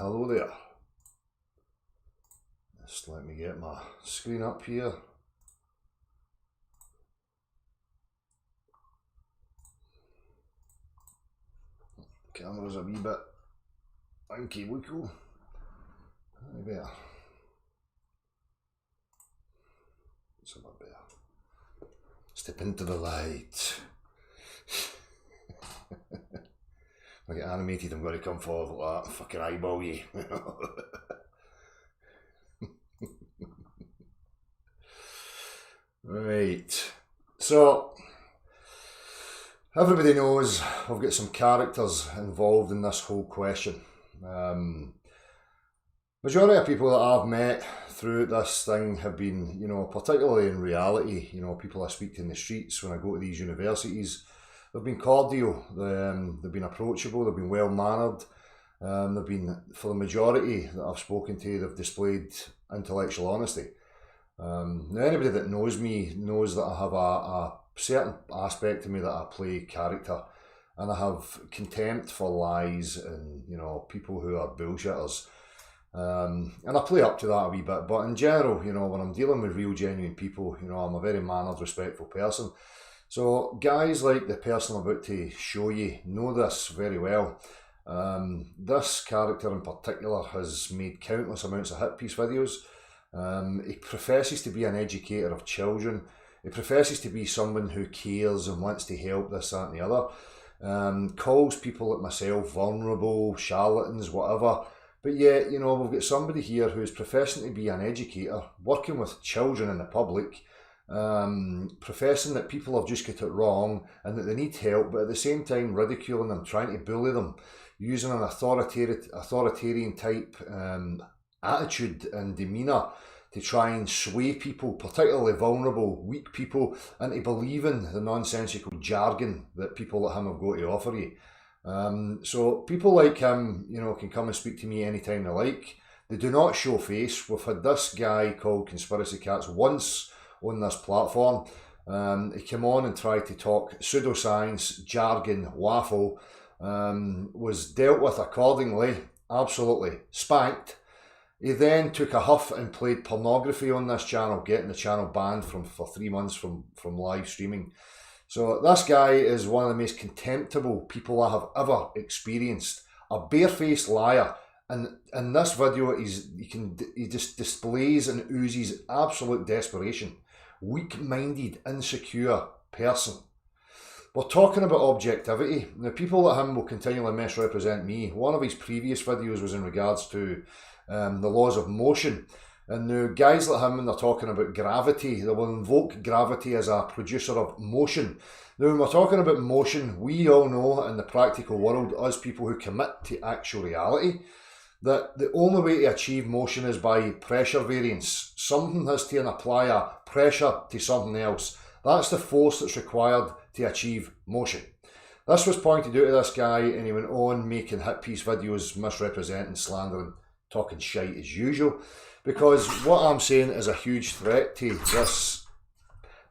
Hello there. Just let me get my screen up here. Camera's a wee bit wanky wookie. There. It's a bit better. Step into the light. If I get animated, I'm going to come forward like that, fucking eyeball you. Right, so everybody knows I've got some characters involved in this whole question. Majority of people that I've met through this thing have been, particularly in reality, people I speak to in the streets when I go to these universities, they've been cordial, they've been approachable, they've been well-mannered, they've been, for the majority that I've spoken to, they've displayed intellectual honesty. Now anybody that knows me knows that I have a certain aspect of me that I play character, and I have contempt for lies and, people who are bullshitters. And I play up to that a wee bit, but in general, when I'm dealing with real genuine people, I'm a very mannered, respectful person. So guys like the person I'm about to show you know this very well. This character in particular has made countless amounts of hit piece videos. He professes to be an educator of children. He professes to be someone who cares and wants to help this, that and the other. Calls people like myself vulnerable, charlatans, whatever. But yet, we've got somebody here who is professing to be an educator, working with children in the public, professing that people have just got it wrong and that they need help, but at the same time ridiculing them, trying to bully them, using an authoritarian type attitude and demeanour to try and sway people, particularly vulnerable, weak people, into believing the nonsensical jargon that people like him have got to offer you. So people like him, can come and speak to me anytime they like. They do not show face. We've had this guy called Conspiracy Catz once on this platform. He came on and tried to talk pseudoscience, jargon, waffle, was dealt with accordingly, absolutely spanked. He then took a huff and played pornography on this channel, getting the channel banned for 3 months from live streaming. So this guy is one of the most contemptible people I have ever experienced. A barefaced liar. And in this video, he just displays and oozes absolute desperation. Weak-minded, insecure person. We're talking about objectivity. Now, people like him will continually misrepresent me. One of his previous videos was in regards to the laws of motion. And now guys like him, when they're talking about gravity, they will invoke gravity as a producer of motion. Now, when we're talking about motion, we all know in the practical world, us people who commit to actual reality, that the only way to achieve motion is by pressure variance. Something has to apply a pressure to something else. That's the force that's required to achieve motion. This was pointed out to this guy, and he went on making hit piece videos, misrepresenting, slandering, talking shite as usual. Because what I'm saying is a huge threat to this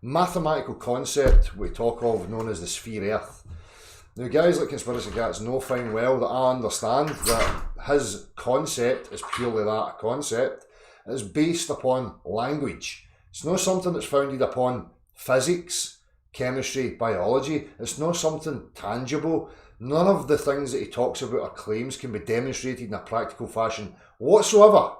mathematical concept we talk of known as the sphere Earth. Now, guys like Conspiracy Catz know fine well that I understand that his concept is purely that, a concept. It is based upon language. It's not something that's founded upon physics, chemistry, biology. It's not something tangible. None of the things that he talks about or claims can be demonstrated in a practical fashion whatsoever.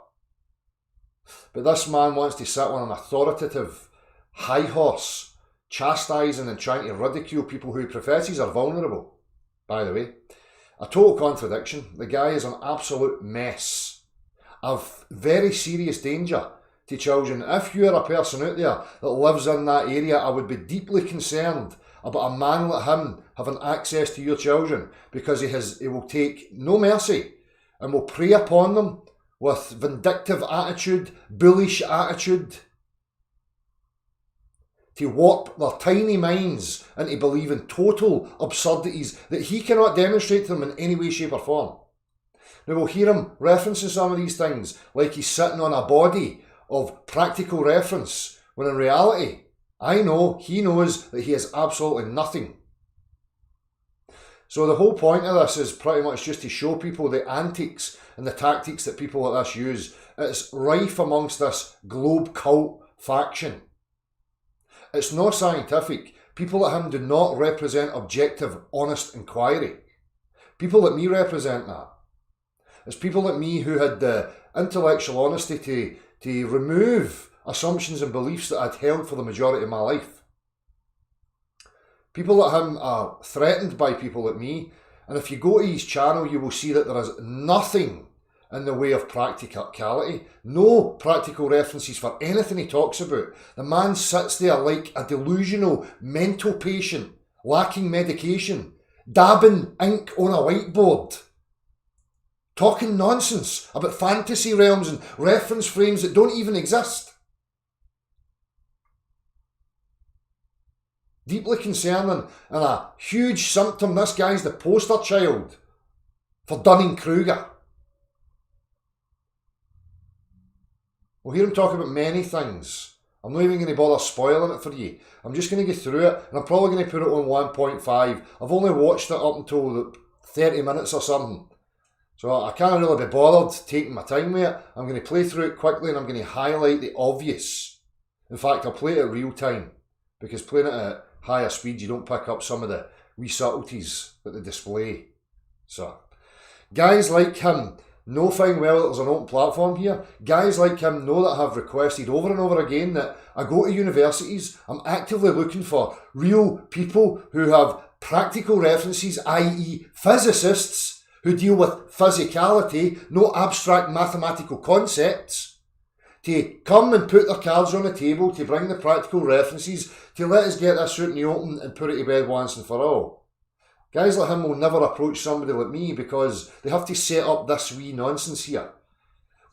But this man wants to sit on an authoritative high horse, chastising and trying to ridicule people who he professes are vulnerable. By the way, a total contradiction. The guy is an absolute mess of very serious danger to children. If you are a person out there that lives in that area, I would be deeply concerned about a man like him having access to your children, because he will take no mercy and will prey upon them with vindictive attitude, bullish attitude, to warp their tiny minds into believing total absurdities that he cannot demonstrate to them in any way, shape or form. Now we'll hear him referencing some of these things like he's sitting on a body of practical reference, when in reality, I know he knows that he has absolutely nothing. So the whole point of this is pretty much just to show people the antics and the tactics that people like this use. It's rife amongst this globe cult faction. It's not scientific. People like him do not represent objective, honest inquiry. People like me represent that. It's people like me who had the intellectual honesty to remove assumptions and beliefs that I'd held for the majority of my life. People like him are threatened by people like me, and if you go to his channel, you will see that there is nothing in the way of practicality, no practical references for anything he talks about. The man sits there like a delusional mental patient, lacking medication, dabbing ink on a whiteboard, talking nonsense about fantasy realms and reference frames that don't even exist. Deeply concerning, and a huge symptom. This guy's the poster child for Dunning-Kruger. We'll hear him talk about many things. I'm not even going to bother spoiling it for you. I'm just going to go through it, and I'm probably going to put it on 1.5. I've only watched it up until 30 minutes or something. So I can't really be bothered taking my time with it. I'm going to play through it quickly, and I'm going to highlight the obvious. In fact, I'll play it at real time, because playing it at higher speed, you don't pick up some of the wee subtleties that they display. So, guys like him know fine well that there's an open platform here. Guys like him know that I have requested over and over again that I go to universities. I'm actively looking for real people who have practical references, i.e. physicists who deal with physicality, no abstract mathematical concepts, to come and put their cards on the table, to bring the practical references, to let us get this out in the open and put it to bed once and for all. Guys like him will never approach somebody like me because they have to set up this wee nonsense here.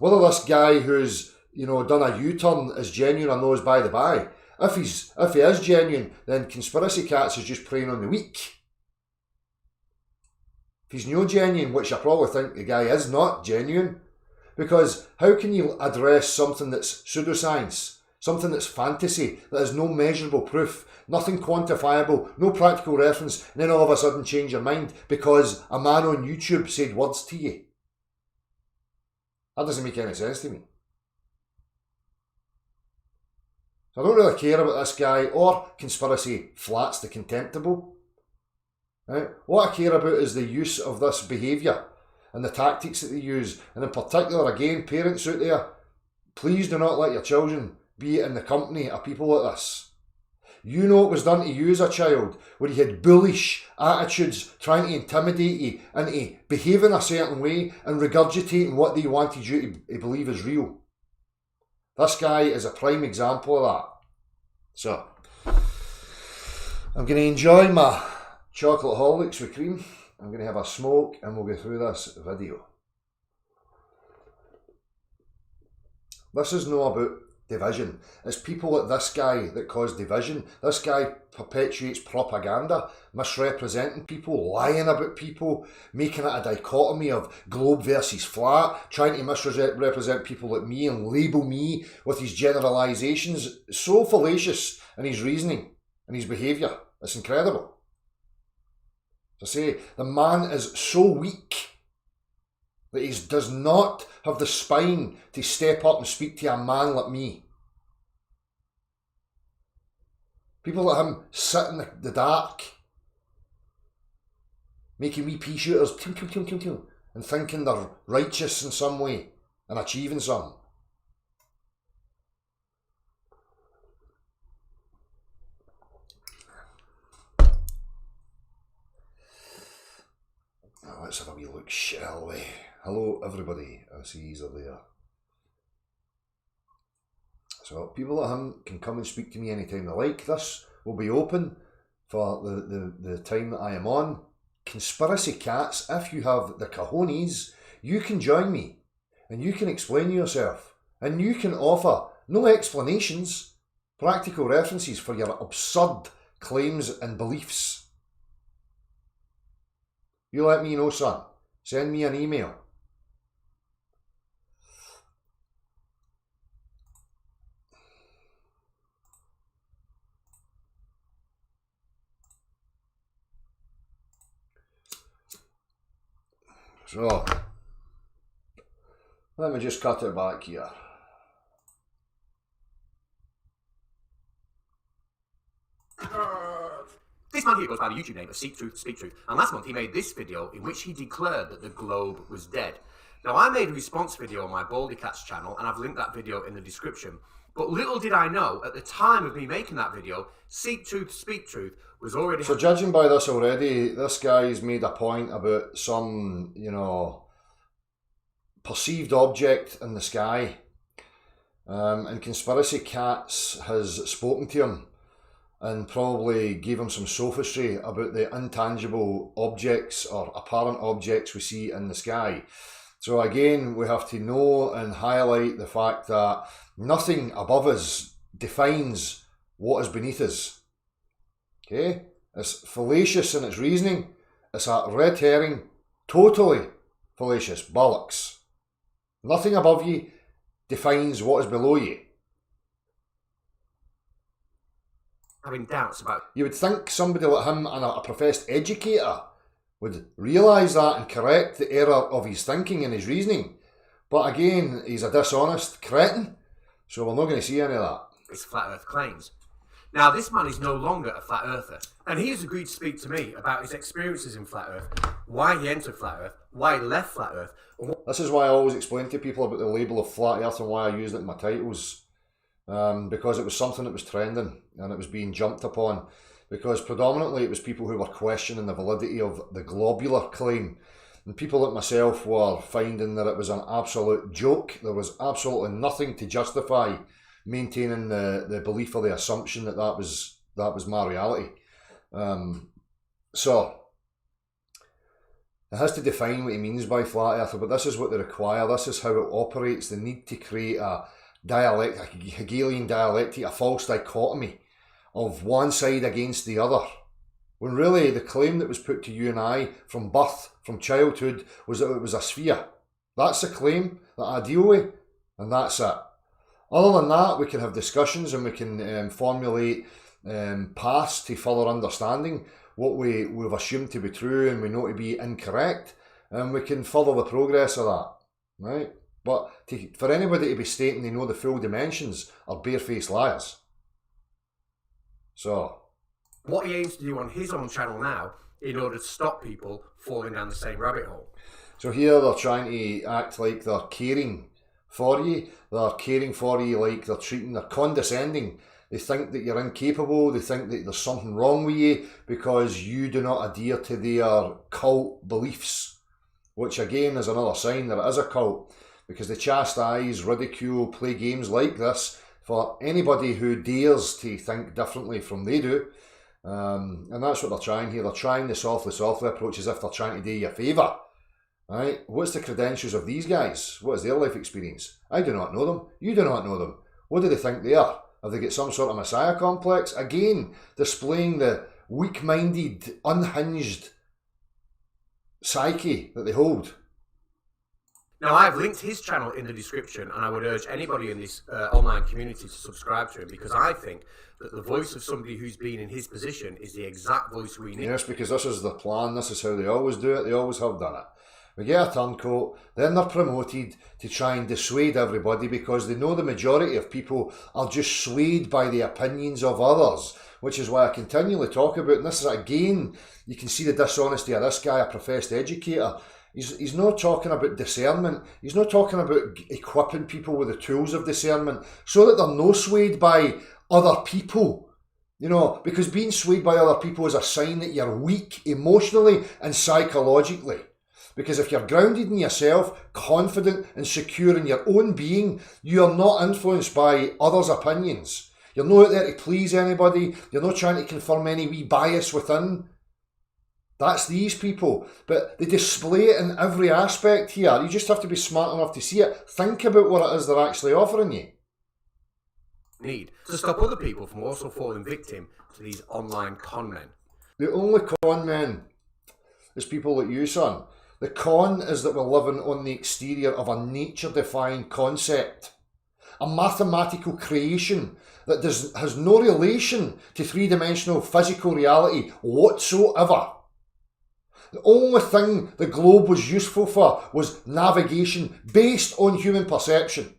Whether this guy who's, done a U-turn is genuine or no is by the by. If he is genuine, then Conspiracy Catz is just preying on the weak. If he's no genuine, which I probably think the guy is not genuine, because how can you address something that's pseudoscience, something that's fantasy, that has no measurable proof, nothing quantifiable, no practical reference, and then all of a sudden change your mind because a man on YouTube said words to you? That doesn't make any sense to me. So I don't really care about this guy or Conspiracy Flats the Contemptible. Right? What I care about is the use of this behaviour and the tactics that they use. And in particular, again, parents out there, please do not let your children be in the company of people like this. You know what was done to you as a child, where you had bullish attitudes trying to intimidate you into behaving a certain way and regurgitating what they wanted you to believe is real. This guy is a prime example of that. So, I'm going to enjoy my chocolate Horlicks with cream. I'm going to have a smoke and we'll go through this video. This is not about division. It's people like this guy that cause division. This guy perpetuates propaganda, misrepresenting people, lying about people, making it a dichotomy of globe versus flat, trying to misrepresent people like me and label me with his generalisations. So fallacious in his reasoning and his behaviour. It's incredible. To say, the man is so weak that he does not have the spine to step up and speak to a man like me. People like him sit in the dark, making wee pea shooters, and thinking they're righteous in some way and achieving something. Let's have a wee look, shall we? Hello everybody, I see he's there. So people like him can come and speak to me anytime they like. This will be open for the time that I am on. Conspiracy Catz, if you have the cojones, you can join me and you can explain yourself and you can offer no explanations, practical references for your absurd claims and beliefs. You let me know, son. Send me an email. So, let me just cut it back here. This man here goes by the YouTube name of Seek Truth, Speak Truth, and last month he made this video in which he declared that the globe was dead. Now, I made a response video on my Catz channel, and I've linked that video in the description. But little did I know, at the time of me making that video, Seek Truth, Speak Truth was already... So judging by this already, this guy's made a point about some, you know, perceived object in the sky. And Conspiracy Catz has spoken to him and probably gave him some sophistry about the intangible objects or apparent objects we see in the sky. So again, we have to know and highlight the fact that nothing above us defines what is beneath us. Okay? It's fallacious in its reasoning. It's a red herring, totally fallacious, bollocks. Nothing above you defines what is below you. Having doubts about... You would think somebody like him and a professed educator would realise that and correct the error of his thinking and his reasoning. But again, he's a dishonest cretin, so we're not going to see any of that. His flat earth claims. Now, this man is no longer a flat earther, and he has agreed to speak to me about his experiences in flat earth, why he entered flat earth, why he left flat earth. This is why I always explain to people about the label of flat earth and why I used it in my titles. Because it was something that was trending and it was being jumped upon, because predominantly it was people who were questioning the validity of the globular claim, and people like myself were finding that it was an absolute joke. There was absolutely nothing to justify maintaining the belief or the assumption that that was my reality. So it has to define what he means by flat earther, but this is what they require. This is how it operates. They need to create a Hegelian dialectic, a false dichotomy of one side against the other, when really the claim that was put to you and I from birth, from childhood, was that it was a sphere. That's the claim that I deal with, and that's it. Other than that, we can have discussions and we can formulate paths to further understanding what we've assumed to be true and we know to be incorrect, and we can further the progress of that, right? But for anybody to be stating they know the full dimensions are barefaced liars. So, what he aims to do on his own channel now in order to stop people falling down the same rabbit hole. So here they're trying to act like they're caring for you. They're caring for you like they're condescending. They think that you're incapable. They think that there's something wrong with you because you do not adhere to their cult beliefs, which again is another sign that it is a cult. Because they chastise, ridicule, play games like this for anybody who dares to think differently from they do. And that's what they're trying here. They're trying the softly approach as if they're trying to do you a favour. Right? What's the credentials of these guys? What is their life experience? I do not know them. You do not know them. What do they think they are? Have they got some sort of messiah complex? Again, displaying the weak-minded, unhinged psyche that they hold. Now, I've linked his channel in the description, and I would urge anybody in this online community to subscribe to him, because I think that the voice of somebody who's been in his position is the exact voice we need. Yes, because this is the plan. This is how they always do it. They always have done it. We get a turncoat, then they're promoted to try and dissuade everybody because they know the majority of people are just swayed by the opinions of others, which is why I continually talk about, and this is again, you can see the dishonesty of this guy, a professed educator. He's not talking about discernment. He's not talking about equipping people with the tools of discernment so that they're not swayed by other people. You know, because being swayed by other people is a sign that you're weak emotionally and psychologically. Because if you're grounded in yourself, confident and secure in your own being, you are not influenced by others' opinions. You're not out there to please anybody. You're not trying to confirm any wee bias within. That's these people, but they display it in every aspect here. You just have to be smart enough to see it. Think about what it is they're actually offering you. Need to stop other people from also falling victim to these online con men. The only con men is people like you, son. The con is that we're living on the exterior of a nature-defying concept. A mathematical creation that has no relation to three-dimensional physical reality whatsoever. The only thing the globe was useful for was navigation based on human perception.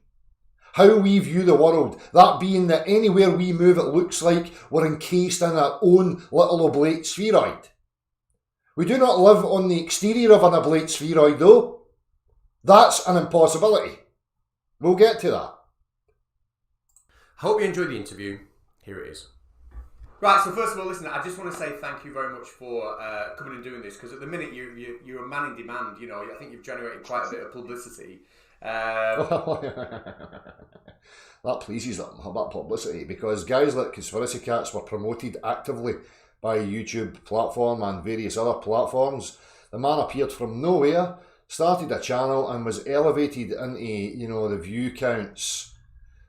How we view the world, that being that anywhere we move it looks like we're encased in our own little oblate spheroid. We do not live on the exterior of an oblate spheroid though. That's an impossibility. We'll get to that. Hope you enjoyed the interview. Here it is. Right, so first of all, listen, I just want to say thank you very much for coming and doing this, because at the minute you're a man in demand. You know, I think you've generated quite a bit of publicity. That pleases them, that publicity, because guys like Conspiracy Catz were promoted actively by YouTube platform and various other platforms. The man appeared from nowhere, started a channel and was elevated into, you know, the view counts,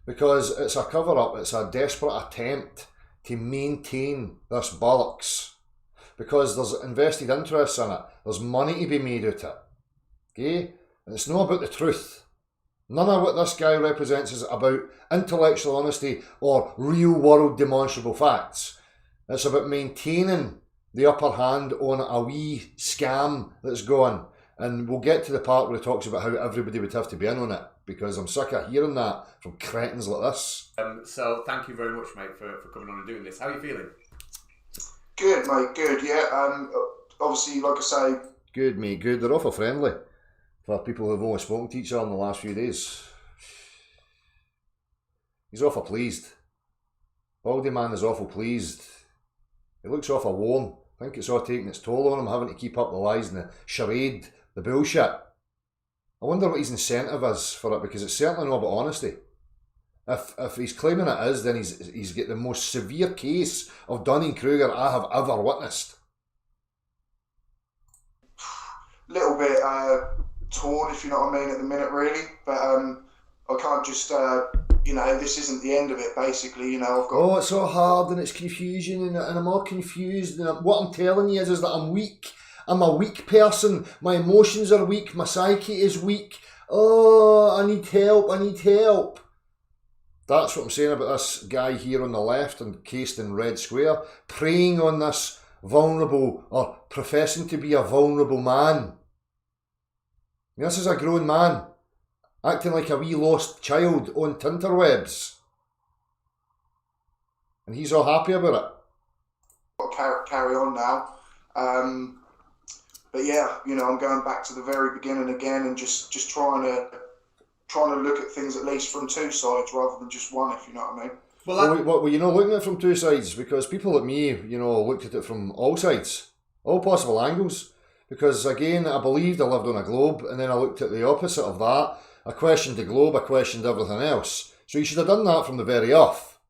because it's a cover-up, it's a desperate attempt to maintain this bollocks, because there's invested interests in it, there's money to be made out of it, okay? And it's not about the truth. None of what this guy represents is about intellectual honesty or real-world demonstrable facts. It's about maintaining the upper hand on a wee scam that's going. And we'll get to the part where he talks about how everybody would have to be in on it, because I'm sick of hearing that from cretins like this. So thank you very much, mate, for coming on and doing this. How are you feeling? Good, mate, good, yeah. Obviously, like I say... Good, mate, good. They're awful friendly for people who've only spoken to each other in the last few days. He's awful pleased. Baldy man is awful pleased. He looks awful worn. I think it's all taking its toll on him, having to keep up the lies and the charade, the bullshit. I wonder what his incentive is for it, because it's certainly not about honesty. If he's claiming it is, then he's got the most severe case of Dunning-Kruger I have ever witnessed. Little bit torn, if you know what I mean, at the minute, really. But I can't just, you know, this isn't the end of it, basically. You know, I've got... Oh, it's so hard and it's confusion and I'm all confused. And what I'm telling you is that I'm weak. I'm a weak person. My emotions are weak. My psyche is weak. Oh, I need help. I need help. That's what I'm saying about this guy here on the left, encased in red square, preying on this vulnerable, or professing to be a vulnerable man. This is a grown man, acting like a wee lost child on tinterwebs. And he's all happy about it. Got to carry on now. But yeah, you know, I'm going back to the very beginning again and just trying to look at things at least from two sides rather than just one, if you know what I mean. Well, you're not looking at it from two sides, because people like me, you know, looked at it from all sides, all possible angles. Because again, I believed I lived on a globe, and then I looked at the opposite of that. I questioned the globe, I questioned everything else. So you should have done that from the very off.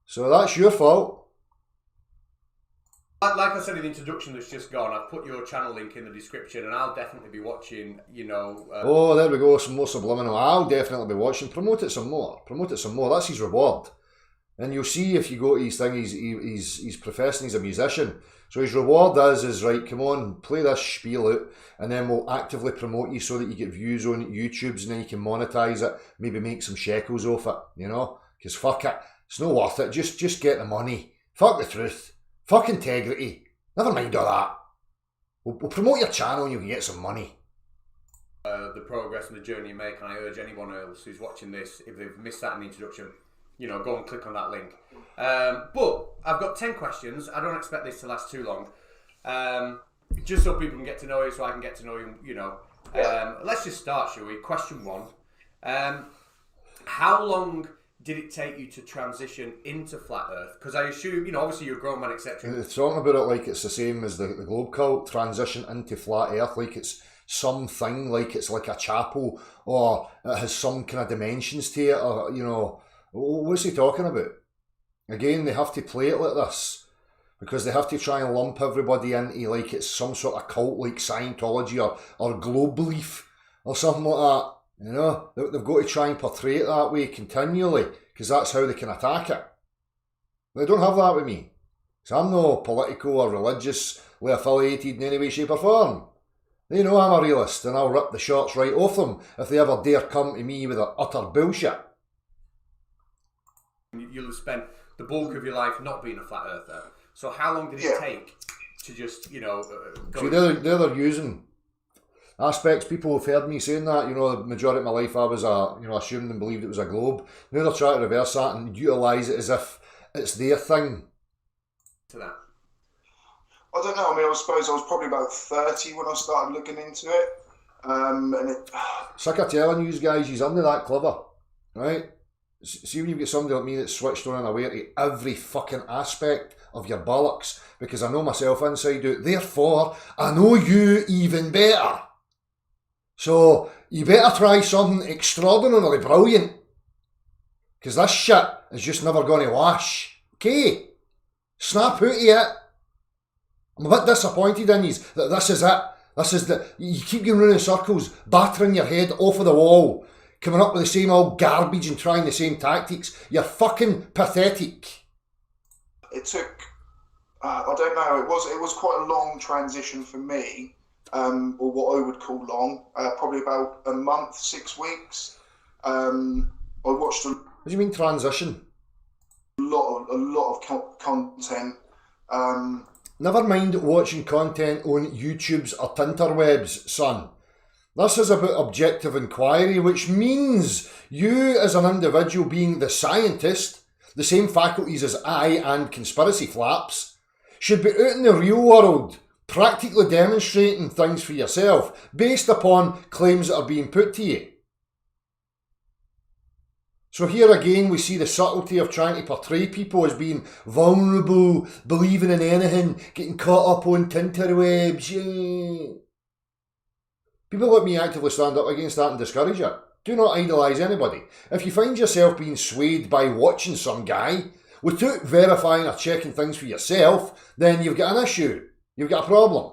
So that's your fault. Like I said in the introduction that's just gone, I've put your channel link in the description, and I'll definitely be watching, you know... Oh, there we go, some more subliminal. I'll definitely be watching. Promote it some more. Promote it some more. That's his reward. And you'll see if you go to his thing, he's professing he's a musician. So his reward is right, come on, play this spiel out, and then we'll actively promote you so that you get views on YouTube's, and then you can monetize it, maybe make some shekels off it, you know? Because fuck it, it's not worth it. Just get the money. Fuck the truth. Fuck integrity. Never mind all that. We'll promote your channel and you can get some money. The progress and the journey you make, and I urge anyone else who's watching this, if they've missed that in the introduction, you know, go and click on that link. But I've got 10 questions. I don't expect this to last too long. Just so people can get to know you, so I can get to know you, you know. Let's just start, shall we? Question 1. How long did it take you to transition into flat Earth? Because I assume, you know, obviously you're a grown man, etc. They're talking about it like it's the same as the globe cult, transition into flat Earth, like it's something, like it's like a chapel, or it has some kind of dimensions to it, or, you know, what's he talking about? Again, they have to play it like this, because they have to try and lump everybody into like it's some sort of cult like Scientology or globe belief or something like that. You know, they've got to try and portray it that way continually, because that's how they can attack it. They don't have that with me. So I'm no political or religiously affiliated in any way, shape or form. They know I'm a realist, and I'll rip the shorts right off them if they ever dare come to me with their utter bullshit. You'll have spent the bulk of your life not being a flat earther. So how long did it take to just, you know, go. See, they're using aspects. People have heard me saying that, you know, the majority of my life I was assumed and believed it was a globe. Now they're trying to reverse that and utilise it as if it's their thing. To that. I don't know. I mean, I suppose I was probably about 30 when I started looking into it. Sick of telling you guys, you're only that clever, right? See when you get somebody like me that's switched on and aware to every fucking aspect of your bollocks, because I know myself inside out, therefore I know you even better. So you better try something extraordinarily brilliant, because this shit is just never going to wash. Okay? Snap out of it. I'm a bit disappointed in you that this is it. This is you keep going round in circles, battering your head off of the wall, coming up with the same old garbage and trying the same tactics. You're fucking pathetic. It took, I don't know, it was quite a long transition for me, or what I would call long, probably about a month, 6 weeks. I watched What do you mean transition? a lot of content. Never mind watching content on YouTubes or Tinterwebs, son. This is about objective inquiry, which means you as an individual being the scientist, the same faculties as I and conspiracy flaps, should be out in the real world, practically demonstrating things for yourself, based upon claims that are being put to you. So here again we see the subtlety of trying to portray people as being vulnerable, believing in anything, getting caught up on Tinterwebs. Yeah. People like me actively stand up against that and discourage it. Do not idolise anybody. If you find yourself being swayed by watching some guy, without verifying or checking things for yourself, then you've got an issue. You've got a problem.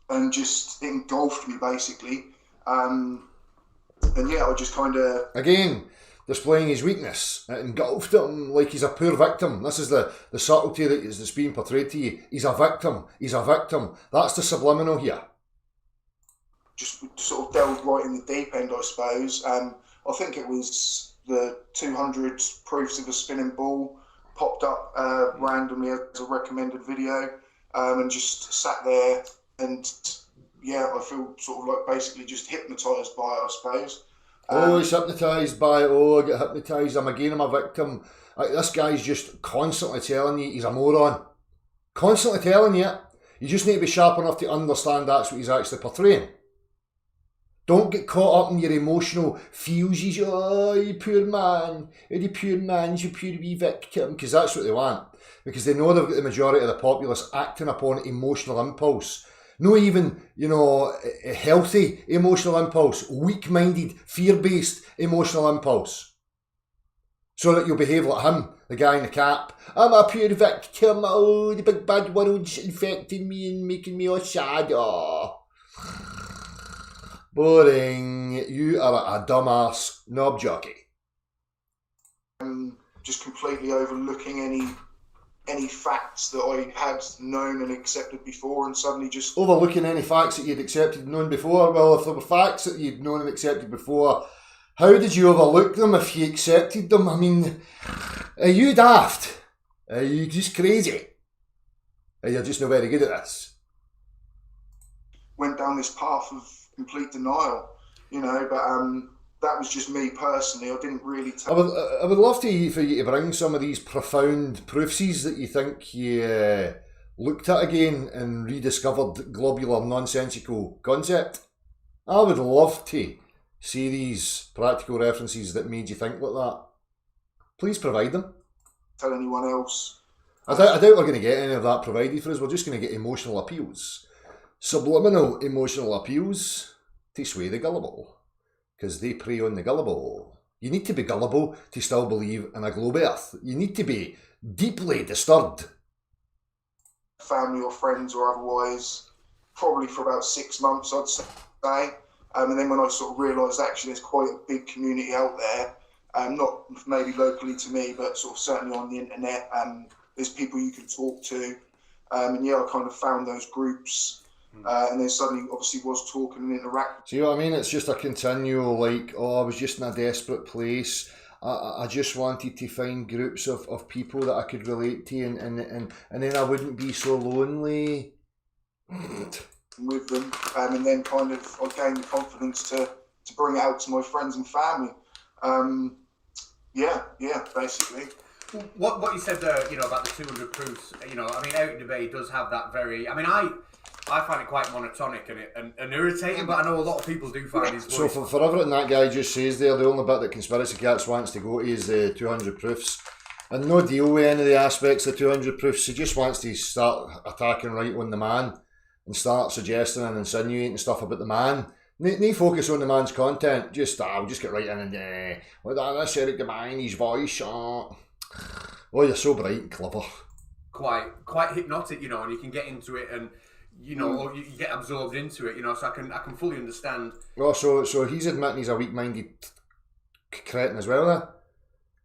And just engulfed me, basically. And yeah, I just kind of... Again, displaying his weakness. It engulfed him like he's a poor victim. This is the subtlety that's being portrayed to you. He's a victim. He's a victim. That's the subliminal here. Just sort of delved right in the deep end, I suppose. I think it was the 200 proofs of a spinning ball popped up randomly as a recommended video, and just sat there and... yeah, I feel sort of like basically just hypnotised by it, I suppose. He's hypnotised by it. I get hypnotised. I'm a victim. This guy's just constantly telling you he's a moron. Constantly telling you. You just need to be sharp enough to understand that's what he's actually portraying. Don't get caught up in your emotional feels. Oh, you poor man. Oh, the poor man, you poor wee victim. Because that's what they want. Because they know they've got the majority of the populace acting upon emotional impulse. No even, a healthy emotional impulse, weak-minded, fear-based emotional impulse. So that you'll behave like him, the guy in the cap. I'm a pure victim, the big bad world's infecting me and making me all sad. Oh. Boring. You are a dumbass knob jockey. Just completely overlooking any facts that I had known and accepted before, and suddenly just... Overlooking any facts that you'd accepted and known before? Well, if there were facts that you'd known and accepted before, how did you overlook them if you accepted them? I mean, are you daft? Are you just crazy? Are you just not very good at this? Went down this path of complete denial, but... that was just me personally. I didn't really tell. I would love for you to bring some of these profound proofsies that you think you looked at again and rediscovered globular nonsensical concept. I would love to see these practical references that made you think like that. Please provide them. Tell anyone else. I doubt we're going to get any of that provided for us. We're just going to get emotional appeals. Subliminal emotional appeals to sway the gullible. Because they prey on the gullible. You need to be gullible to still believe in a globe earth. You need to be deeply disturbed. Family or friends or otherwise, probably for about 6 months, I'd say. And then when I sort of realised actually there's quite a big community out there, not maybe locally to me, but sort of certainly on the internet, there's people you can talk to. And yeah, I kind of found those groups. And then suddenly, obviously, was talking and interacting. See what I mean? It's just a continual, I was just in a desperate place. I just wanted to find groups of people that I could relate to, and then I wouldn't be so lonely. With them, and then kind of I gained the confidence to bring it out to my friends and family. Basically. What you said there, you know, about the 200 proofs, you know, I mean, Out Debate does have that very, I mean, I find it quite monotonic and irritating, but I know a lot of people do find his voice. So for everything that guy just says there, the only bit that Conspiracy Catz wants to go to is the 200 proofs. And no deal with any of the aspects of 200 proofs. He just wants to start attacking right on the man and start suggesting and insinuating stuff about the man. No focus on the man's content. Just, I'll just get right in and, that's Eric Devine, his voice. Oh, you're so bright and clever. Quite hypnotic, you know, and you can get into it and, you know, or you get absorbed into it, you know, so I can fully understand. Oh, so he's admitting he's a weak-minded cretin as well, then?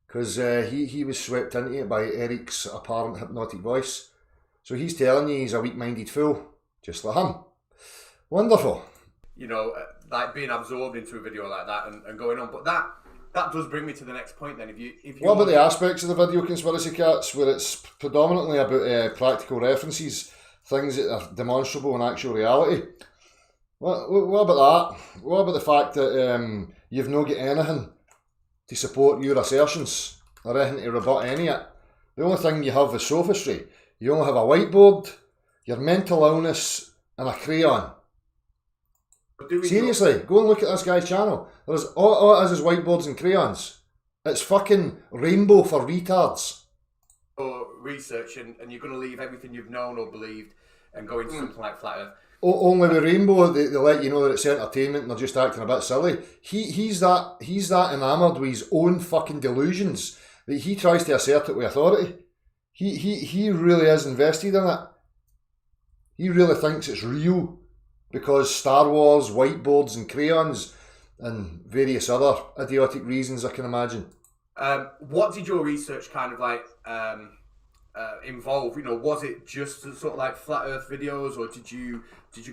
Because he was swept into it by Eric's apparent hypnotic voice. So he's telling you he's a weak-minded fool, just like him. Wonderful. You know, like being absorbed into a video like that and going on. But that does bring me to the next point then. If you what about the aspects of the video, Conspiracy Catz, where it's predominantly about practical references, things that are demonstrable in actual reality? What about that? What about the fact that you've not got anything to support your assertions or anything to rebut any of it? The only thing you have is sophistry. You only have a whiteboard, your mental illness, and a crayon. Seriously, go and look at this guy's channel. There's all it is whiteboards and crayons. It's fucking rainbow for retards. Research and you're going to leave everything you've known or believed and go into something like Flat Earth. Only with Rainbow, they let you know that it's entertainment and they're just acting a bit silly. He's that enamoured with his own fucking delusions that he tries to assert it with authority. He really is invested in it. He really thinks it's real. Because Star Wars, whiteboards and crayons and various other idiotic reasons I can imagine. What did your research kind of like involve? You know, was it just sort of like Flat Earth videos, or did you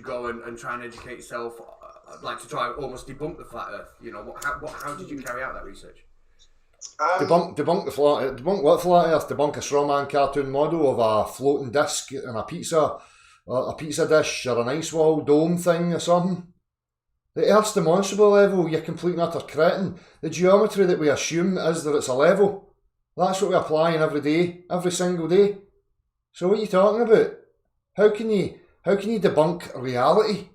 go and try and educate yourself, like to try and almost debunk the Flat Earth? You know, how did you carry out that research? Debunk the flat Earth. Debunk what Flat Earth? Debunk a strawman cartoon model of a floating disc and a pizza dish or an ice wall dome thing or something. The Earth's demonstrable level, you complete and utter cretin. The geometry that we assume is that it's a level. That's what we apply in every day, every single day. So what are you talking about? How can you debunk reality?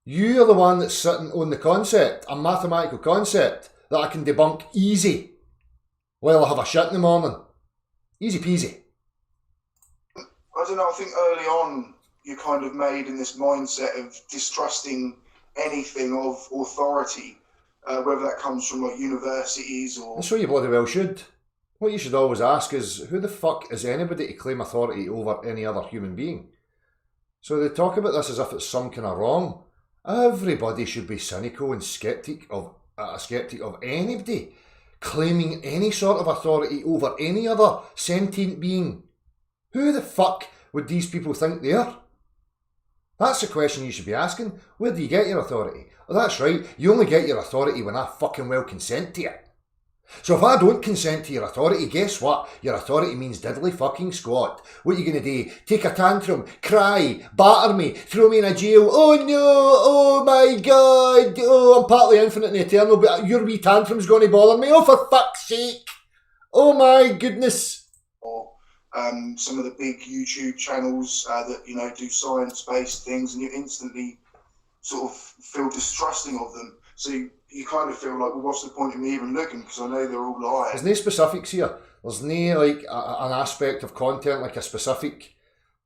You are the one that's sitting on the concept, a mathematical concept that I can debunk easy while I have a shit in the morning. Easy peasy. I don't know, I think early on you're kind of made in this mindset of distrusting anything of authority, whether that comes from like universities or... And so you bloody well should. What you should always ask is, who the fuck is anybody to claim authority over any other human being? So they talk about this as if it's some kind of wrong. Everybody should be cynical and skeptic of anybody claiming any sort of authority over any other sentient being. Who the fuck would these people think they are? That's the question you should be asking. Where do you get your authority? Oh, that's right, you only get your authority when I fucking well consent to it. So if I don't consent to your authority, guess what? Your authority means diddly fucking squat. What are you going to do? Take a tantrum, cry, batter me, throw me in a jail? Oh no, oh my god, oh I'm part of the infinite and the eternal, but your wee tantrum's going to bother me? Oh for fuck's sake! Oh my goodness! Some of the big YouTube channels that, you know, do science-based things, and you instantly sort of feel distrusting of them. So you kind of feel like, well, what's the point of me even looking? Because I know they're all lying. There's no specifics here. There's no like an aspect of content, like a specific,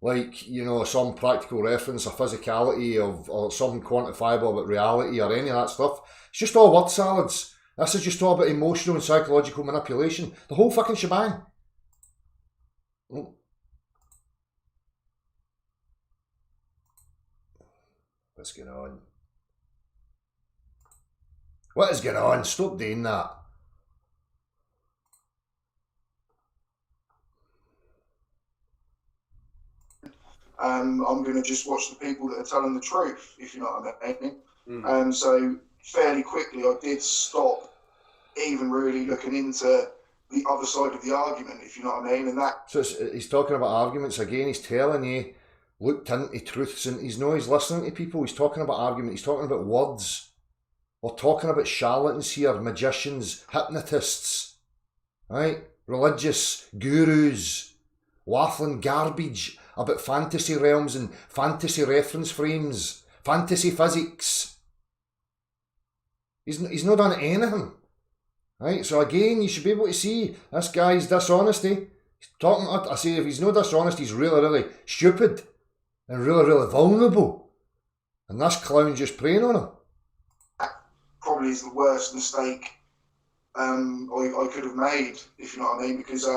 like, you know, some practical reference or physicality or something quantifiable about reality or any of that stuff. It's just all word salads. This is just all about emotional and psychological manipulation. The whole fucking shebang. Oh. What's going on? What is going on? Stop doing that. I'm going to just watch the people that are telling the truth, if you know what I mean. So fairly quickly I did stop even really looking into the other side of the argument, if you know what I mean. And that. So he's talking about arguments again. He's telling you, looked into truths, and he's listening to people. He's talking about argument. He's talking about words. We're talking about charlatans here, magicians, hypnotists, right? Religious gurus, waffling garbage about fantasy realms and fantasy reference frames, fantasy physics. He's not done anything. Right, so again, you should be able to see this guy's dishonesty. He's talking. I say, if he's not dishonest, he's really, really stupid and really, really vulnerable. And this clown's just preying on him. Probably is the worst mistake I could have made, if you know what I mean, because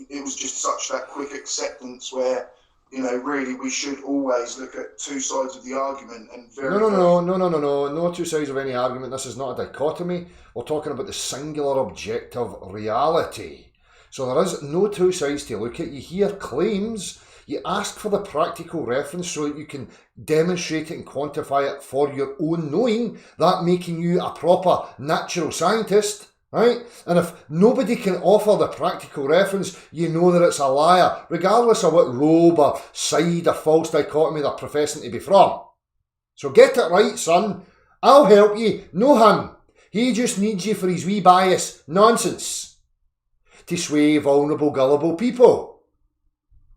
it was just such that quick acceptance where, you know, really we should always look at two sides of the argument and no two sides of any argument. This is not a dichotomy. We're talking about the singular objective reality. So there is no two sides to look at. You hear claims, you ask for the practical reference so that you can demonstrate it and quantify it for your own knowing, that making you a proper natural scientist. Right? And if nobody can offer the practical reference, you know that it's a liar, regardless of what robe or side or false dichotomy they're professing to be from. So get it right, son. I'll help you. No him. He just needs you for his wee bias nonsense to sway vulnerable, gullible people.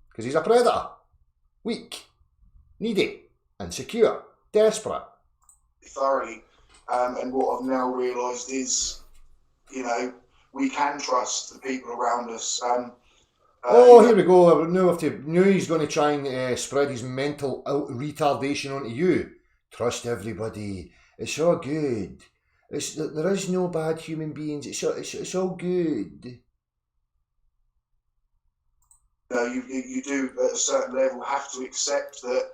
Because he's a predator. Weak. Needy. Insecure. Desperate. Thoroughly. And what I've now realised is, you know, we can trust the people around us. Here we go. Now he's going to try and spread his mental retardation onto you. Trust everybody. It's all good. There is no bad human beings. It's all good. You do, at a certain level, have to accept that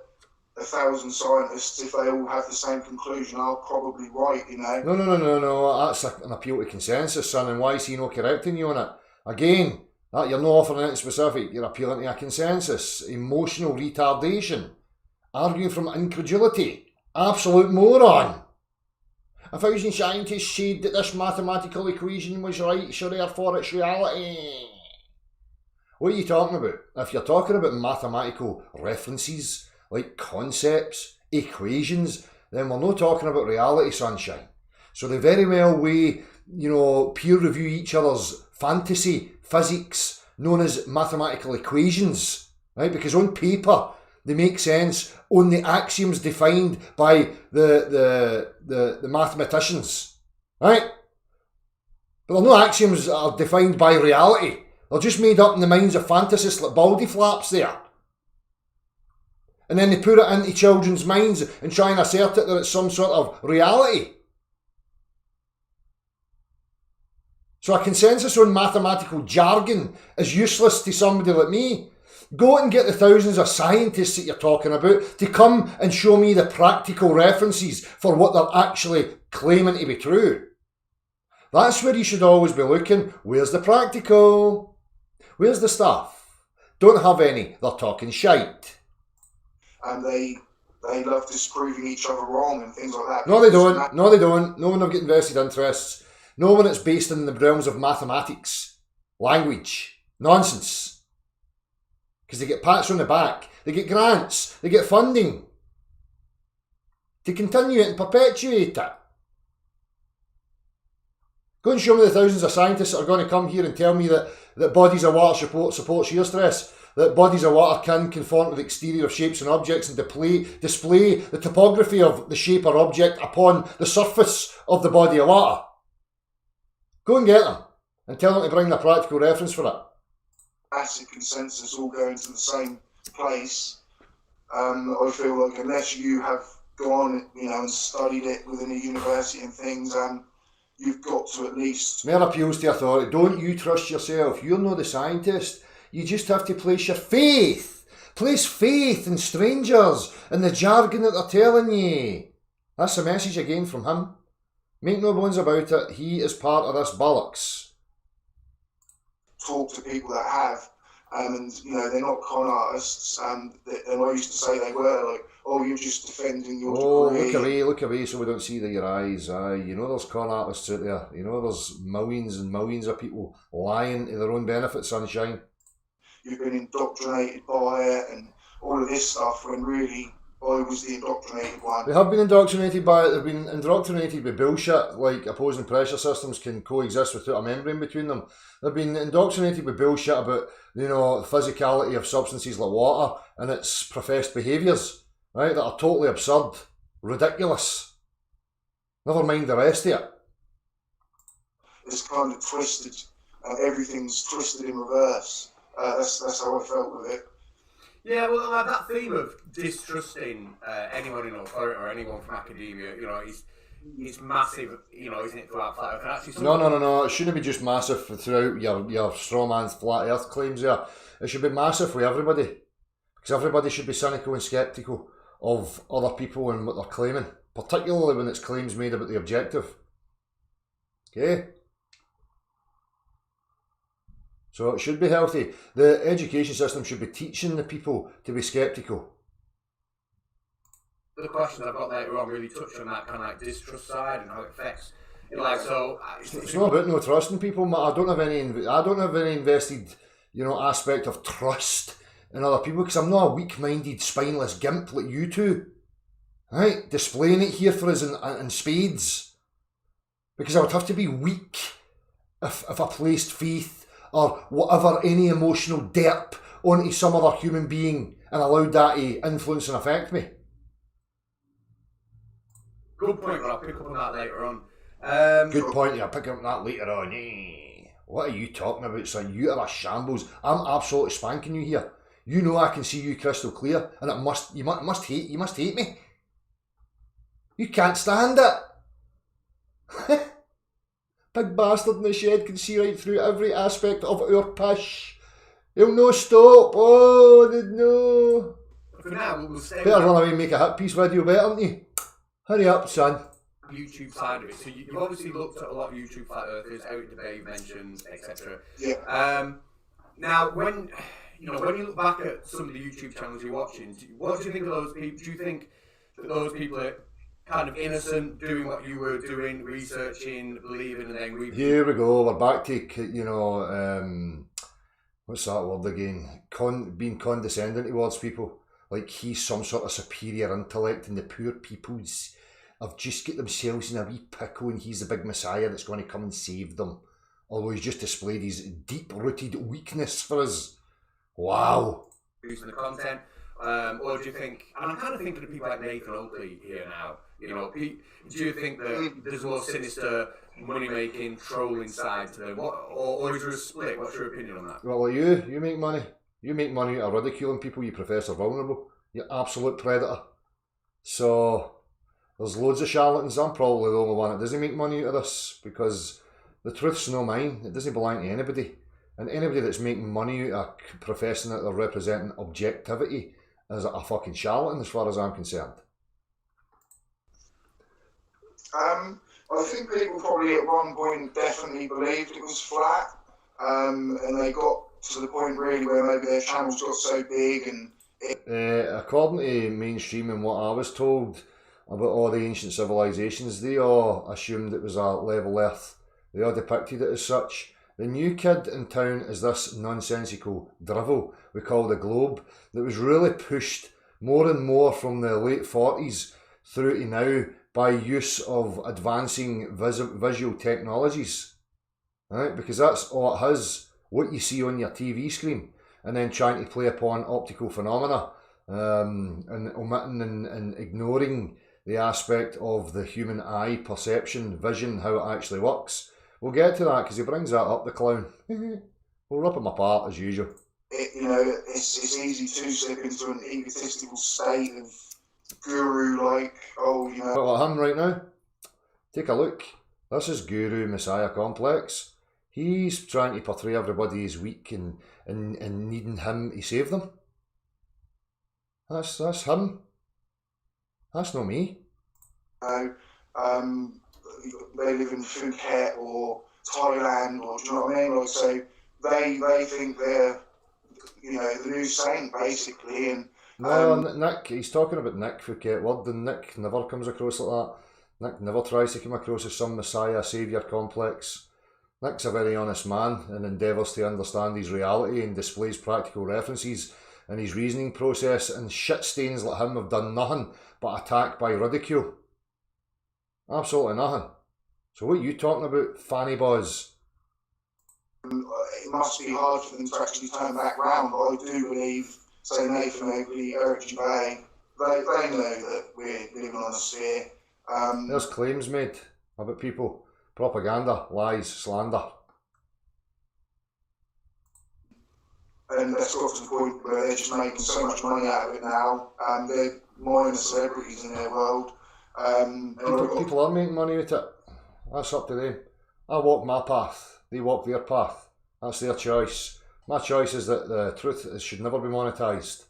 1,000 scientists, if they all have the same conclusion, are probably right, you know. No. That's an appeal to consensus, son, and why is he not correcting you on it? Again, that you're not offering anything specific, you're appealing to a consensus. Emotional retardation. Arguing from incredulity. Absolute moron. 1,000 scientists said that this mathematical equation was right, so therefore it's reality. What are you talking about? If you're talking about mathematical references, like concepts, equations, then we're not talking about reality, sunshine. So they very well peer review each other's fantasy physics known as mathematical equations, right? Because on paper they make sense on the axioms defined by the mathematicians, right? But they're no axioms that are defined by reality. They're just made up in the minds of fantasists like baldy flaps there. And then they put it into children's minds and try and assert it that it's some sort of reality. So a consensus on mathematical jargon is useless to somebody like me. Go and get the thousands of scientists that you're talking about to come and show me the practical references for what they're actually claiming to be true. That's where you should always be looking. Where's the practical? Where's the stuff? Don't have any. They're talking shite. And they love disproving each other wrong and things like that. No, they don't. No, they don't. No one have getting vested interests. No one that's based in the realms of mathematics, language, nonsense. Because they get pats on the back, they get grants, they get funding to continue it and perpetuate it. Go and show me the thousands of scientists that are going to come here and tell me that bodies of water support shear stress, that bodies of water can conform to the exterior of shapes and objects and display the topography of the shape or object upon the surface of the body of water. Go and get them and tell them to bring the practical reference for it. Massive consensus all going to the same place. I feel like unless you have gone, and studied it within a university and things, you've got to at least... Mere appeals to authority. Don't you trust yourself. You're not the scientist. You just have to place your faith. Place faith in strangers and the jargon that they're telling you. That's the message again from him. Make no bones about it. He is part of this bollocks. Talk to people that have, and they're not con artists. And I used to say they were like, oh, you're just defending your degree. Look away so we don't see your eyes. Aye, there's con artists out there. There's millions and millions of people lying to their own benefit, sunshine. You've been indoctrinated by it and all of this stuff, when really I was the indoctrinated one. They have been indoctrinated by it. They've been indoctrinated with bullshit, like opposing pressure systems can coexist without a membrane between them. They've been indoctrinated with bullshit about, the physicality of substances like water and its professed behaviours, right, that are totally absurd, ridiculous. Never mind the rest of it. It's kind of twisted. Everything's twisted in reverse. That's how I felt with it. Yeah, well, like that theme of distrusting anyone in authority or anyone from academia, it's massive, isn't it, throughout flat Earth? And actually, No. It shouldn't be just massive throughout your straw man's flat Earth claims there. It should be massive for everybody, because everybody should be cynical and sceptical of other people and what they're claiming, particularly when it's claims made about the objective. Okay. So it should be healthy. The education system should be teaching the people to be sceptical. The questions I've got later on really touch on that kind of like distrust side and how it affects. It's not about no trusting people, Matt. I don't have any invested, aspect of trust in other people, because I'm not a weak-minded, spineless gimp like you two. Right? Displaying it here for us in spades. Because I would have to be weak if I placed faith or whatever, any emotional derp onto some other human being and allowed that to influence and affect me. Good point, but I'll pick up on that later on. Good point, I'll pick up on that later on. What are you talking about, son? You are a shambles. I'm absolutely spanking you here. I can see you crystal clear, and you must hate me. You can't stand it. Big bastard in the shed can see right through every aspect of our pish. He'll no stop. Oh, no. For now, we'll stay better run away and make a hit piece video, better, haven't you? Hurry up, son. YouTube side of it. So you've obviously looked at a lot of YouTube flat earthers, Eric Debay mentioned, etc. Yeah. Now, when you look back at some of the YouTube channels you're watching, what do you think of those people? Do you think that those people are kind of innocent, doing what you were doing, researching, believing, and then Here we go. We're back to what's that word again? Being condescending towards people, like he's some sort of superior intellect, and the poor peoples have just got themselves in a wee pickle, and he's the big messiah that's going to come and save them. Although he's just displayed his deep-rooted weakness for us. Wow. Producing the content. Or do you think, and I'm kind of thinking of people like Nathan Oakley here now, do you think that there's more sinister money-making, trolling side to them? Or is there a split? What's your opinion on that? Well, you make money. You make money out of ridiculing people you profess are vulnerable. You're absolute predator. So, there's loads of charlatans. I'm probably the only one that doesn't make money out of this, because the truth's no mine. It doesn't belong to anybody. And anybody that's making money out of professing that they're representing objectivity is a fucking charlatan as far as I'm concerned. I think people probably at one point definitely believed it was flat, and they got to the point really where maybe their channels got so big and... according to mainstream and what I was told about all the ancient civilizations, they all assumed it was a level earth. They all depicted it as such. The new kid in town is this nonsensical drivel we call the globe that was really pushed more and more from the late 40s through to now by use of advancing visual technologies, right? Because that's all it has, what you see on your TV screen, and then trying to play upon optical phenomena, and omitting and ignoring the aspect of the human eye, perception, vision, how it actually works. We'll get to that because he brings that up, the clown. We'll rip him apart as usual. It's easy to slip into an egotistical state of guru-like, But like him right now, take a look. This is Guru Messiah complex. He's trying to portray everybody as weak and needing him to save them. That's him. That's not me. They live in Phuket or Thailand, or do you know what I mean? Like, so they think they're the new saint basically. And no, Nick, he's talking about Nick for Catz, and Nick never comes across like that. Nick never tries to come across as some messiah, saviour complex. Nick's a very honest man and endeavours to understand his reality and displays practical references in his reasoning process, and shit stains like him have done nothing but attack by ridicule. Absolutely nothing. So what are you talking about, fanny buzz? It must be hard for them to actually turn back round, but I do believe, say Nathan Oakley, Eric Gervais, they know that we're living on a sphere. There's claims made about people. Propaganda, lies, slander. And that's got to the point where they're just making so much money out of it now. They're minor celebrities in their world. People are making money with it. That's up to them. I walk my path. They walk their path. That's their choice. My choice is that the truth should never be monetised.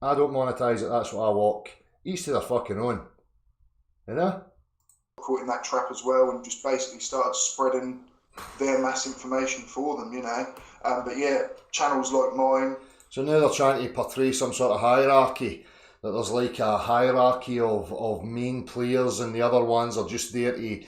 I don't monetise it, that's what I walk. Each to their fucking own. You know? Caught in that trap as well and just basically started spreading their mass information for them, But yeah, channels like mine. So now they're trying to portray some sort of hierarchy, that there's like a hierarchy of main players and the other ones are just there to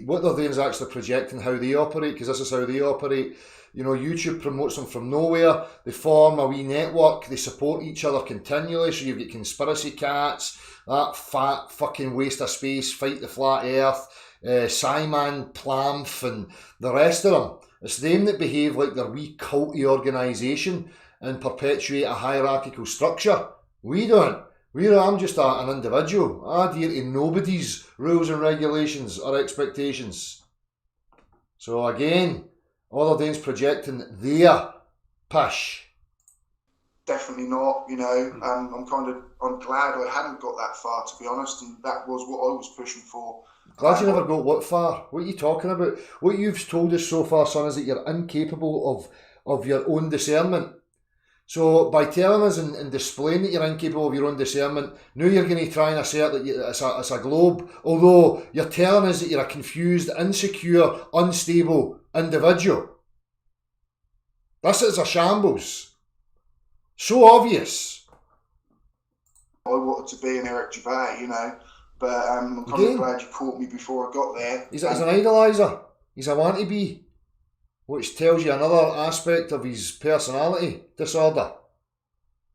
what they're doing is actually projecting how they operate, because this is how they operate. YouTube promotes them from nowhere. They form a wee network. They support each other continually. So you've got conspiracy cats, that fat fucking waste of space, fight the flat earth, Simon Plamf and the rest of them. It's them that behave like their wee culty organisation and perpetuate a hierarchical structure. We don't. I'm just an individual. I adhere to nobody's rules and regulations or expectations. So again, all they're doing is projecting their pish. Definitely not, I'm glad I hadn't got that far, to be honest, and that was what I was pushing for. Glad you never got what far? What are you talking about? What you've told us so far, son, is that you're incapable of your own discernment. So by telling us and displaying that you're incapable of your own discernment, now you're going to try and assert that it's a globe, although you're telling us that you're a confused, insecure, unstable individual. This is a shambles. So obvious. I wanted to be an Eric Gervais, but I'm kind of glad you caught me before I got there. He's an idoliser. He's a want-to-be, which tells you another aspect of his personality disorder.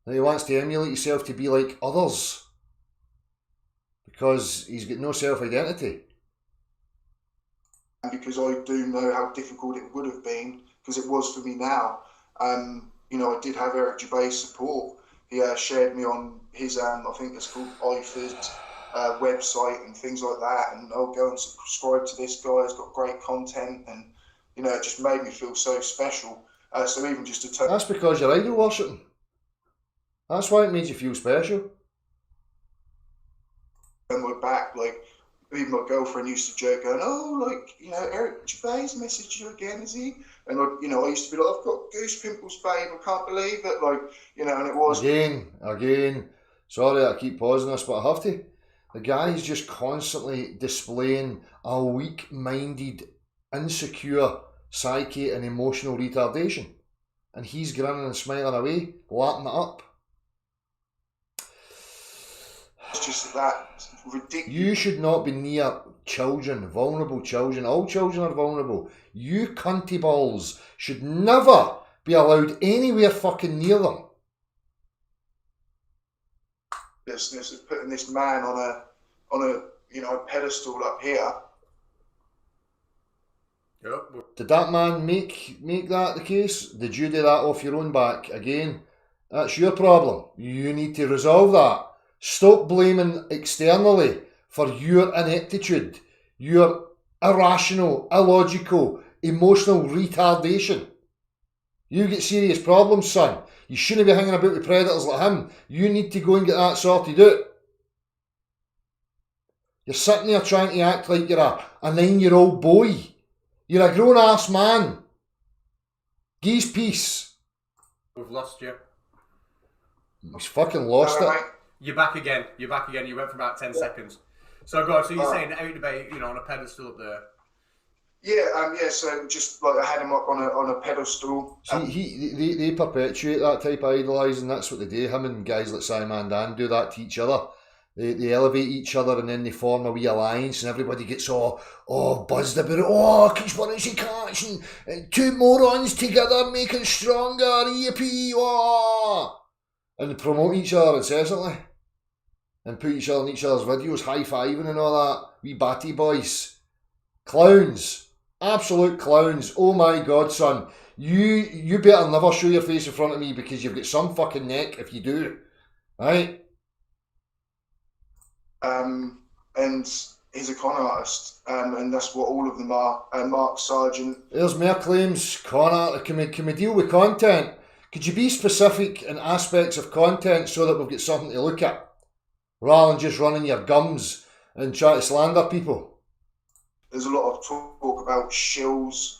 That he wants to emulate himself to be like others. Because he's got no self-identity. Because I do know how difficult it would have been, because it was for me now. I did have Eric Gervais support. He shared me on his, I think it's called IFA's website and things like that, and I'll go and subscribe to this guy, he's got great content, and it just made me feel so special. So even just to turn... That's because you're idol worshipping. That's why it made you feel special. And my back, even my girlfriend used to joke, going, Eric Gervais messaged you again, is he? And I used to be like, I've got goose pimples, babe, I can't believe it, and it was... Again, sorry I keep pausing this, but I have to. The guy's just constantly displaying a weak-minded, insecure psyche and emotional retardation. And he's grinning and smiling away, lapping it up. It's just that ridiculous. You should not be near children, vulnerable children. All children are vulnerable. You cunty balls should never be allowed anywhere fucking near them. This is putting this man on a pedestal up here. Yep. Did that man make that the case? Did you do that off your own back? Again, that's your problem. You need to resolve that. Stop blaming externally for your ineptitude, your irrational, illogical, emotional retardation. You get serious problems, son. You shouldn't be hanging about with predators like him. You need to go and get that sorted out. You're sitting there trying to act like you're a 9-year-old boy. You're a grown-ass man. Geese peace. We've lost you. He's fucking lost it. You're back again. You went for about 10 seconds. So go on. So you're saying out debate, on a pedestal up there. Yeah. So just like I had him up on a pedestal. See, they perpetuate that type of idolising. That's what they do. Him and guys like Simon Dan do that to each other. They elevate each other and then they form a wee alliance and everybody gets all buzzed about it. Oh, because one is Catz and two morons together make it stronger. Yippee! Oh! And they promote each other incessantly and put each other in each other's videos, high-fiving and all that. Wee batty boys. Clowns. Absolute clowns. Oh my God, son. You better never show your face in front of me because you've got some fucking neck if you do. Right? And he's a con artist, and that's what all of them are. Mark Sargent. There's more claims. Con art. Can we deal with content? Could you be specific in aspects of content so that we've got something to look at? Rather than just running your gums and try to slander people. There's a lot of talk about shills,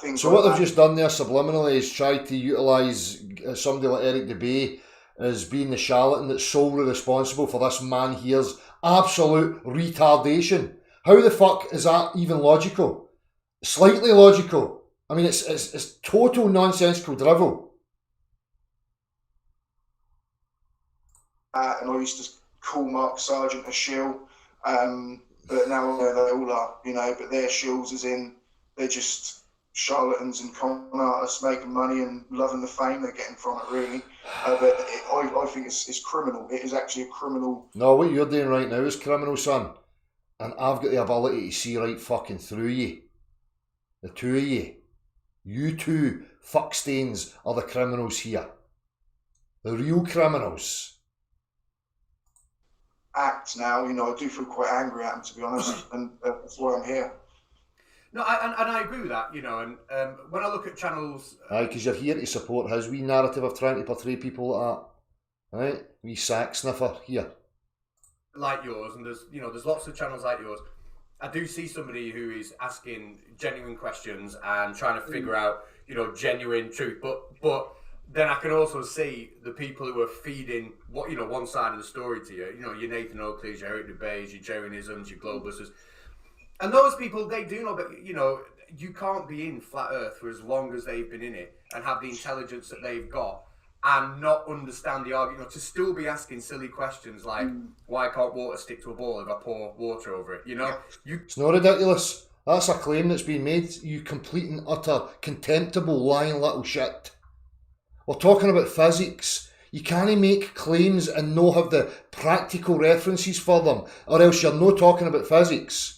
things so like what that. They've just done there subliminally is try to utilise somebody like Eric DeBay as being the charlatan that's solely responsible for this man here's absolute retardation. How the fuck is that even logical? Slightly logical. I mean, it's total nonsensical drivel. And I used to call Mark Sargent a shill, but now they all are, but they're shills as in they're just charlatans and con artists making money and loving the fame they're getting from it, really. I think it's criminal. It is actually a criminal. No, what you're doing right now is criminal, son. And I've got the ability to see right fucking through you. The two of you. You two fuckstains are the criminals here. The real criminals. Act now, I do feel quite angry at him, to be honest, and that's why I'm here. No, I agree with that, and when I look at channels... Aye, because you're here to support his wee narrative of trying to portray people like that. Right? Wee sack sniffer here. Like yours, and there's lots of channels like yours. I do see somebody who is asking genuine questions and trying to figure out, genuine truth, but then I can also see the people who are feeding one side of the story to you. Your Nathan Oakleys, your Eric DeBays, your Jerryisms, your Globalisters. And those people, they do know that, you can't be in Flat Earth for as long as they've been in it and have the intelligence that they've got and not understand the argument, to still be asking silly questions like, why can't water stick to a ball if I pour water over it? It's not ridiculous. That's a claim that's been made, you complete and utter contemptible lying little shit. We're talking about physics. You can't make claims and not have the practical references for them, or else you're not talking about physics.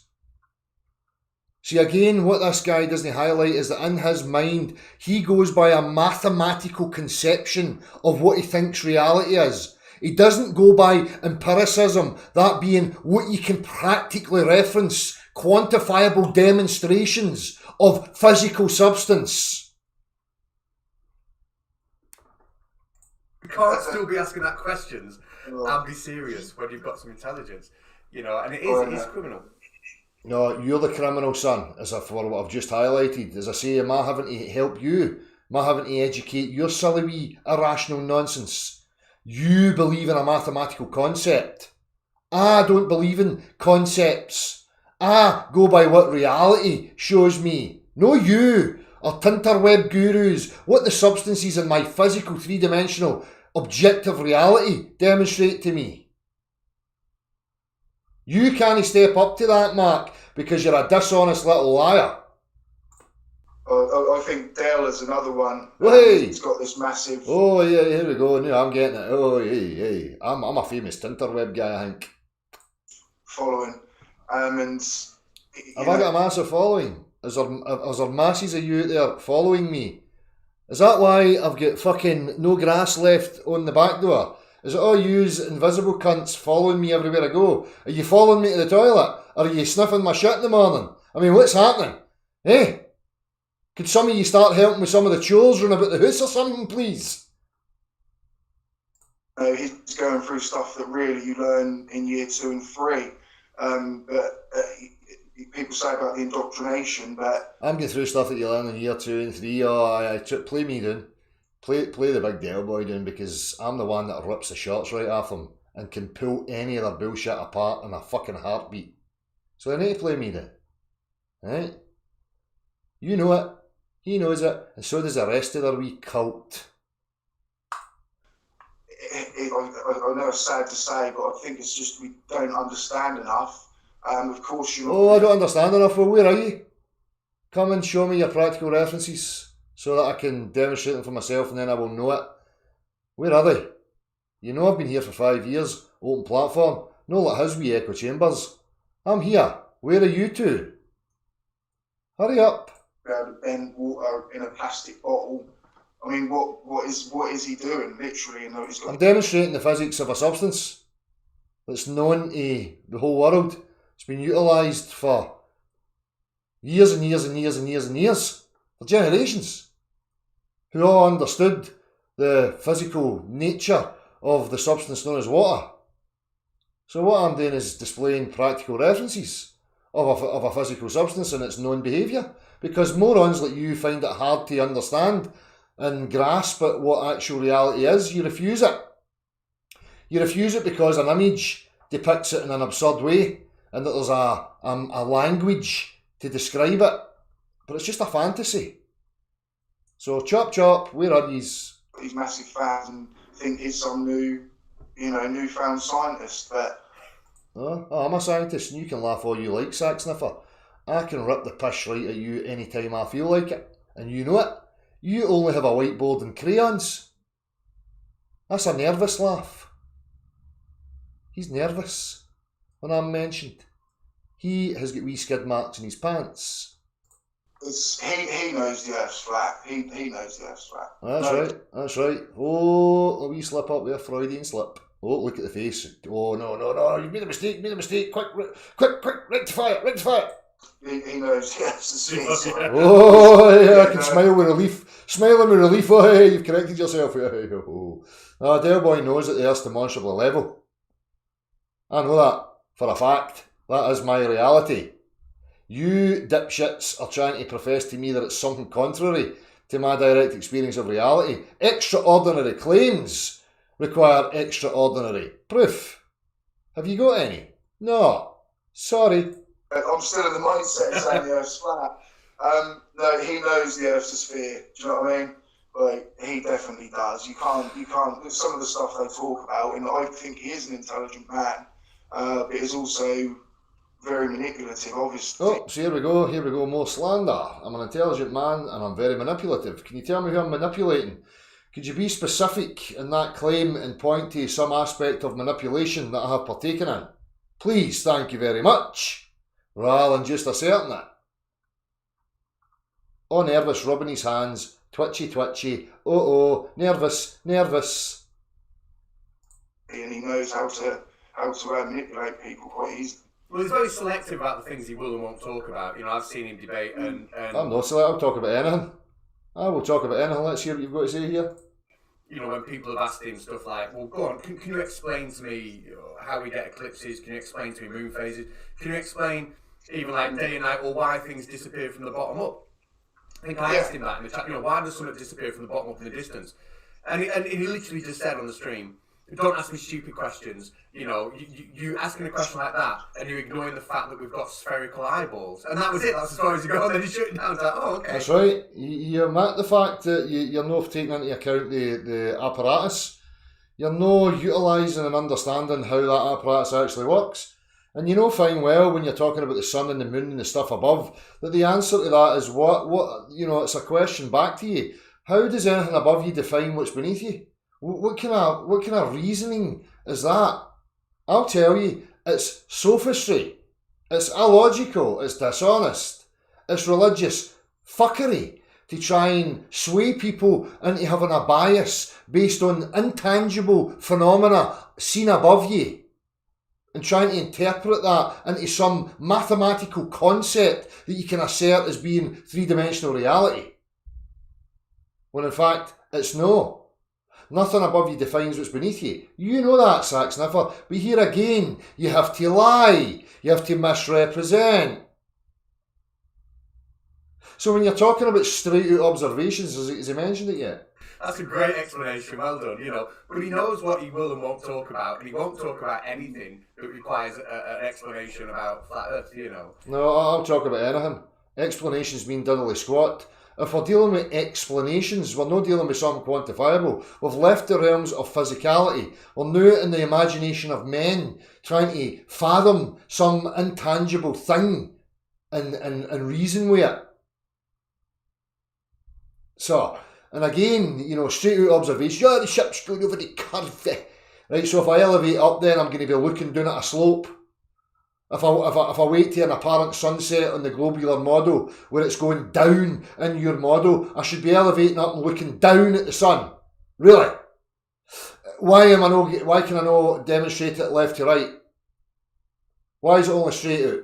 See, again, what this guy doesn't highlight is that in his mind, he goes by a mathematical conception of what he thinks reality is. He doesn't go by empiricism, that being what you can practically reference, quantifiable demonstrations of physical substance. You can't still be asking that questions and be serious when you've got some intelligence, and it is criminal. No, you're the criminal, son, as for what I've just highlighted. As I say, am I having to help you? Am I having to educate your silly wee irrational nonsense? You believe in a mathematical concept. I don't believe in concepts. I go by what reality shows me. No you, or tinterweb gurus, what the substances in my physical three-dimensional objective reality demonstrate to me. You can't step up to that, Mark, because you're a dishonest little liar. I think Dale is another one. Hey. He's got this massive... Oh, yeah, here we go. No, I'm getting it. Oh, hey. I'm a famous tinterweb guy, I think. Following. And... Have I got a massive following? Is there masses of you out there following me? Is that why I've got fucking no grass left on the back door? Is it all yous invisible cunts following me everywhere I go? Are you following me to the toilet? Or are you sniffing my shit in the morning? I mean, what's happening? Eh? Could some of you start helping with some of the chores, run about the house or something, please? He's going through stuff that really you learn in year 2 and 3. People say about the indoctrination, but... I'm going through stuff that you learn in year 2 and 3. Oh, play me down. Play the big Del boy down, because I'm the one that rips the shots right off them and can pull any of their bullshit apart in a fucking heartbeat. So they need to play me down. Right? You know it. He knows it, and so does the rest of their wee cult. I know it's sad to say, but I think it's just we don't understand enough. Of course, you know. Oh, I don't understand enough. Well, where are you? Come and show me your practical references so that I can demonstrate them for myself, and then I will know it. Where are they? You know I've been here for 5 years, open platform, no like his wee echo chambers. I'm here. Where are you two? Hurry up. To bend water in a plastic bottle. I mean, what is he doing? Literally, you know, he's got. I'm demonstrating the physics of a substance that's known to the whole world. It's been utilised for years and years and years and years and years, for generations, who all understood the physical nature of the substance known as water. So what I'm doing is displaying practical references of a physical substance and its known behaviour, because morons like you find it hard to understand and grasp at what actual reality is. You refuse it. You refuse it because an image depicts it in an absurd way, and that there's a language to describe it, but it's just a fantasy. So chop chop, where are these? These massive fans and think he's some newfound scientist, but. I'm a scientist, and you can laugh all you like, sack sniffer. I can rip the piss right at you anytime I feel like it, and you know it. You only have a whiteboard and crayons. That's a nervous laugh. He's nervous when I'm mentioned. He has got wee skid marks in his pants. He knows the Earth's flat. He knows the Earth's flat. That's right. Oh, a wee slip up there, Freudian slip. Oh, look at the face. Oh, no, you made a mistake. Quick, rectify it. He knows the Earth's sphere. Oh, yeah, I can smile with relief. Smiling with relief. Oh, hey, you've corrected yourself. Oh. Dale Boy knows that the Earth's demonstrably level. I know that for a fact. That is my reality. You dipshits are trying to profess to me that it's something contrary to my direct experience of reality. Extraordinary claims require extraordinary proof. Have you got any? No. Sorry. I'm still in the mindset saying the Earth's flat. No, he knows the Earth's a sphere. Do you know what I mean? Like, he definitely does. You can't. Some of the stuff they talk about, and I think he is an intelligent man, but he's also very manipulative, obviously. Oh, so here we go, more slander. I'm an intelligent man and I'm very manipulative. Can you tell me who I'm manipulating? Could you be specific in that claim and point to some aspect of manipulation that I have partaken in? Please, thank you very much. Rather than just asserting it. Oh, nervous, rubbing his hands, twitchy, oh, nervous. And he knows how to manipulate people quite easily. Well, he's very selective about the things he will and won't talk about. You know, I've seen him debate and I'm not selective. I'll talk about anything. I will talk about anything. Let's hear what you've got to say here. You know, when people have asked him stuff like, well, go on, can you explain to me how we get eclipses? Can you explain to me moon phases? Can you explain even like day and night, or why things disappear from the bottom up? I think I asked him that in the chat, you know, why does something disappear from the bottom up in the distance? And he literally just said on the stream, don't ask me stupid questions. You know, you asking a question like that, and you're ignoring the fact that we've got spherical eyeballs, and that was it. That's as far as you go. And then you shut it down. It's like, oh, okay. That's right. You admit the fact that you're not taking into account the apparatus. You're not utilising and understanding how that apparatus actually works. And you know fine well when you're talking about the sun and the moon and the stuff above that the answer to that is what you know. It's a question back to you. How does anything above you define what's beneath you? What kind of reasoning is that? I'll tell you, it's sophistry, it's illogical, it's dishonest, it's religious fuckery to try and sway people into having a bias based on intangible phenomena seen above you and trying to interpret that into some mathematical concept that you can assert as being three-dimensional reality. When in fact, it's no. Nothing above you defines what's beneath you. You know that, sack sniffer. But here again, you have to lie. You have to misrepresent. So when you're talking about straight out observations, has he mentioned it yet? That's a great explanation, well done, you know. But he knows what he will and won't talk about, and he won't talk about anything that requires an explanation about flat Earth, you know. No, I'll talk about anything. Explanations mean diddly squat. If we're dealing with explanations, we're not dealing with something quantifiable. We've left the realms of physicality. We're now in the imagination of men trying to fathom some intangible thing and reason with it. So, and again, you know, straight out observation, yeah, the ship's going over the curve. Right, so if I elevate up, then I'm going to be looking down at a slope. If I wait to an apparent sunset on the globular model where it's going down in your model, I should be elevating up and looking down at the sun. Really? Why can I not demonstrate it left to right? Why is it only straight out?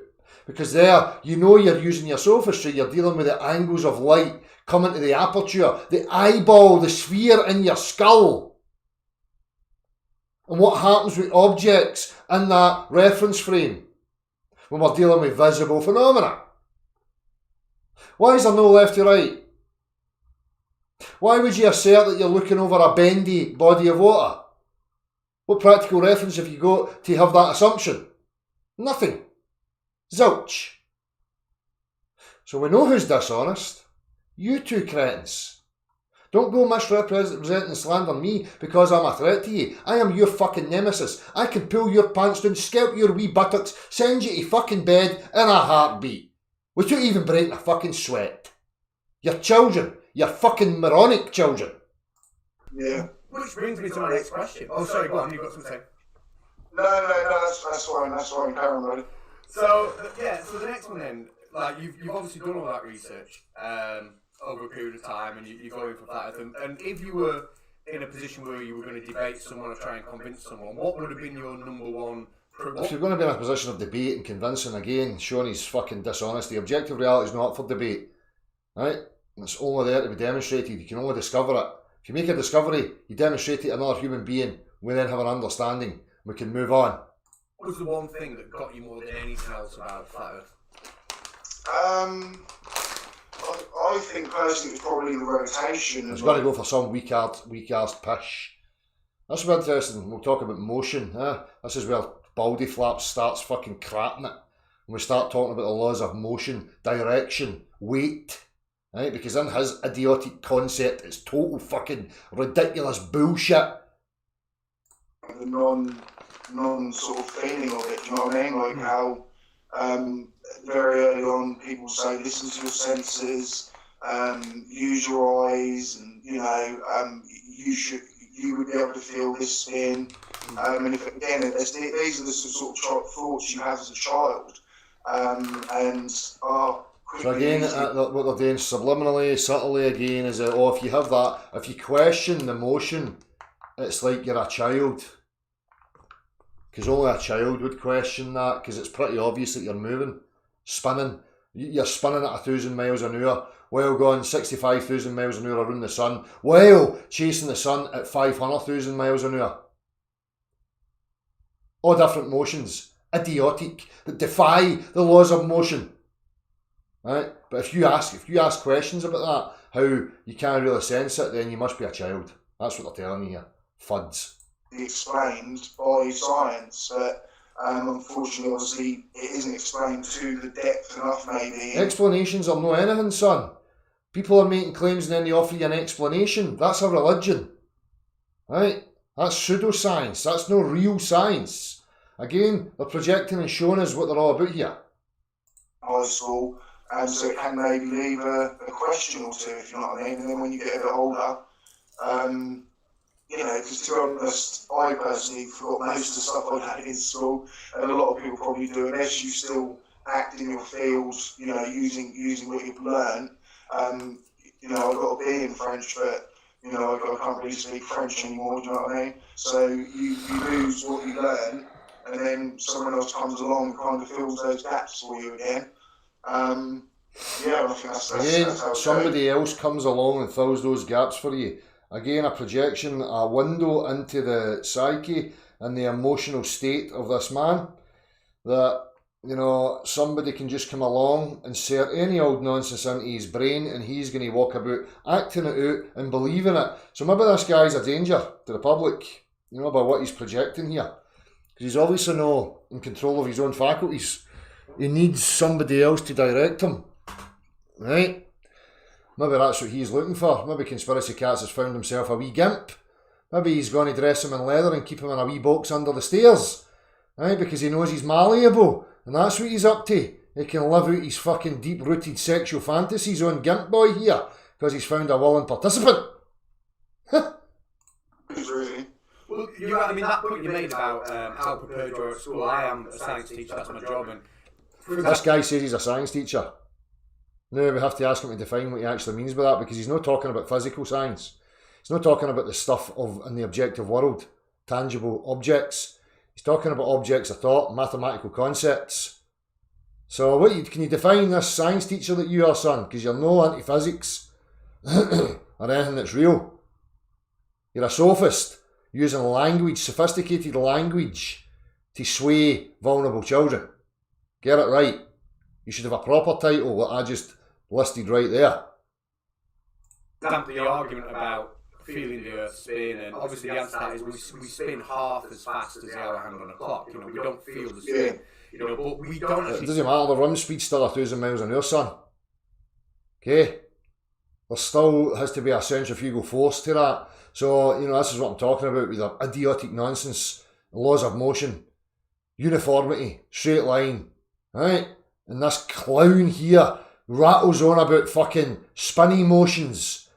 Because there, you know you're using your sophistry, you're dealing with the angles of light coming to the aperture, the eyeball, the sphere in your skull. And what happens with objects in that reference frame when we're dealing with visible phenomena? Why is there no left to right? Why would you assert that you're looking over a bendy body of water? What practical reference have you got to have that assumption? Nothing. Zilch. So we know who's dishonest. You two cretins. Don't go misrepresenting and slandering me because I'm a threat to you. I am your fucking nemesis. I can pull your pants down, scalp your wee buttocks, send you to fucking bed in a heartbeat. Without even breaking a fucking sweat. Your children. Your fucking moronic children. Yeah. Which brings me to my next question. Oh, sorry, go on, you've got something to say. No, that's fine, Karen, really. So the next one then, like, you've obviously done all that research over a period of time, and you're going for that. And if you were in a position where you were going to debate someone or try and convince someone, what would have been your number one? If you're going to be in a position of debate and convincing, again, showing his fucking dishonesty, objective reality is not up for debate, right? It's only there to be demonstrated. You can only discover it. If you make a discovery, you demonstrate it to another human being. We then have an understanding. We can move on. What was the one thing that got you more than anything else about Flat Earth? I think personally it was probably the rotation. It's got to go for some weak-ass pish. That's what interesting. We'll talk about motion. This is where Baldy Flaps starts fucking crapping it. When we start talking about the laws of motion, direction, weight. Right? Because in his idiotic concept, it's total fucking ridiculous bullshit. The non sort of feeling of it, do you know what I mean? Like how very early on people say listen to your senses, use your eyes, and you would be able to feel this spin. And if again, these are the sort of thoughts you have as a child, and are. So again, what they're doing subliminally, subtly again, is that, if you have that, if you question the motion, it's like you're a child. Because only a child would question that, because it's pretty obvious that you're moving, spinning. You're spinning at 1,000 miles an hour, while going 65,000 miles an hour around the sun, while chasing the sun at 500,000 miles an hour. All different motions, idiotic, that defy the laws of motion. Right? But if you ask questions about that, how you can't really sense it, then you must be a child. That's what they're telling you here. Fuds. Explained by science, but unfortunately, obviously, it isn't explained to the depth enough, maybe. Explanations are no anything, son. People are making claims and then they offer you an explanation. That's a religion. Right? That's pseudoscience. That's no real science. Again, they're projecting and showing us what they're all about here. High school. And so it can maybe leave a question or two, if you know what I mean. And then when you get a bit older, because to be honest, I personally forgot most of the stuff I learned in school, and a lot of people probably do, unless you still act in your field, using what you've learned. I got a B in French, but I can't really speak French anymore. Do you know what I mean? So you lose what you learn, and then someone else comes along and kind of fills those gaps for you again. I think that's how somebody else comes along and fills those gaps for you. Again, a projection, a window into the psyche and the emotional state of this man. That, somebody can just come along, insert any old nonsense into his brain, and he's going to walk about acting it out and believing it. So maybe this guy's a danger to the public, by what he's projecting here. Because he's obviously not in control of his own faculties. He needs somebody else to direct him. right? Maybe that's what he's looking for. Maybe Conspiracy Catz has found himself a wee gimp. Maybe he's going to dress him in leather and keep him in a wee box under the stairs, right? Because he knows he's malleable, and that's what he's up to. He can live out his fucking deep-rooted sexual fantasies on Gimp Boy here, because he's found a willing participant. Really? Well, you're right. I mean, that point you made about how prepared you are at school. I am a science teacher, that's my job. And this guy says he's a science teacher. Now we have to ask him to define what he actually means by that, because he's not talking about physical science. He's not talking about the stuff of in the objective world, tangible objects. He's talking about objects of thought, mathematical concepts. So can you define this science teacher that you are, son? Because you're no anti-physics or anything that's real. You're a sophist using language, sophisticated language, to sway vulnerable children. Get it right. You should have a proper title that I just listed right there. The argument about feeling the earth spin, and obviously the answer to that is we spin half as fast as the hour hand on a clock. You know, we don't feel the spin. You know, but we don't. It doesn't matter. The run speed's still 1,000 miles an hour, son. Okay. There still has to be a centrifugal force to that. So, you know, this is what I'm talking about with the idiotic nonsense, laws of motion, uniformity, straight line, right? And this clown here rattles on about fucking spinny motions,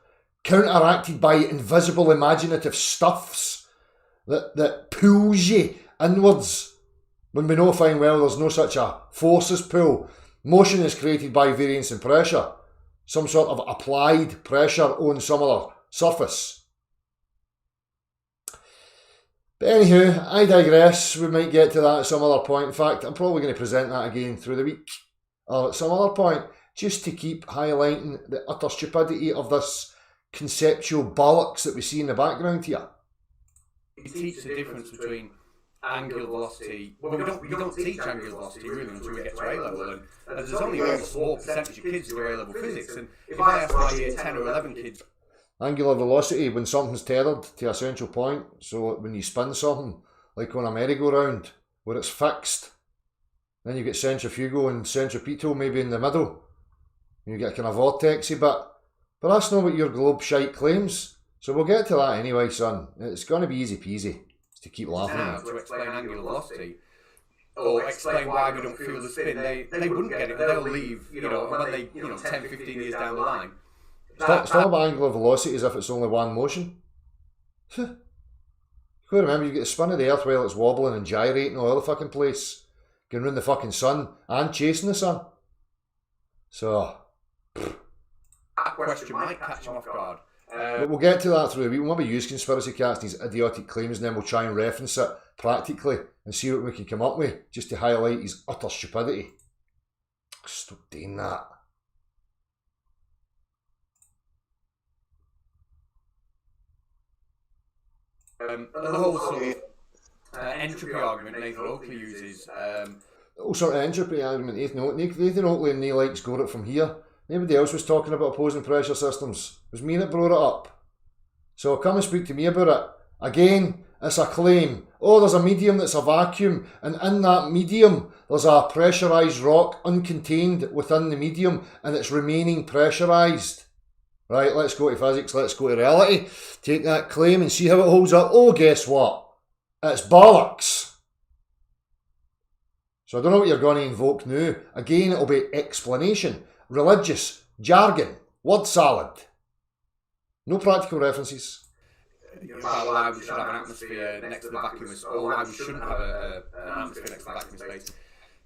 counteracted by invisible imaginative stuffs that pulls you inwards, when we know fine well there's no such a force as pull. Motion is created by variance in pressure, some sort of applied pressure on some other surface. But anywho, I digress. We might get to that at some other point. In fact, I'm probably going to present that again through the week or at some other point, just to keep highlighting the utter stupidity of this conceptual bollocks that we see in the background here. We teach the difference between angular velocity. Well, we don't teach angular velocity really until we get to A-level, and there's only a very small percentage of kids who do A-level physics. And if I ask my year 10 or 11 kids, angular velocity, when something's tethered to a central point, so when you spin something, like on a merry-go-round, where it's fixed, then you get centrifugal and centripetal maybe in the middle, and you get a kind of vortexy bit. But that's not what your globe shite claims. So we'll get to that anyway, son. It's going to be easy peasy to keep laughing at. To explain angular velocity, or explain why we don't feel the spin, they wouldn't get it. They'll leave, you know, when they, 10, 15 years down the line. It's not about angular velocity as if it's only one motion. You got to remember, you get the spin of the earth while it's wobbling and gyrating all over the fucking place, going round the fucking sun and chasing the sun. So that question might catch them off guard. But we'll get to that through the week. We'll maybe use Conspiracy Catz, these idiotic claims, and then we'll try and reference it practically and see what we can come up with, just to highlight his utter stupidity. Stop doing that. The whole sort of entropy argument Nathan Oakley uses. All sort of entropy argument. Nathan Oakley and Neil Ikes got it from here. Nobody else was talking about opposing pressure systems. It was me that brought it up. So come and speak to me about it. Again, it's a claim. Oh, there's a medium that's a vacuum, and in that medium there's a pressurised rock uncontained within the medium, and it's remaining pressurised. Right, let's go to physics, let's go to reality. Take that claim and see how it holds up. Oh, guess what? It's bollocks. So I don't know what you're going to invoke now. Again, it'll be explanation, religious, jargon, word salad. No practical references. Why we should have an atmosphere next to the vacuum, or why we shouldn't have an atmosphere next to the vacuum space.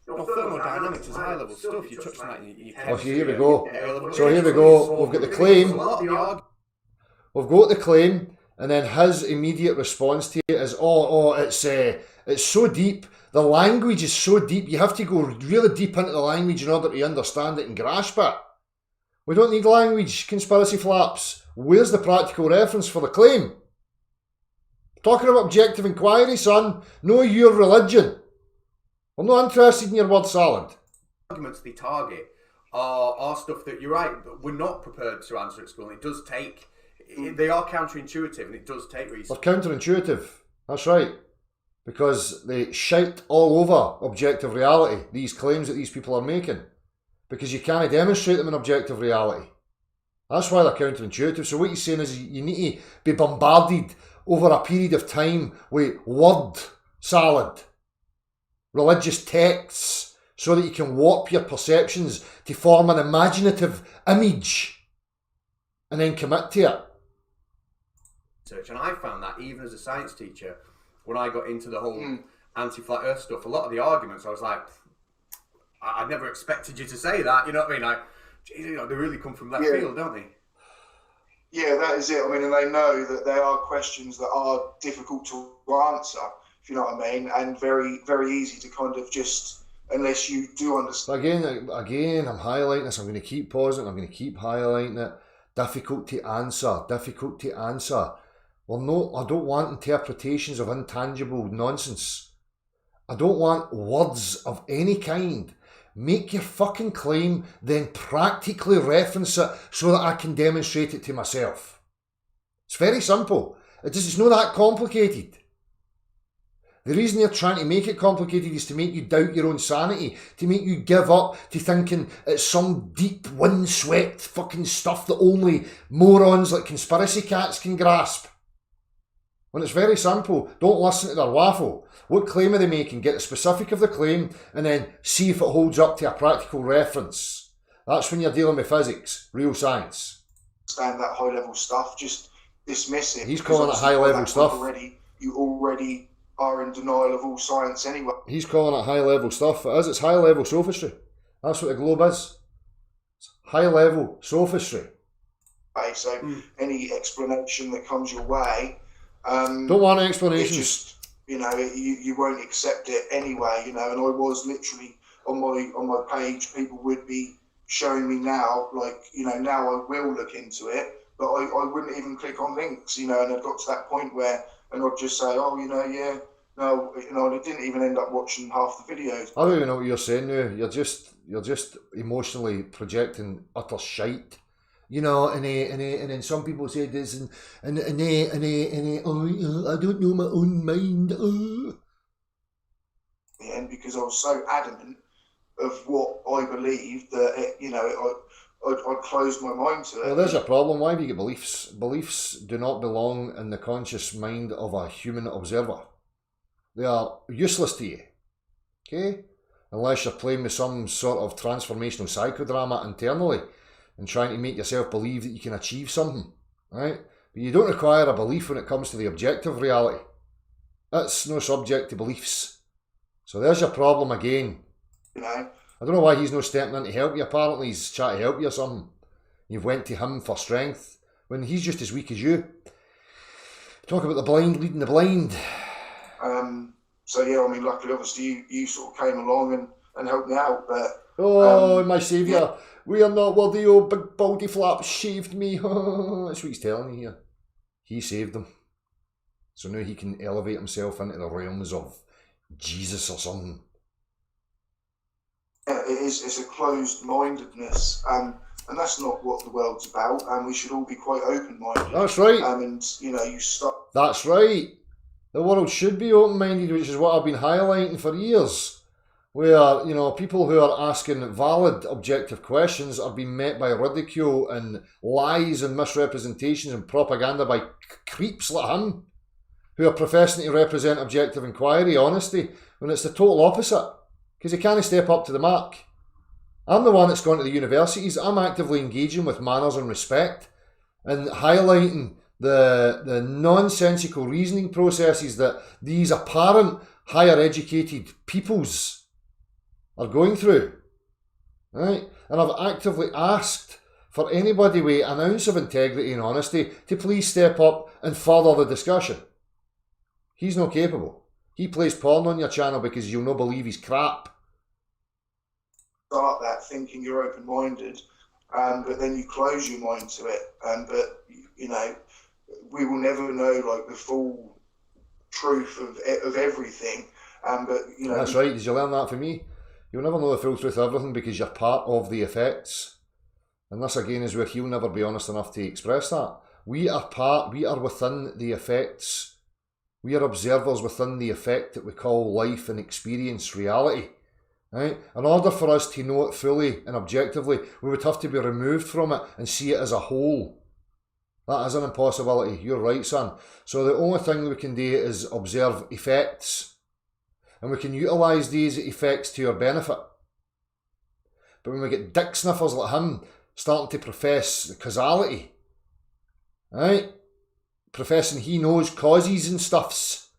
No, thermodynamics is high level stuff. You touch on that in your Oh, here we go. So here we go. We've got the claim. We've got the claim, and then his immediate response to it is, it's so deep. The language is so deep. You have to go really deep into the language in order to understand it and grasp it. We don't need language, conspiracy flaps. Where's the practical reference for the claim? Talking about objective inquiry, son. Know your religion. I'm not interested in your word salad. Arguments they target are stuff that, you're right, we're not prepared to answer at school. It does take, they are counterintuitive, and it does take research. They're counterintuitive, that's right. Because they shite all over objective reality, these claims that these people are making. because you can't demonstrate them in objective reality. That's why they're counterintuitive. So what you're saying is you need to be bombarded over a period of time with word salad, religious texts, so that you can warp your perceptions to form an imaginative image and then commit to it. And I found that even as a science teacher, when I got into the whole anti-flat earth stuff, a lot of the arguments, I was like, I never expected you to say that, you know what I mean? Like, geez, you know, they really come from left field, don't they? Yeah, that is it. I mean, and they know that there are questions that are difficult to answer, if you know what I mean, and very, very easy to kind of just, unless you do understand. Again, I'm highlighting this. I'm going to keep pausing. I'm going to keep highlighting it. Difficult to answer. Difficult to answer. Well, no, I don't want interpretations of intangible nonsense. I don't want words of any kind. Make your fucking claim, then practically reference it so that I can demonstrate it to myself. It's very simple. It's not that complicated. The reason they're trying to make it complicated is to make you doubt your own sanity, to make you give up to thinking it's some deep, windswept fucking stuff that only morons like conspiracy cats can grasp. When it's very simple, don't listen to their waffle. What claim are they making? Get the specific of the claim and then see if it holds up to a practical reference. That's when you're dealing with physics, real science. Understand that high level stuff, just dismiss it. He's calling it high level stuff. You already are in denial of all science anyway. He's calling it high level stuff. It is, it's high level sophistry. That's what the globe is. It's high level sophistry. Okay, so any explanation that comes your way, don't want explanations. Just, you know, you won't accept it anyway, you know, and I was literally on my page, people would be showing me now, like, you know, now I will look into it, but I wouldn't even click on links, you know, and I'd got to that point where, and I'd just say, oh, you know, yeah, no, you know, and I didn't even end up watching half the videos. I don't even know what you're saying now. You're just emotionally projecting utter shite. You know, and then some people say this, and I don't know my own mind. And because I was so adamant of what I believed that, I'd closed my mind to it. Well, there's a problem. Why do you get beliefs? Beliefs do not belong in the conscious mind of a human observer. They are useless to you, okay? Unless you're playing with some sort of transformational psychodrama internally and trying to make yourself believe that you can achieve something, right? But you don't require a belief when it comes to the objective reality. That's no subject to beliefs. So there's your problem again. You know? I don't know why he's no stepping in to help you. Apparently he's trying to help you or something. You've went to him for strength when he's just as weak as you. Talk about the blind leading the blind. So yeah, I mean, luckily, obviously, you sort of came along and helped me out. But my saviour, yeah. We are not worthy. Oh, big baldy flap shaved me. That's what he's telling you here. He saved them, so now he can elevate himself into the realms of Jesus or something. Yeah, it's a closed-mindedness, and that's not what the world's about. And we should all be quite open-minded. That's right. And you know, you stop. That's right. The world should be open-minded, which is what I've been highlighting for years, where, you know, people who are asking valid, objective questions are being met by ridicule and lies and misrepresentations and propaganda by creeps like him, who are professing to represent objective inquiry, honesty, when it's the total opposite, because they can't step up to the mark. I'm the one that's gone to the universities. I'm actively engaging with manners and respect and highlighting the nonsensical reasoning processes that these apparent higher educated peoples are going through, right? And I've actively asked for anybody with an ounce of integrity and honesty to please step up and further the discussion. He's not capable. He plays porn on your channel because you'll not believe he's crap. Start that thinking you're open-minded, but then you close your mind to it, but you know, we will never know like the full truth of everything. But you know, that's right. Did you learn that from me? You'll never know the full truth of everything because you're part of the effects. And this again is where he'll never be honest enough to express that. We are within the effects. We are observers within the effect that we call life and experience reality. Right? In order for us to know it fully and objectively, we would have to be removed from it and see it as a whole. That is an impossibility. You're right, son. So the only thing we can do is observe effects. And we can utilise these effects to our benefit. But when we get dick sniffers like him starting to profess causality, right? Professing he knows causes and stuffs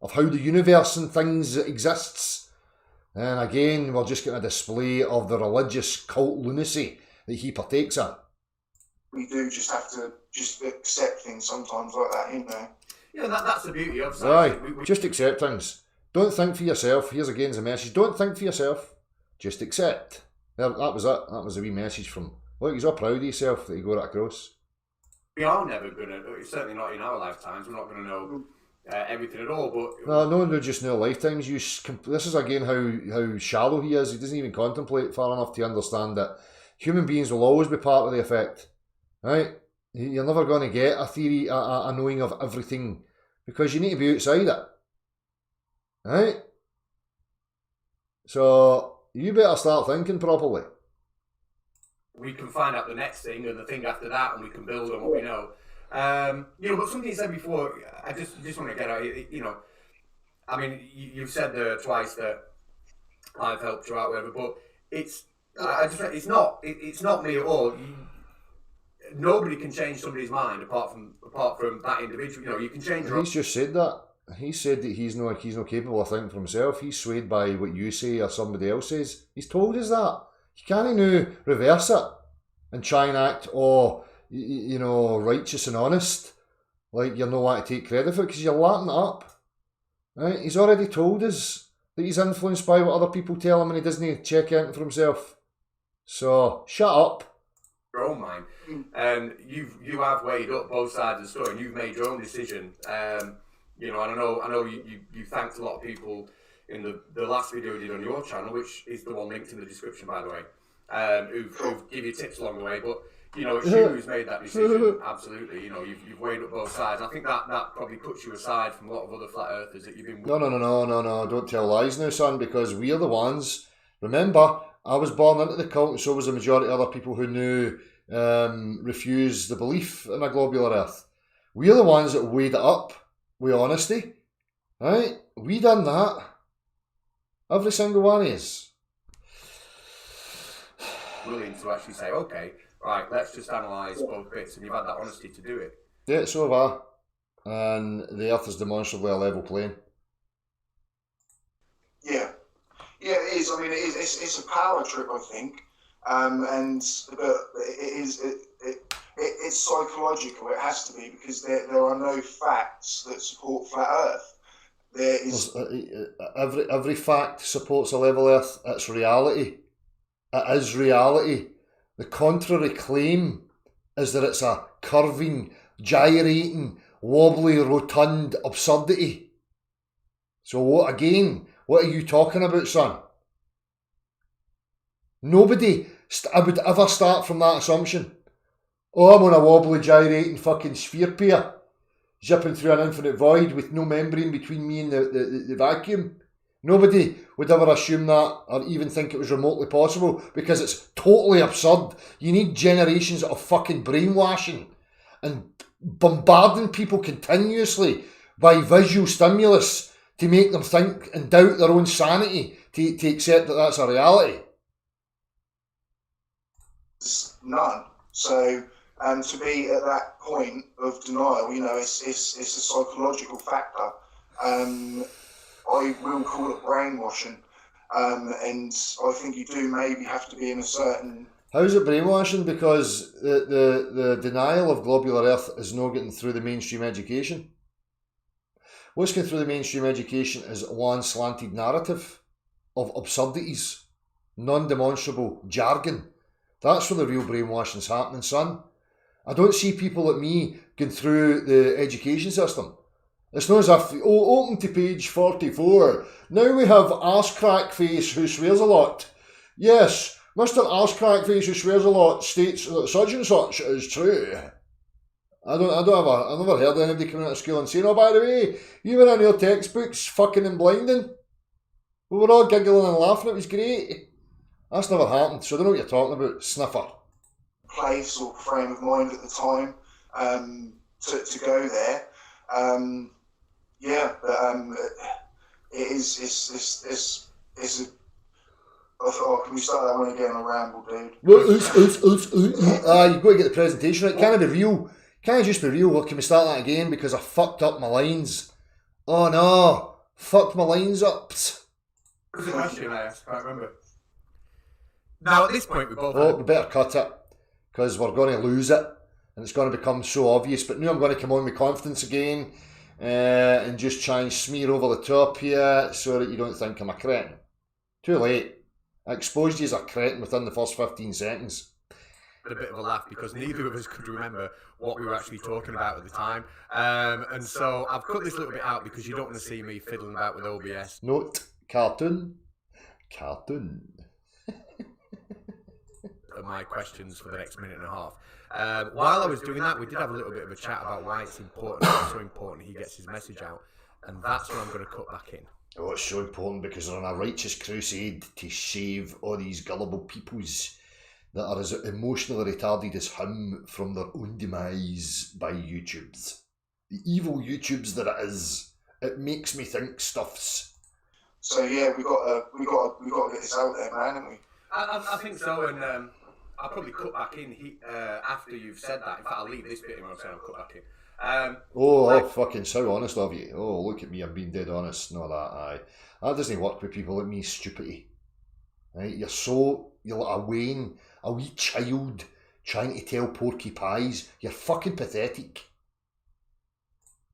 of how the universe and things exists. And again, we're just getting a display of the religious cult lunacy that he partakes in. We do just have to just accept things sometimes like that, you know. Yeah, that's the beauty of science. Right, just accept things. Don't think for yourself. Here's again the message. Don't think for yourself. Just accept. That was it. That was a wee message from... Look, he's all proud of himself that he got that across. We are never going to... Certainly not in our lifetimes. We're not going to know everything at all, but... No one would just know lifetimes. This is again how shallow he is. He doesn't even contemplate far enough to understand that human beings will always be part of the effect. Right? You're never going to get a theory, a knowing of everything, because you need to be outside it. Right? So, you better start thinking properly. We can find out the next thing and the thing after that, and we can build on what we know. But something you said before, I just want to get out. I mean, you've said there twice that I've helped you out, whatever. But it's not me at all. Nobody can change somebody's mind apart from that individual. You can change. He's just said that. He said that he's not capable of thinking for himself. He's swayed by what you say or somebody else says. He's told us that. You can't now reverse it and try and act righteous and honest, like you're not want to take credit for it, because you're lapping it up. Right? He's already told us that he's influenced by what other people tell him and he doesn't check in for himself. So shut up. Your own mind, and you have weighed up both sides of the story, and you've made your own decision. And I know you thanked a lot of people in the last video you did on your channel, which is the one linked in the description, by the way, who've give you tips along the way. But it's you who's made that decision. Absolutely, you've weighed up both sides. I think that probably puts you aside from a lot of other flat earthers that you've been. No! Don't tell lies now, son, because we're the ones. Remember, I was born into the cult, and so was the majority of other people who knew refused the belief in a globular earth. We're the ones that weighed it up with honesty, right? We done that. Every single one is willing to actually say, okay, right, let's just analyse both bits, and you've had that honesty to do it. Yeah, so have I. And the earth is demonstrably a level plane. Yeah, it is. I mean, it's a power trip, I think, but it's psychological. It has to be, because there are no facts that support flat Earth. There is every fact supports a level Earth. It's reality. It is reality. The contrary claim is that it's a curving, gyrating, wobbly, rotund absurdity. So what are you talking about, son? Nobody would ever start from that assumption. Oh, I'm on a wobbly, gyrating fucking sphere pier, zipping through an infinite void with no membrane between me and the vacuum. Nobody would ever assume that or even think it was remotely possible, because it's totally absurd. You need generations of fucking brainwashing and bombarding people continuously by visual stimulus to make them think and doubt their own sanity to accept that that's a reality. None. So to be at that point of denial, it's a psychological factor. I will call it brainwashing, and I think you do maybe have to be in a certain... How is it brainwashing? Because the denial of globular earth is not getting through the mainstream education. What's going through the mainstream education is one slanted narrative of absurdities, non-demonstrable jargon. That's where the real brainwashing's happening, son. I don't see people like me going through the education system. It's not as if, open to page 44. Now we have Arse Crackface who swears a lot. Yes, Mr. Arse Crackface who swears a lot states that such and such is true. I've never heard of anybody coming out of school and saying, oh, by the way, you were in your textbooks fucking and blinding. We were all giggling and laughing, it was great. That's never happened, so I don't know what you're talking about, sniffer. Place or frame of mind at the time to go there. It's a. Oh, can we start that one again? I ramble, dude. You've got to get the presentation right. Can I be real? Can I just be real? Can we start that again? Because I fucked up my lines. Oh no, fucked my lines up. What was the question I asked? I can't remember. Now at this point we both. Oh, we better cut it because we're going to lose it and it's going to become so obvious. But now I'm going to come on with confidence again and just try and smear over the top here so that you don't think I'm a cretin. Too late. I exposed you as a cretin within the first 15 seconds. A bit of a laugh because neither of us could remember what we were actually talking about at the time, and so I've cut this little bit out because you don't want to see me fiddling about with OBS. Note, cartoon. My questions for the next minute and a half. While I was doing that, we did have a little bit of a chat about why it's important, it's so important he gets his message out, and that's where I'm going to cut back in. Oh, it's so important because they're on a righteous crusade to save all these gullible peoples that are as emotionally retarded as him from their own demise by YouTubes. The evil YouTubes that it is. It makes me think stuffs. So yeah, we got to get this out there, man, haven't we? I think so, and I'll probably cut back in after you've said that. In fact, I'll leave this bit in where I'm saying I'll cut back in. Fucking so honest of you. Oh, look at me, I'm being dead honest. No, that doesn't work with people like me, stupidity. Right? You're like a wee child trying to tell porky pies. You're fucking pathetic.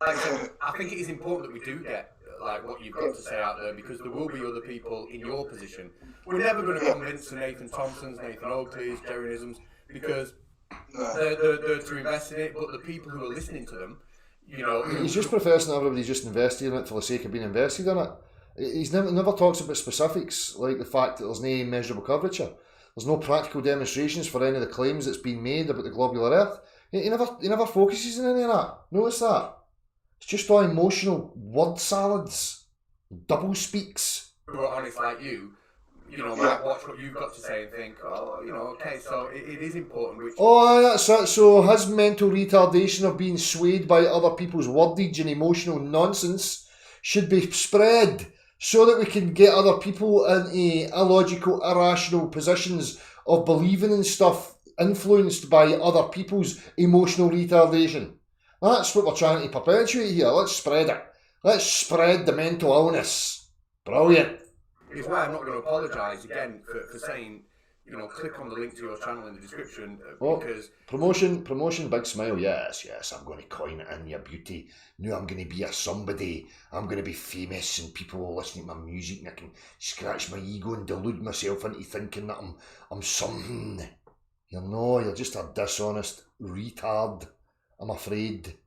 Like I said, I think it is important that we do get what you've got to say out there because there will be other people in your position. We're never going to convince the Nathan Thompsons, Nathan Oakleys, Jerry Nisms because they're to invest in it, but the people who are listening to them, He's just professing everybody just invested in it for the sake of being invested in it. He's never talks about specifics, like the fact that there's no measurable curvature. There's no practical demonstrations for any of the claims that's been made about the globular earth. He never focuses on any of that. Notice that. It's just all emotional word salads. Double speaks. Who are honest like you, might watch what you've got to say and think, okay, so it is important. That's it. So his mental retardation of being swayed by other people's wordage and emotional nonsense should be spread so that we can get other people into illogical, irrational positions of believing in stuff influenced by other people's emotional retardation. That's what we're trying to perpetuate here. Let's spread it. Let's spread the mental illness. Brilliant. It's why I'm not going to apologise again for saying, click on the link to your channel in the description because... Promotion, big smile, yes, I'm going to coin it in, your beauty. Now I'm going to be a somebody. I'm going to be famous and people will listen to my music and I can scratch my ego and delude myself into thinking that I'm something. You're just a dishonest retard, I'm afraid.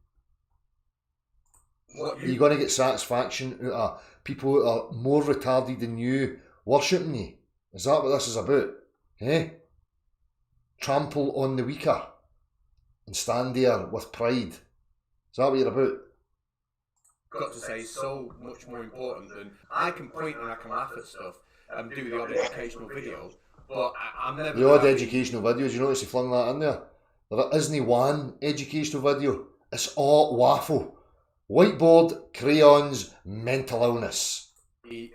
You're going to get satisfaction out of people who are more retarded than you worshipping you. Is that what this is about? Eh? Trample on the weaker and stand there with pride. Is that what you're about? Got to say, so much more important than I can point and I can laugh at stuff and do the odd educational video, but I'm never... The odd educational videos, you notice he flung that in there? There isn't one educational video. It's all waffle. Whiteboard, crayons, mental illness. The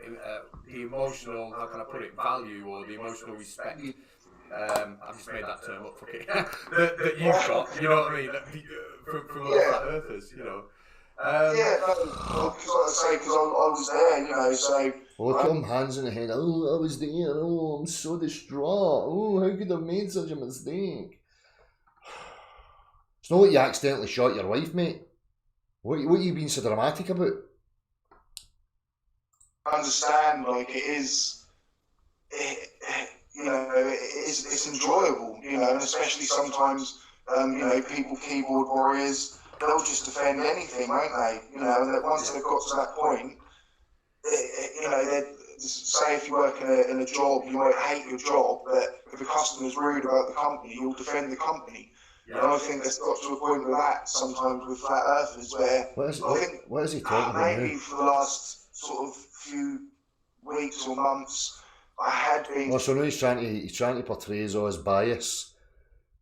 emotional, how can I put it, value or the emotional respect. I've just made that term up for it. that you've got, you know what I mean? From all flat earthers, because I was there, so... Look at him, hands in the head. Oh, I was there. Oh, I'm so distraught. Oh, how could I have made such a mistake? It's not like you accidentally shot your wife, mate. What are you being so dramatic about? I understand, it's enjoyable, and especially sometimes, people, keyboard warriors, they'll just defend anything, won't they? And that once they've got to that point, say if you work in a job, you might hate your job, but if a customer's rude about the company, you'll defend the company. Yeah. And I think it's got to a point with that sometimes with flat earthers where what is he talking about? Maybe for the last sort of few weeks or months, I had been... Well, so now he's trying to portray us all as bias.